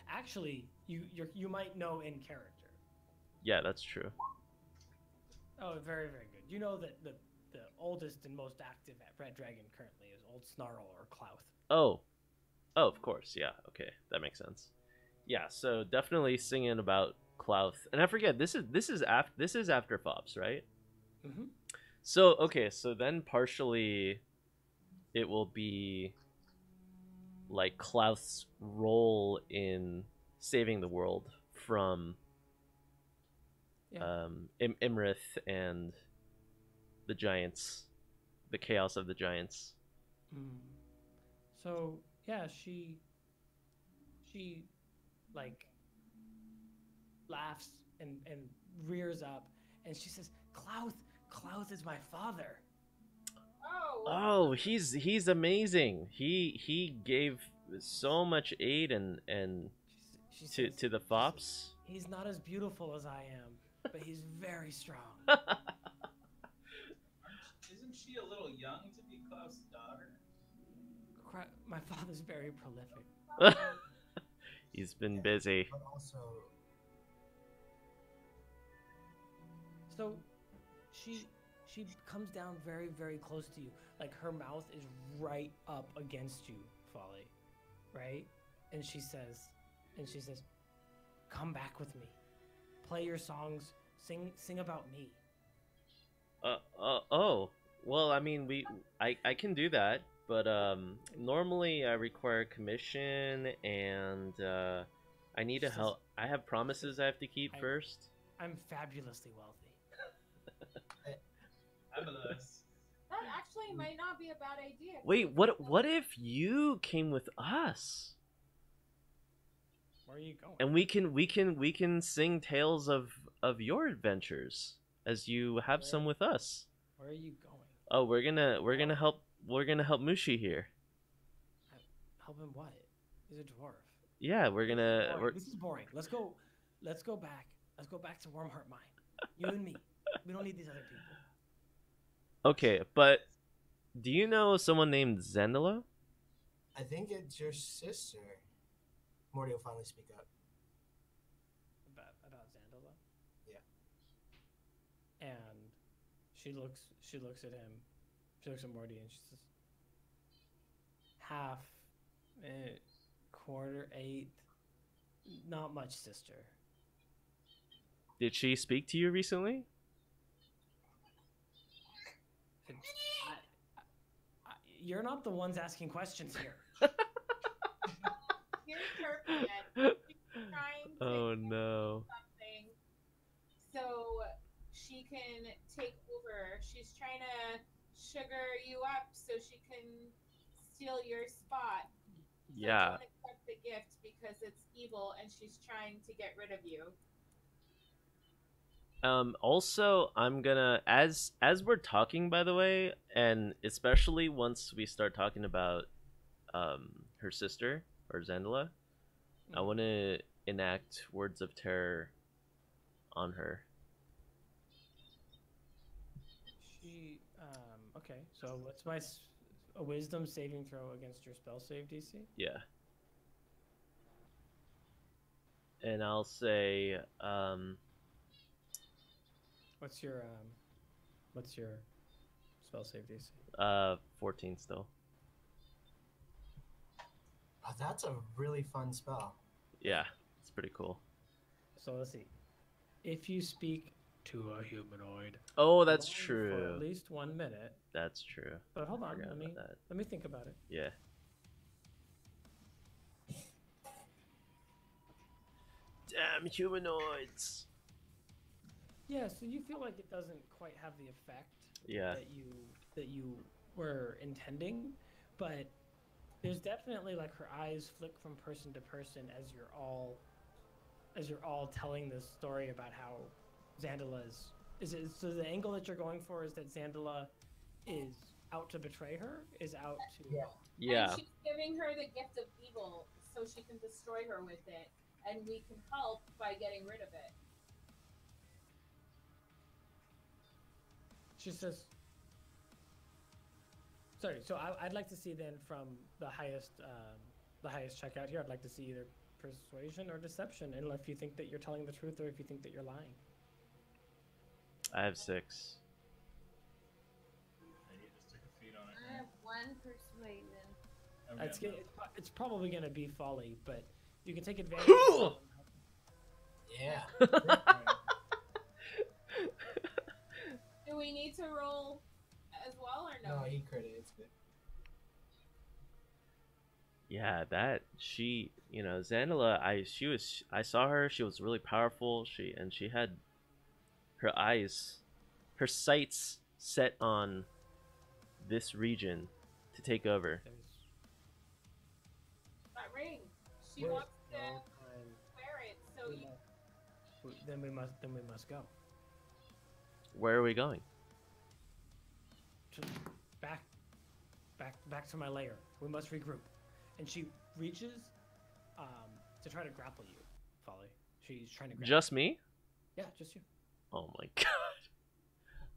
Actually, you might know in character. yeah, that's true. Oh, very very good. You know that the oldest and most active red dragon currently is Old Snarl or Clouth. Oh, oh, of course. Yeah, okay, that makes sense. Yeah, so definitely singing about Clouth, and I forget this is after Fops, right? Mm-hmm. So okay, so then partially it will be like Clouth's role in saving the world from Imrith and the giants, the chaos of the giants. Mm. So yeah, she like laughs and rears up, and she says, Clouth is my father." Oh. Oh, he's amazing. He gave so much aid and She says, to the Fops. "He's not as beautiful as I am, but he's very strong." Isn't she a little young to be Klaus' daughter? My father's very prolific. He's been busy. But also, So she comes down very very close to you. Like her mouth is right up against you, Folly. Right? And she says, "Come back with me. Play your songs, sing about me." Oh. Well, I mean, I can do that, but normally I require commission and I need to help. I have promises I have to keep first. I'm fabulously wealthy. Fabulous. That actually might not be a bad idea. Wait, what if you came with us? Where are you going? And we can sing tales of your adventures as you have some with us. Where are you going? Oh, we're gonna help Mushi here. Help him what? He's a dwarf. Yeah, This is boring. Let's go back. Let's go back to Wormheart Mine. You and me. We don't need these other people. Okay, but do you know someone named Zendela? I think it's your sister. Morty will finally speak up. About Zandala? Yeah. And she looks at him. She looks at Morty and she says, "Half, quarter, eighth, not much, sister." Did she speak to you recently? You're not the ones asking questions here. Here's her plan. She's trying to Oh no. something so she can take over. She's trying to sugar you up so she can steal your spot. So Yeah. don't accept the gift because it's evil and she's trying to get rid of you. Also, I'm gonna as we're talking, by the way, and especially once we start talking about her sister or Zendela, I want to enact words of terror on her. Okay. So what's a wisdom saving throw against your spell save DC? Yeah. And I'll say What's your spell save DC? 14 still. Oh, that's a really fun spell. Yeah, it's pretty cool. So let's see. If you speak to a humanoid, Oh, that's alone for true. at least 1 minute. That's true. But hold on, Forgot let about that. me think about it. Yeah. Damn humanoids. Yeah, so you feel like it doesn't quite have the effect Yeah. that you were intending, but there's definitely like her eyes flick from person to person as you're all telling this story about how Xandala is it so the angle that you're going for is that Xandala is out to betray her, is out to Yeah. And she's giving her the gift of evil so she can destroy her with it, and we can help by getting rid of it. She says, sorry, so I'd like to see then from the highest checkout here, I'd like to see either persuasion or deception, and if you think that you're telling the truth or if you think that you're lying. I have 6. And you just took a feed on it. I have 1 persuasion. Okay, It's probably going to be folly, but you can take advantage Yeah. Do we need to roll as well or no? No, he critted. It's good. Yeah, that she, Xandala, I saw her, she was really powerful. She had her sights set on this region to take over. That ring. She Wait, wants to no, wear it, so you. then we must go. Where are we going? Back to my lair. We must regroup. And she reaches to try to grapple you, Folly. She's trying to grapple Just me? you. Yeah, just you. Oh my god.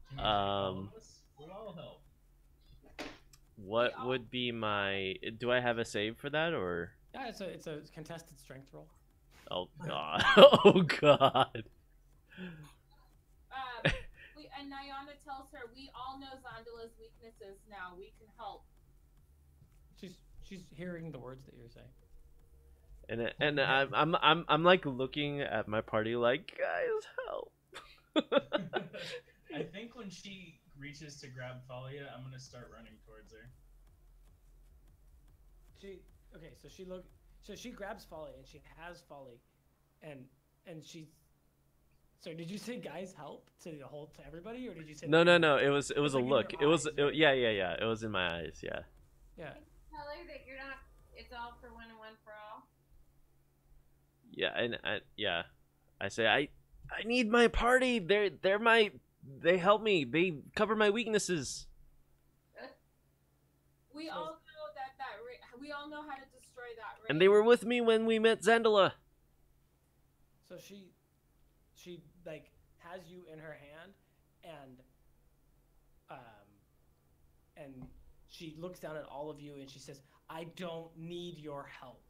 Can you take all of us? We'll all help. What would be my? Do I have a save for that or? Yeah, it's a contested strength roll. Oh god. Oh god. And Nayana tells her, "We all know Xandala's weaknesses now. We can help." She's hearing the words that you're saying. And I'm like looking at my party like, guys, help. I think when she reaches to grab Thalia, I'm gonna start running towards her. So she grabs Folly and she has Folly, and she's. So did you say guys help to everybody, or did you say No. It was a like in look. your It was eyes, right? yeah. It was in my eyes. Yeah. Yeah. Tell her that you're not. It's all for one and one for all. Yeah, and I say I need my party. They help me. They cover my weaknesses. We all know that ring. We all know how to destroy that ring. And they were with me when we met Xandala. So she like has you in her hand, and she looks down at all of you and she says, "I don't need your help."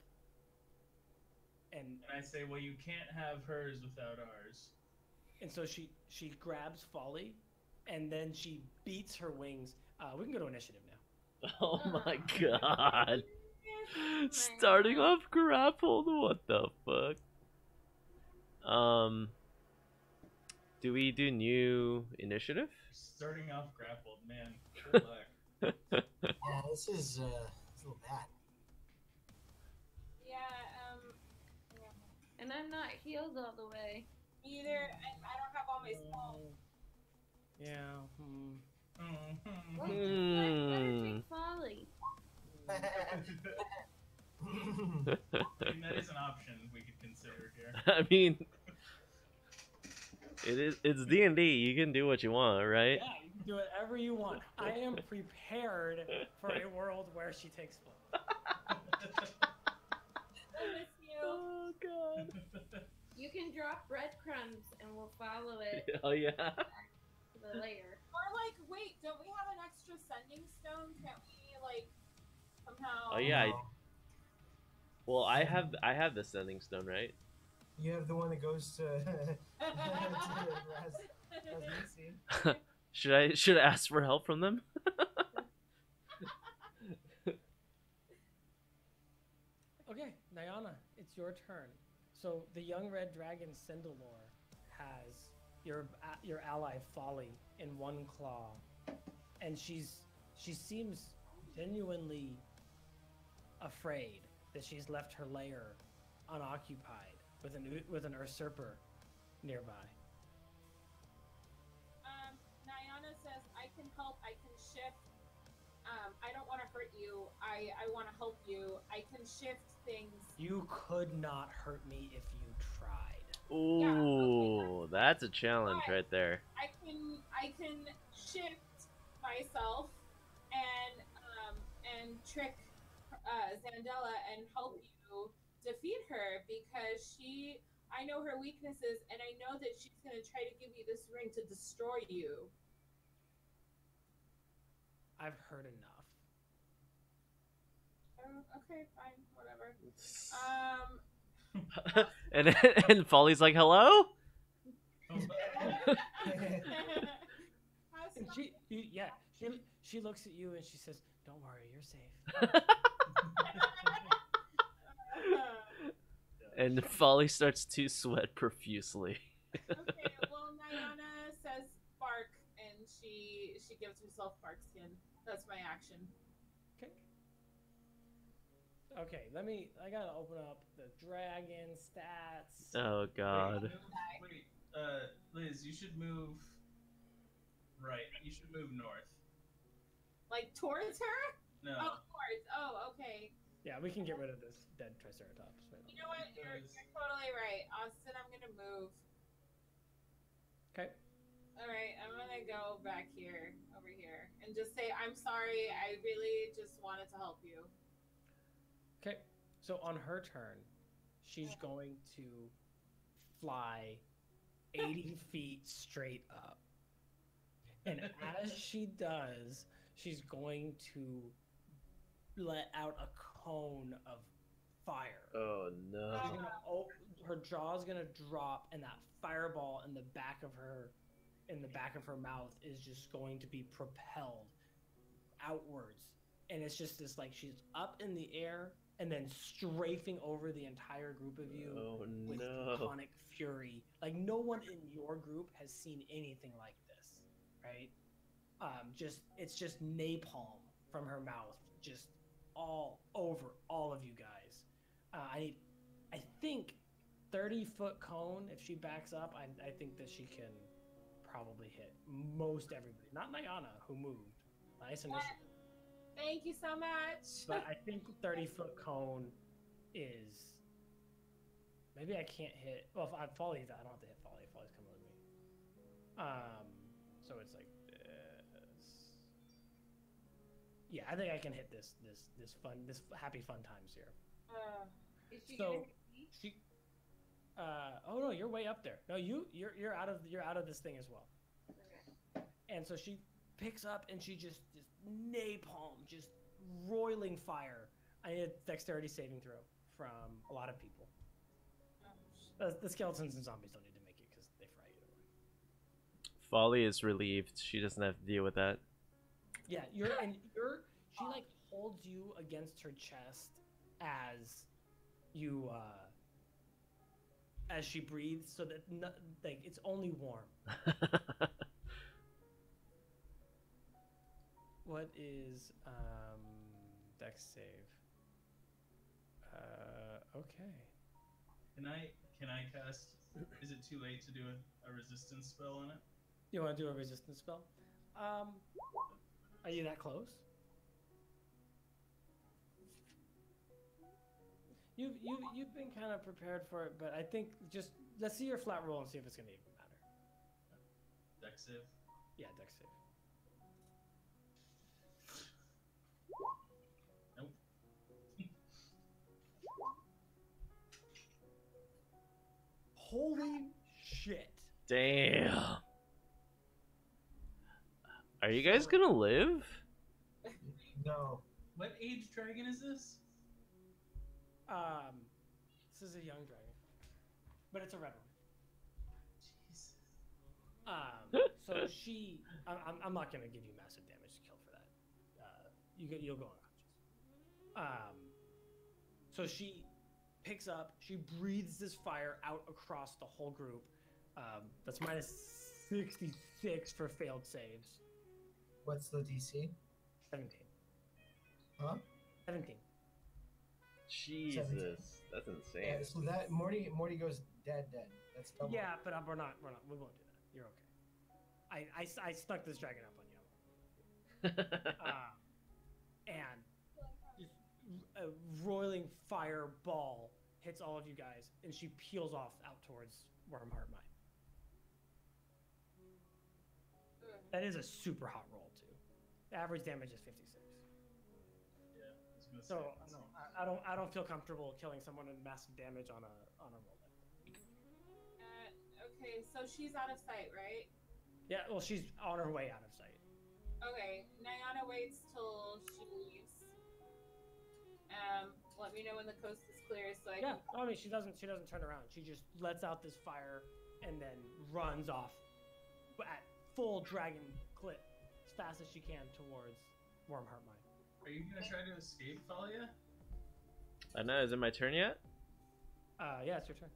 And I say, well, you can't have hers without ours. And so she grabs Folly, and then she beats her wings. We can go to initiative now. Oh my god. Starting off grappled. What the fuck? Do we do new initiative? Starting off grappled, man. Good luck. Yeah, this is a little bad. Yeah. And I'm not healed all the way. Either, and I don't have all my spells. Yeah. Well, let her take Folly. I mean, that is an option we could consider here. I mean, it's D&D. You can do what you want, right? Yeah, you can do whatever you want. I am prepared for a world where she takes Folly. I miss you. Oh god. You can drop breadcrumbs and we'll follow it Oh yeah. to the layer. Or like, wait, don't we have an extra sending stone? Can't we like somehow? Oh yeah. Well, I have the sending stone, right? You have the one that goes to Rasmussen. Should I ask for help from them? Okay, Nayana, it's your turn. So the young red dragon Cindelor has your ally Folly in one claw, and she seems genuinely afraid that she's left her lair unoccupied with an usurper nearby. Nayana says, I can help, I can shift. I don't want to hurt you. I want to help you. I can shift things. You could not hurt me if you tried. Ooh, that's a challenge right there. I can shift myself and trick Zandela and help you defeat her because I know her weaknesses and I know that she's gonna try to give you this ring to destroy you. I've heard enough. Okay, fine, whatever. And Folly's like, hello? And she looks at you and she says, "Don't worry, you're safe." And Folly starts to sweat profusely. Okay, well, Nayana says bark, and she gives herself bark skin. That's my action. Okay, I gotta open up the dragon stats. Oh god. Wait, Liz, you should move right. You should move north. Like towards her? No. Oh, towards. Oh, okay. Yeah, we can get rid of this dead Triceratops. You know what? You're totally right. Austin, I'm gonna move. Okay. Alright, I'm gonna go back here, over here, and just say, I'm sorry, I really just wanted to help you. Okay, so on her turn, she's going to fly 80 feet straight up. And as she does, she's going to let out a cone of fire. Oh no. Her jaw's gonna drop, and that fireball in the back of her mouth is just going to be propelled outwards. And it's just this, like, she's up in the air and then strafing over the entire group of you with draconic fury. Like, no one in your group has seen anything like this, right? It's just napalm from her mouth, just all over all of you guys. I think 30-foot cone. If she backs up, I think that she can probably hit most everybody. Not Nayana, who moved. Nice initiative. Thank you so much. But I think 30-foot cone is... Maybe I can't hit... Well, if I Folly, I don't have to hit Folly. Folly's coming with me. So it's like this. Yeah, I think I can hit this happy fun times here. Is she So gonna hit me? she... oh no, you're way up there. No, you're out of this thing as well. Okay. And so she picks up and she just napalm, just roiling fire. I need a dexterity saving throw from a lot of people. The skeletons and zombies don't need to make it because they fry either way. Folly is relieved. She doesn't have to deal with that. Yeah, she like holds you against her chest as you as she breathes, so that like it's only warm. What is dex save? Okay. Can I cast? Is it too late to do a resistance spell on it? You want to do a resistance spell? Are you that close? You've been kind of prepared for it, but I think just let's see your flat roll and see if it's gonna even matter. Dex save. Yeah, dex save. Nope. Holy shit! Damn. Are you guys gonna live? No. What age dragon is this? This is a young dragon, but it's a red one. Jeez. So she, I'm not gonna give you massive damage to kill for that. You'll go unconscious. So she picks up, she breathes this fire out across the whole group. That's minus 66 for failed saves. What's the DC? 17. Huh? 17. Jesus, that's insane. Yeah, so that Morty goes dead. That's double. Yeah, but we won't do that. You're okay. I stuck this dragon up on you. And just a roiling fireball hits all of you guys, and she peels off out towards Wormheart Mine. That is a super hot roll too. The average damage is 56. Yeah, I was gonna say, So that's no, I don't feel comfortable killing someone in massive damage on a roll like that. Okay, so she's out of sight, right? Yeah, well, she's on her way out of sight. Okay, Nayana waits till she leaves. Let me know when the coast is clear so I Yeah, can... I mean, she doesn't turn around. She just lets out this fire and then runs off at full dragon clip as fast as she can towards Wormheart Mine. Are you gonna try to escape, Thalia? I know. Is it my turn yet? Yeah, it's your turn.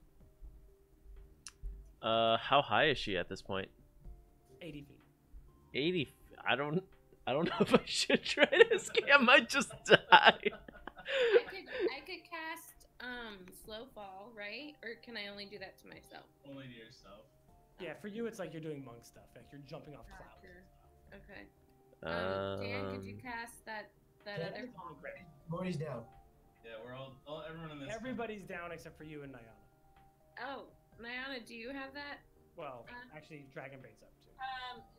How high is she at this point? 80 feet. 80. I don't know if I should try to escape. I might just die. I could cast slow fall, right? Or can I only do that to myself? Only to yourself. Yeah, for you, it's like you're doing monk stuff. Like you're jumping off clouds. Gotcha. Okay. Dan, could you cast that other? Morty's down. Yeah, we're all everyone in this. Everybody's down except for you and Nayana. Oh, Nayana, do you have that? Well, actually, Dragonbait's up too.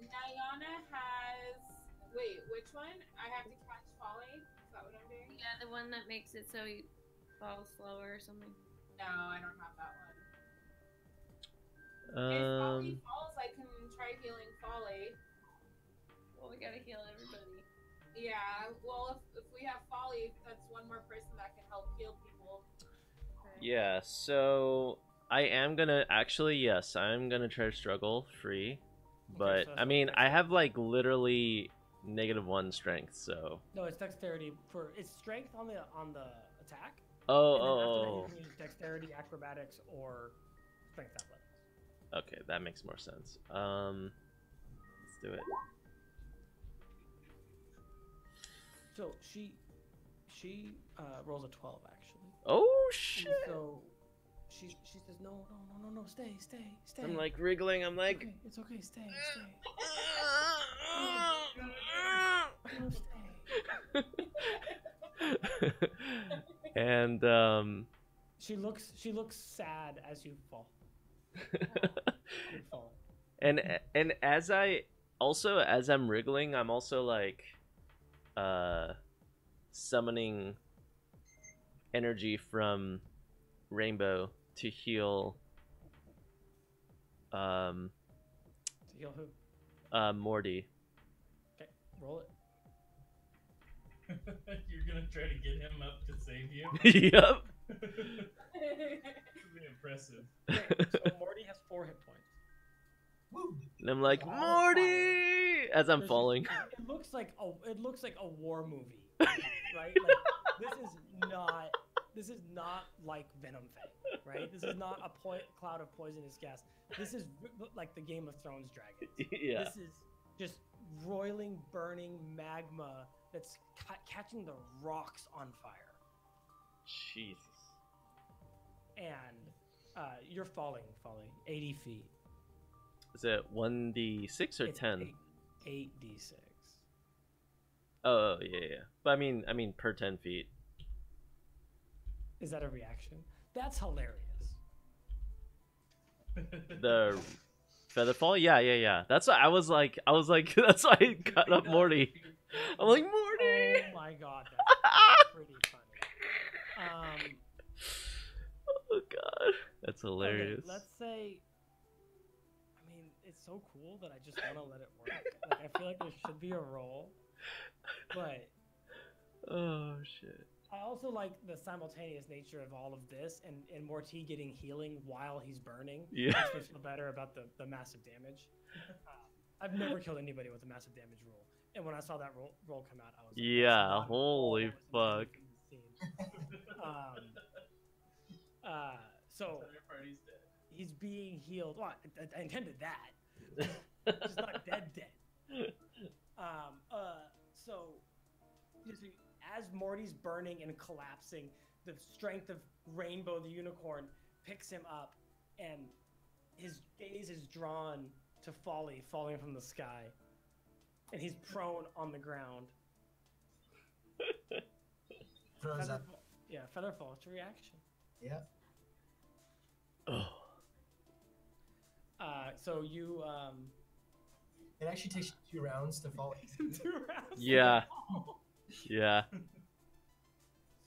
Nayana has... Wait, which one? I have to catch Folly? Is that what I'm doing? Yeah, the one that makes it so he falls slower or something. No, I don't have that one. If Folly falls, I can try healing Folly. Well, we gotta heal everybody. Yeah, well, if we have Folly, that's one more person that can help heal people. Okay. Yeah, so I am gonna yes, I'm gonna try to struggle free, but so I mean I have like literally -1 strength, so. No, it's dexterity it's strength on the attack. Oh, and then after that, oh. you can use dexterity, acrobatics, or strength athletics. Okay, that makes more sense. Let's do it. So she rolls a 12 actually. Oh shit! And so she says no, stay. I'm like wriggling. I'm like. It's okay, stay. No, stay. And She looks sad as you fall. You fall. and as I'm wriggling, I'm also like summoning energy from Rainbow to heal To heal who? Mortee. Okay, roll it. You're gonna try to get him up to save you? Yep. Pretty impressive. Okay, so Mortee has 4 hit points. Woo! And I'm like, Mortee! As I'm falling. It looks like a war movie, right? Like this is not like Venom Fang, right? This is not a cloud of poisonous gas. This is like the Game of Thrones dragons. Yeah. This is just roiling, burning magma that's catching the rocks on fire. Jesus. And you're falling 80 feet. Is it 1d6 or It's 10? 8d6. Oh yeah. But I mean per 10 feet. Is that a reaction? That's hilarious. The feather fall? Yeah. That's why I was like that's why I got up Mortee. I'm like, Mortee! Oh my god, that's pretty funny. Oh god. That's hilarious. Okay, let's say, I mean, it's so cool that I just want to let it work. Like, I feel like there should be a roll, but Oh shit. I also like the simultaneous nature of all of this and Mortee getting healing while he's burning. Yeah. Makes me feel better about the massive damage. I've never killed anybody with a massive damage roll. And when I saw that roll come out, I was like, Yeah, that's not at all holy what was intended fuck. from this scene. So Entire party's dead. he's being healed. Well, I intended that. Just not dead. So as Morty's burning and collapsing, the strength of Rainbow the unicorn picks him up, and his gaze is drawn to Folly falling from the sky, and he's prone on the ground. Throws up. Featherfall. It's a reaction. Yeah. Oh. So you It actually takes 2 rounds to fall. 2 rounds. Yeah. Yeah.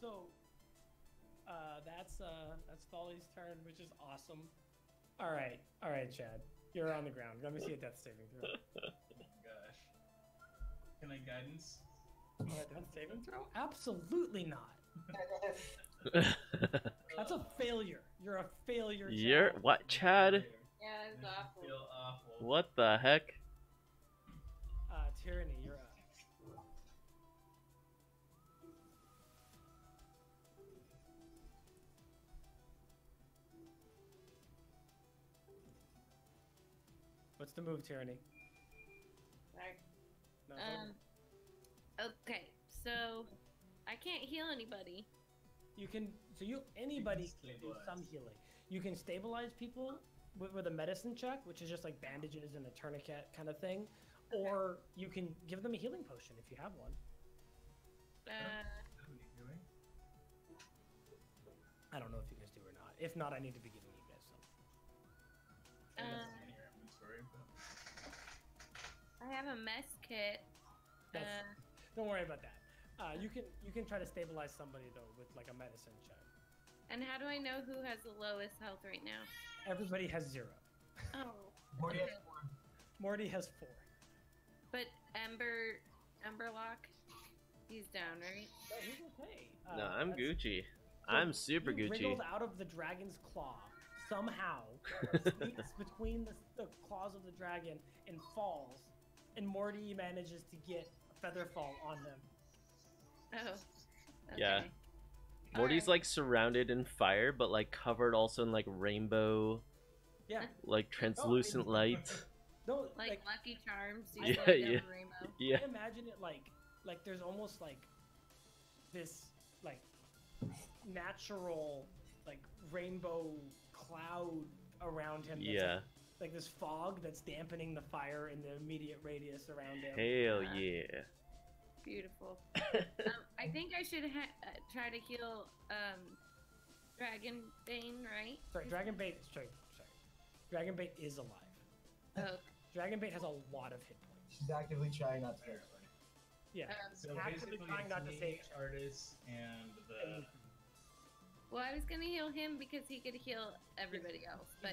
So that's Folly's turn, which is awesome. All right, Chad, you're on the ground. Let me see a death saving throw. Oh my gosh. Can I guidance? Death saving throw? Absolutely not. That's a failure. You're a failure. Chad. You're what, Chad? Yeah, it's I awful. feel awful. What the heck? Tyranny, you're up. What's the move, Tyranny? Sorry. No, Okay, so I can't heal anybody. anybody You can can do some stabilize. healing. You can stabilize people with a medicine check, which is just like bandages and a tourniquet kind of thing, or you can give them a healing potion if you have one. Uh, What are you doing? I don't know if you guys do or not. If not, I need to be giving you guys some. I Uh, guess it's in your inventory, but I have a mess kit. That's- Don't worry about that. You can try to stabilize somebody though with like a medicine check. And how do I know who has the lowest health right now? Everybody has 0. Oh, Morty has okay. 1. Morty has 4. But Emberlocke, he's down, right? No, he's okay. No, I'm that's- Gucci. I'm super he wriggled Gucci. out of the dragon's claw somehow, sneaks between the claws of the dragon and falls, and Morty manages to get a feather fall on him. Oh. Okay. Yeah. Morty's Alright. like surrounded in fire, but like covered also in like rainbow, Yeah. like translucent light. No, Like Lucky Charms, you Yeah, slide down yeah. the rainbow. I Yeah. imagine it like there's almost like this like natural like rainbow cloud around him. That's Yeah. like this fog that's dampening the fire in the immediate radius around him. Hell Uh, yeah. Beautiful. I think I should try to heal Dragon Bane, right? Sorry, Dragonbait. Sorry. Dragonbait is alive. Oh, Dragonbait has a lot of hit points. She's actively trying not to die. apparently. Yeah. So Actively basically, trying not to it's save me, Artis, and the well, I was gonna heal him because he could heal everybody else. But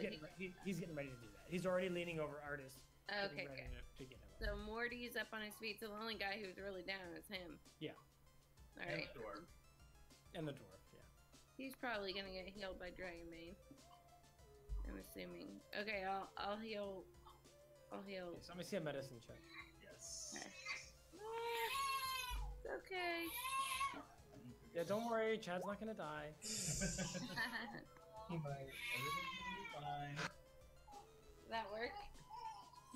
He's getting ready to do that. He's already leaning over Artist. okay, getting ready good. to get him. So Morty's up on his feet. So the only guy who's really down is him. Yeah. All and right. the dwarf. And the dwarf, yeah. He's probably gonna get healed by Dragon Bane. I'm assuming. Okay, I'll heal. I'll heal. Okay, so let me see a medicine check. Yes. Okay. Yeah, don't worry, Chad's not gonna die. He might. Everything's gonna be fine. That work?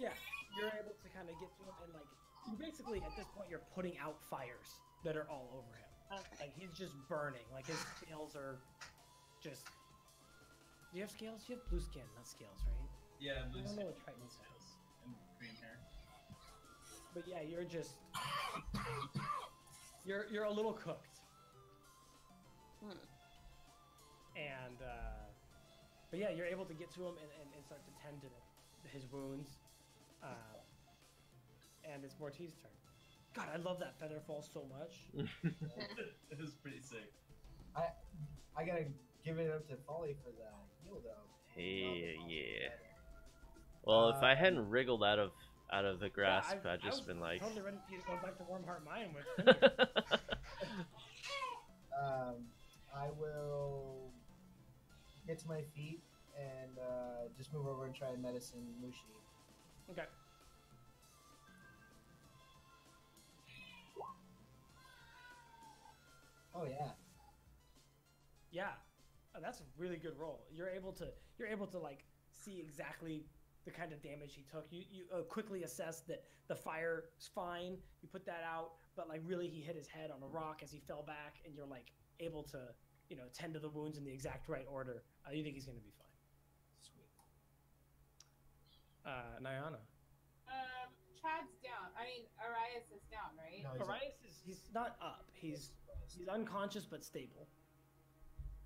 Yeah, you're able to kind of get to him, and like, you basically at this point you're putting out fires that are all over him. Okay. Like he's just burning. Like his scales are just. Do you have scales? You have blue skin, not scales, right? Yeah, I blue don't know what scales Triton's has. and green hair. But yeah, you're just. You're a little cooked. Hmm. And but yeah, you're able to get to him and start to tend to his wounds. And it's Mortee's turn. God, I love that feather fall so much. It was pretty sick. I gotta give it up to Folly for the heal though. Hey, yeah. Well, if I hadn't wriggled out of the grasp, Yeah, I'd just was been like. totally ready for you to go back to Warm Heart Mine with. I will get to my feet and just move over and try and medicine Mushi. Okay. Oh yeah. Yeah, that's a really good roll. You're able to like see exactly the kind of damage he took. You quickly assess that the fire is fine. You put that out, but like really he hit his head on a rock as he fell back, and you're like able to tend to the wounds in the exact right order. You think he's gonna be fine. Sweet. Nayana. Chad's down. I mean, Arias is down, right? No, Arias he's not up. He's unconscious but stable.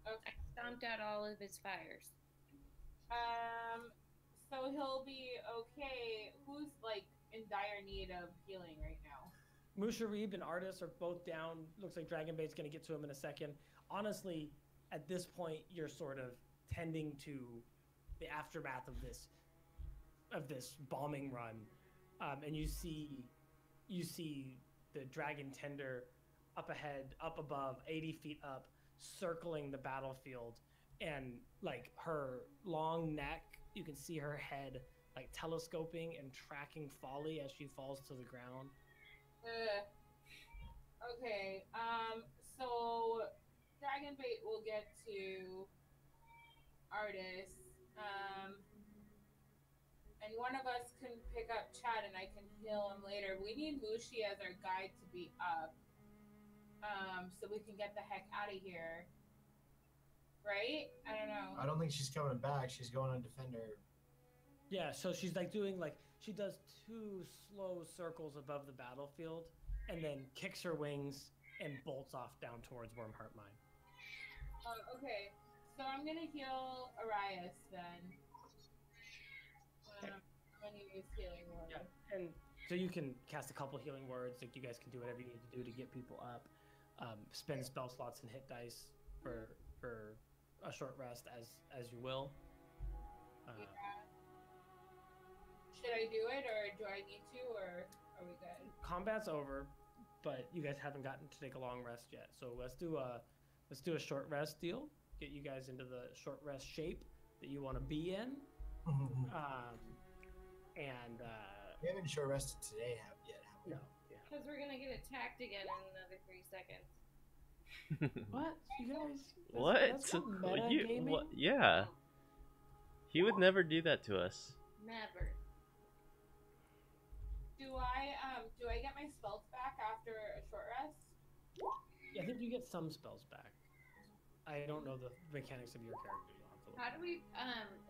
Okay. Stomped out all of his fires. So he'll be okay. Who's like in dire need of healing right now? Musharib and Artis are both down. Looks like Dragonbait's going to get to him in a second. Honestly, at this point, you're sort of tending to the aftermath of this bombing run, and you see the dragon tender up ahead, up above, 80 feet up, circling the battlefield, and like her long neck, you can see her head like telescoping and tracking Folly as she falls to the ground. Okay. So Dragonbait will get to Artis. And one of us can pick up Chad and I can heal him later. We need Mushi as our guide to be up. So we can get the heck out of here. Right? I don't know. I don't think she's coming back. She's going on Defender. Yeah, so she's like she does 2 slow circles above the battlefield and then kicks her wings and bolts off down towards Wormheart Mine. Okay. So I'm gonna heal Arias then. I'm gonna use healing word. Yeah, and so you can cast a couple healing words. Like you guys can do whatever you need to do to get people up. Spend spell slots and hit dice for a short rest as you will. Yeah. Should I do it, or do I need to, or are we good? Combat's over, but you guys haven't gotten to take a long rest yet. So let's do a short rest deal. Get you guys into the short rest shape that you want to be in. We haven't short rested today yet, have we? No. Yeah. Because we're gonna get attacked again in another 3 seconds. What? You guys? What? That's not meta gaming? What? Yeah. He would never do that to us. Never. Do I get my spells back after a short rest? Yeah, I think you get some spells back. I don't know the mechanics of your character. You'll have to look. How do we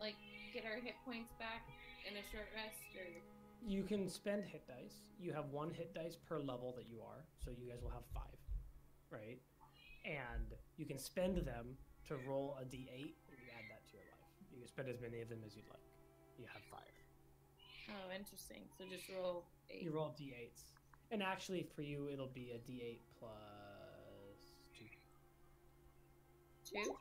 like get our hit points back in a short rest? Or You can spend hit dice. You have 1 hit dice per level that you are, so you guys will have 5, right? And you can spend them to roll a d8 and you add that to your life. You can spend as many of them as you'd like. You have 5. oh, interesting. So just roll 8. You roll d8s. And actually for you it'll be a d8 plus 2. 2.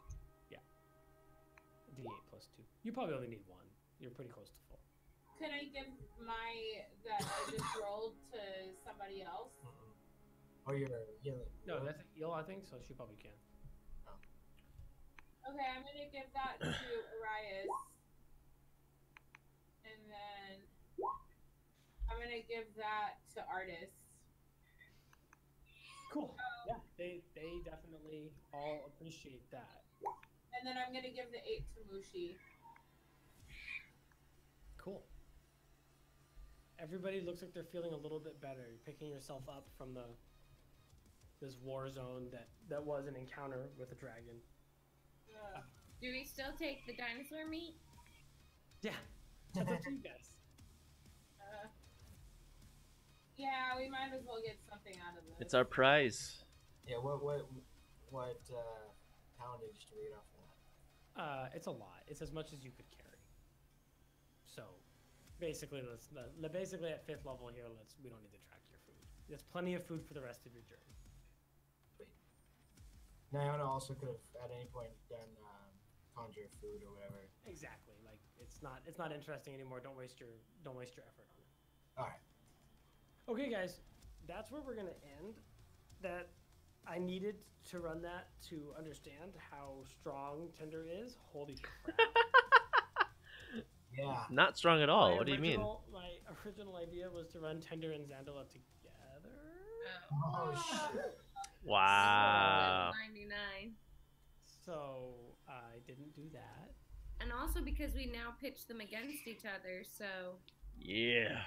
D8 plus 2. You probably only need 1. You're pretty close to full. Can I give that I just rolled to somebody else? Or you're healing. No, that's a heal, I think, so she probably can. Okay, I'm gonna give that to Arias. And then I'm gonna give that to Artis. Cool. Yeah, they definitely all appreciate that. And then I'm gonna give the 8 to Mushi. Cool. Everybody looks like they're feeling a little bit better. You're picking yourself up from this war zone that was an encounter with a dragon. Do we still take the dinosaur meat? Yeah, that's up to you guys. Yeah, we might as well get something out of this. It's our prize. Yeah, what poundage do we get off that? It's a lot. It's as much as you could carry. So, basically, basically at 5th level here, we don't need to track your food. There's plenty of food for the rest of your journey. Wait. Nayana also could have at any point done conjure food or whatever. Exactly. Like it's not interesting anymore. Don't waste your effort on it. All right. Okay, guys, that's where we're gonna end. That I needed to run that to understand how strong Tinder is. Holy crap! Yeah. Not strong at all. What do you mean? My original idea was to run Tinder and Xandala together. Oh shit. Wow. 99. So I didn't do that. And also because we now pitch them against each other, so Yeah.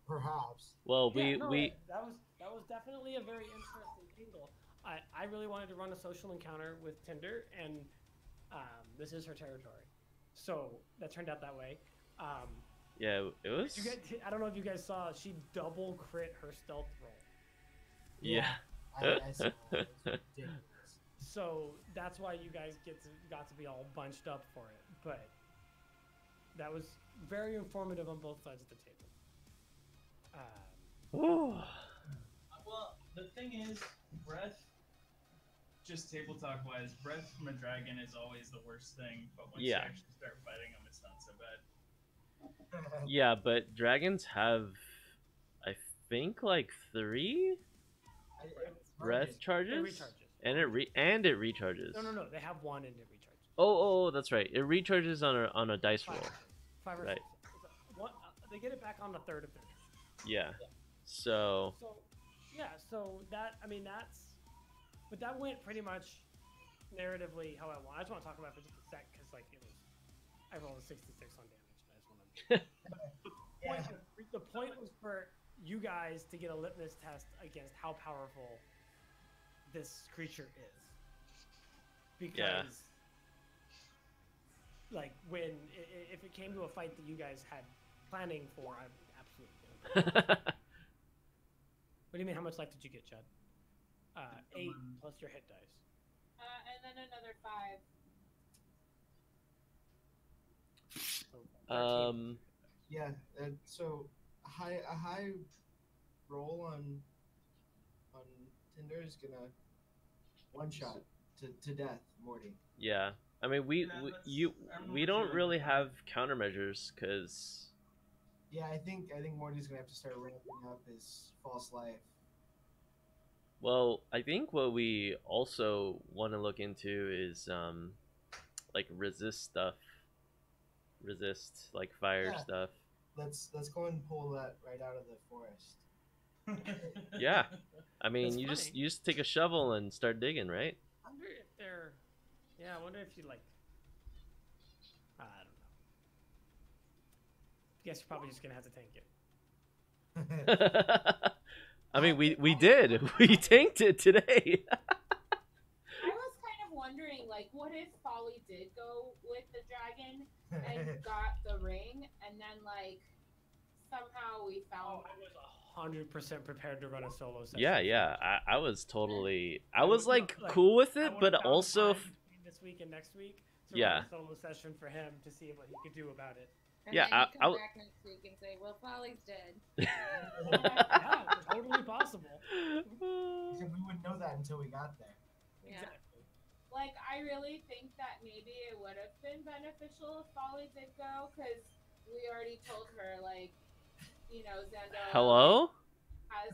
Perhaps. Well, Yeah, we that was definitely a very interesting angle. I really wanted to run a social encounter with Tinder, and this is her territory, so that turned out that way. yeah, it was. I don't know if you guys saw, she double crit her stealth roll. Yeah. I saw that. It's ridiculous. So that's why you guys got to be all bunched up for it. But that was very informative on both sides of the table. Ooh. Well, the thing is, breath, just table talk wise, breath from a dragon is always the worst thing. But once you actually start fighting them, it's not so bad. Yeah, but dragons have, I think, like 3 breath charges, and it recharges. No. They have one and it recharges. Oh, that's right. It recharges on a dice roll. 5 or Right. 6. They get it back on the third of their turn. Yeah. So that, I mean, but that went pretty much narratively how I want. I just want to talk about it for just a sec, because like I rolled a 66 on damage. I just want to. The point was for you guys to get a litmus test against how powerful this creature is, because like if it came to a fight that you guys had planning for, I would absolutely. What do you mean? How much life did you get, Chad? 8 plus your hit dice. And then another 5. So 13. Yeah. So a high roll on Tinder is gonna one shot to death, Mortee. Yeah. I mean, we don't really have countermeasures, because. Yeah, I think Morty's gonna have to start ramping up his false life. Well, I think what we also want to look into is like resist like fire stuff. Let's go and pull that right out of the forest. Yeah, I mean, That's you just take a shovel and start digging, right? I wonder if they're. Yeah, I wonder if you like. I don't know. I guess you're probably just gonna have to tank it. I mean, we did. We tanked it today. I was kind of wondering, like, what if Folly did go with the dragon and got the ring, and then, like, somehow we found. I was 100% prepared to run a solo session. Yeah. I was totally. I was like cool with it, but also. This week and next week. To Yeah. run a solo session for him to see what he could do about it. and Yeah, then you come I- back next week and say, "Well, Folly's dead." Yeah, totally possible. Except we wouldn't know that until we got there. Yeah. Exactly. Like, I really think that maybe it would have been beneficial if Folly did go, because we already told her, like, you know, Xando Hello? has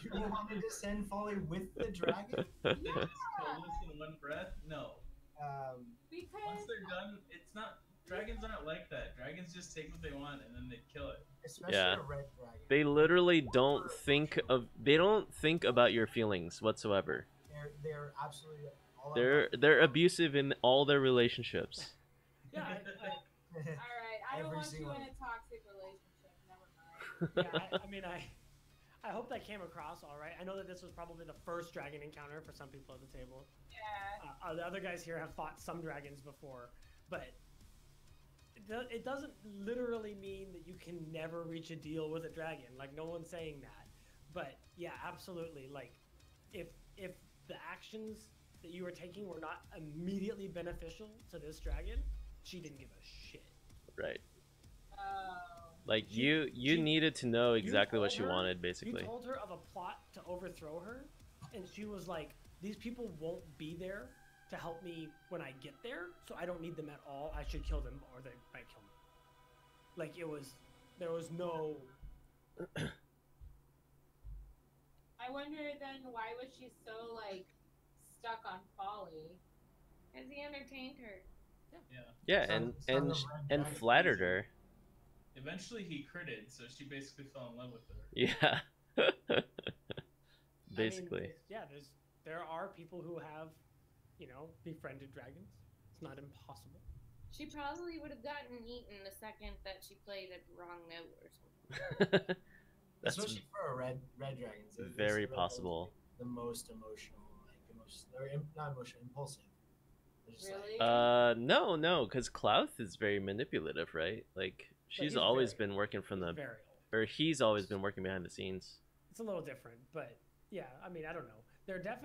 You want me to send Folly with the dragon? Kill this in one breath? No. Once because they're done, it's not. Dragons aren't like that. Dragons just take what they want and then they kill it. Especially Yeah. a red dragon. They literally don't think about your feelings whatsoever. They're absolutely all They're abusive in all their relationships. Yeah, all right, I don't Every want you single- in a toxic relationship. Never mind. I mean, I hope that came across all right. I know that this was probably the first dragon encounter for some people at the table. Yeah. The other guys here have fought some dragons before, but it doesn't literally mean that you can never reach a deal with a dragon. Like, no one's saying that. But yeah, absolutely. Like, if the actions that you were taking were not immediately beneficial to this dragon, she didn't give a shit. Right. Oh. Like She- you needed to know exactly what told she her- wanted, You basically. told her of a plot to overthrow her, and she was like, "These people won't be there to help me when I get there, so I don't need them at all. I should kill them, or they might kill me." Like, there was no. I I wonder then why was she so like stuck on Folly? Because he entertained her. Yeah, and flattered her. Eventually he critted, so she basically fell in love with her. Yeah. I Basically. mean, there are people who have, befriended dragons. It's not impossible. She probably would have gotten eaten the second that she played a wrong note or something. That's Especially for a red dragon. very possible. The most emotional, or not emotional, impulsive. Really? No, because Clouth is very manipulative, right? Like she's he's always been working from He's the, very old. or he's always been working behind the scenes. It's a little different, but yeah, I mean, I don't know. There are definitely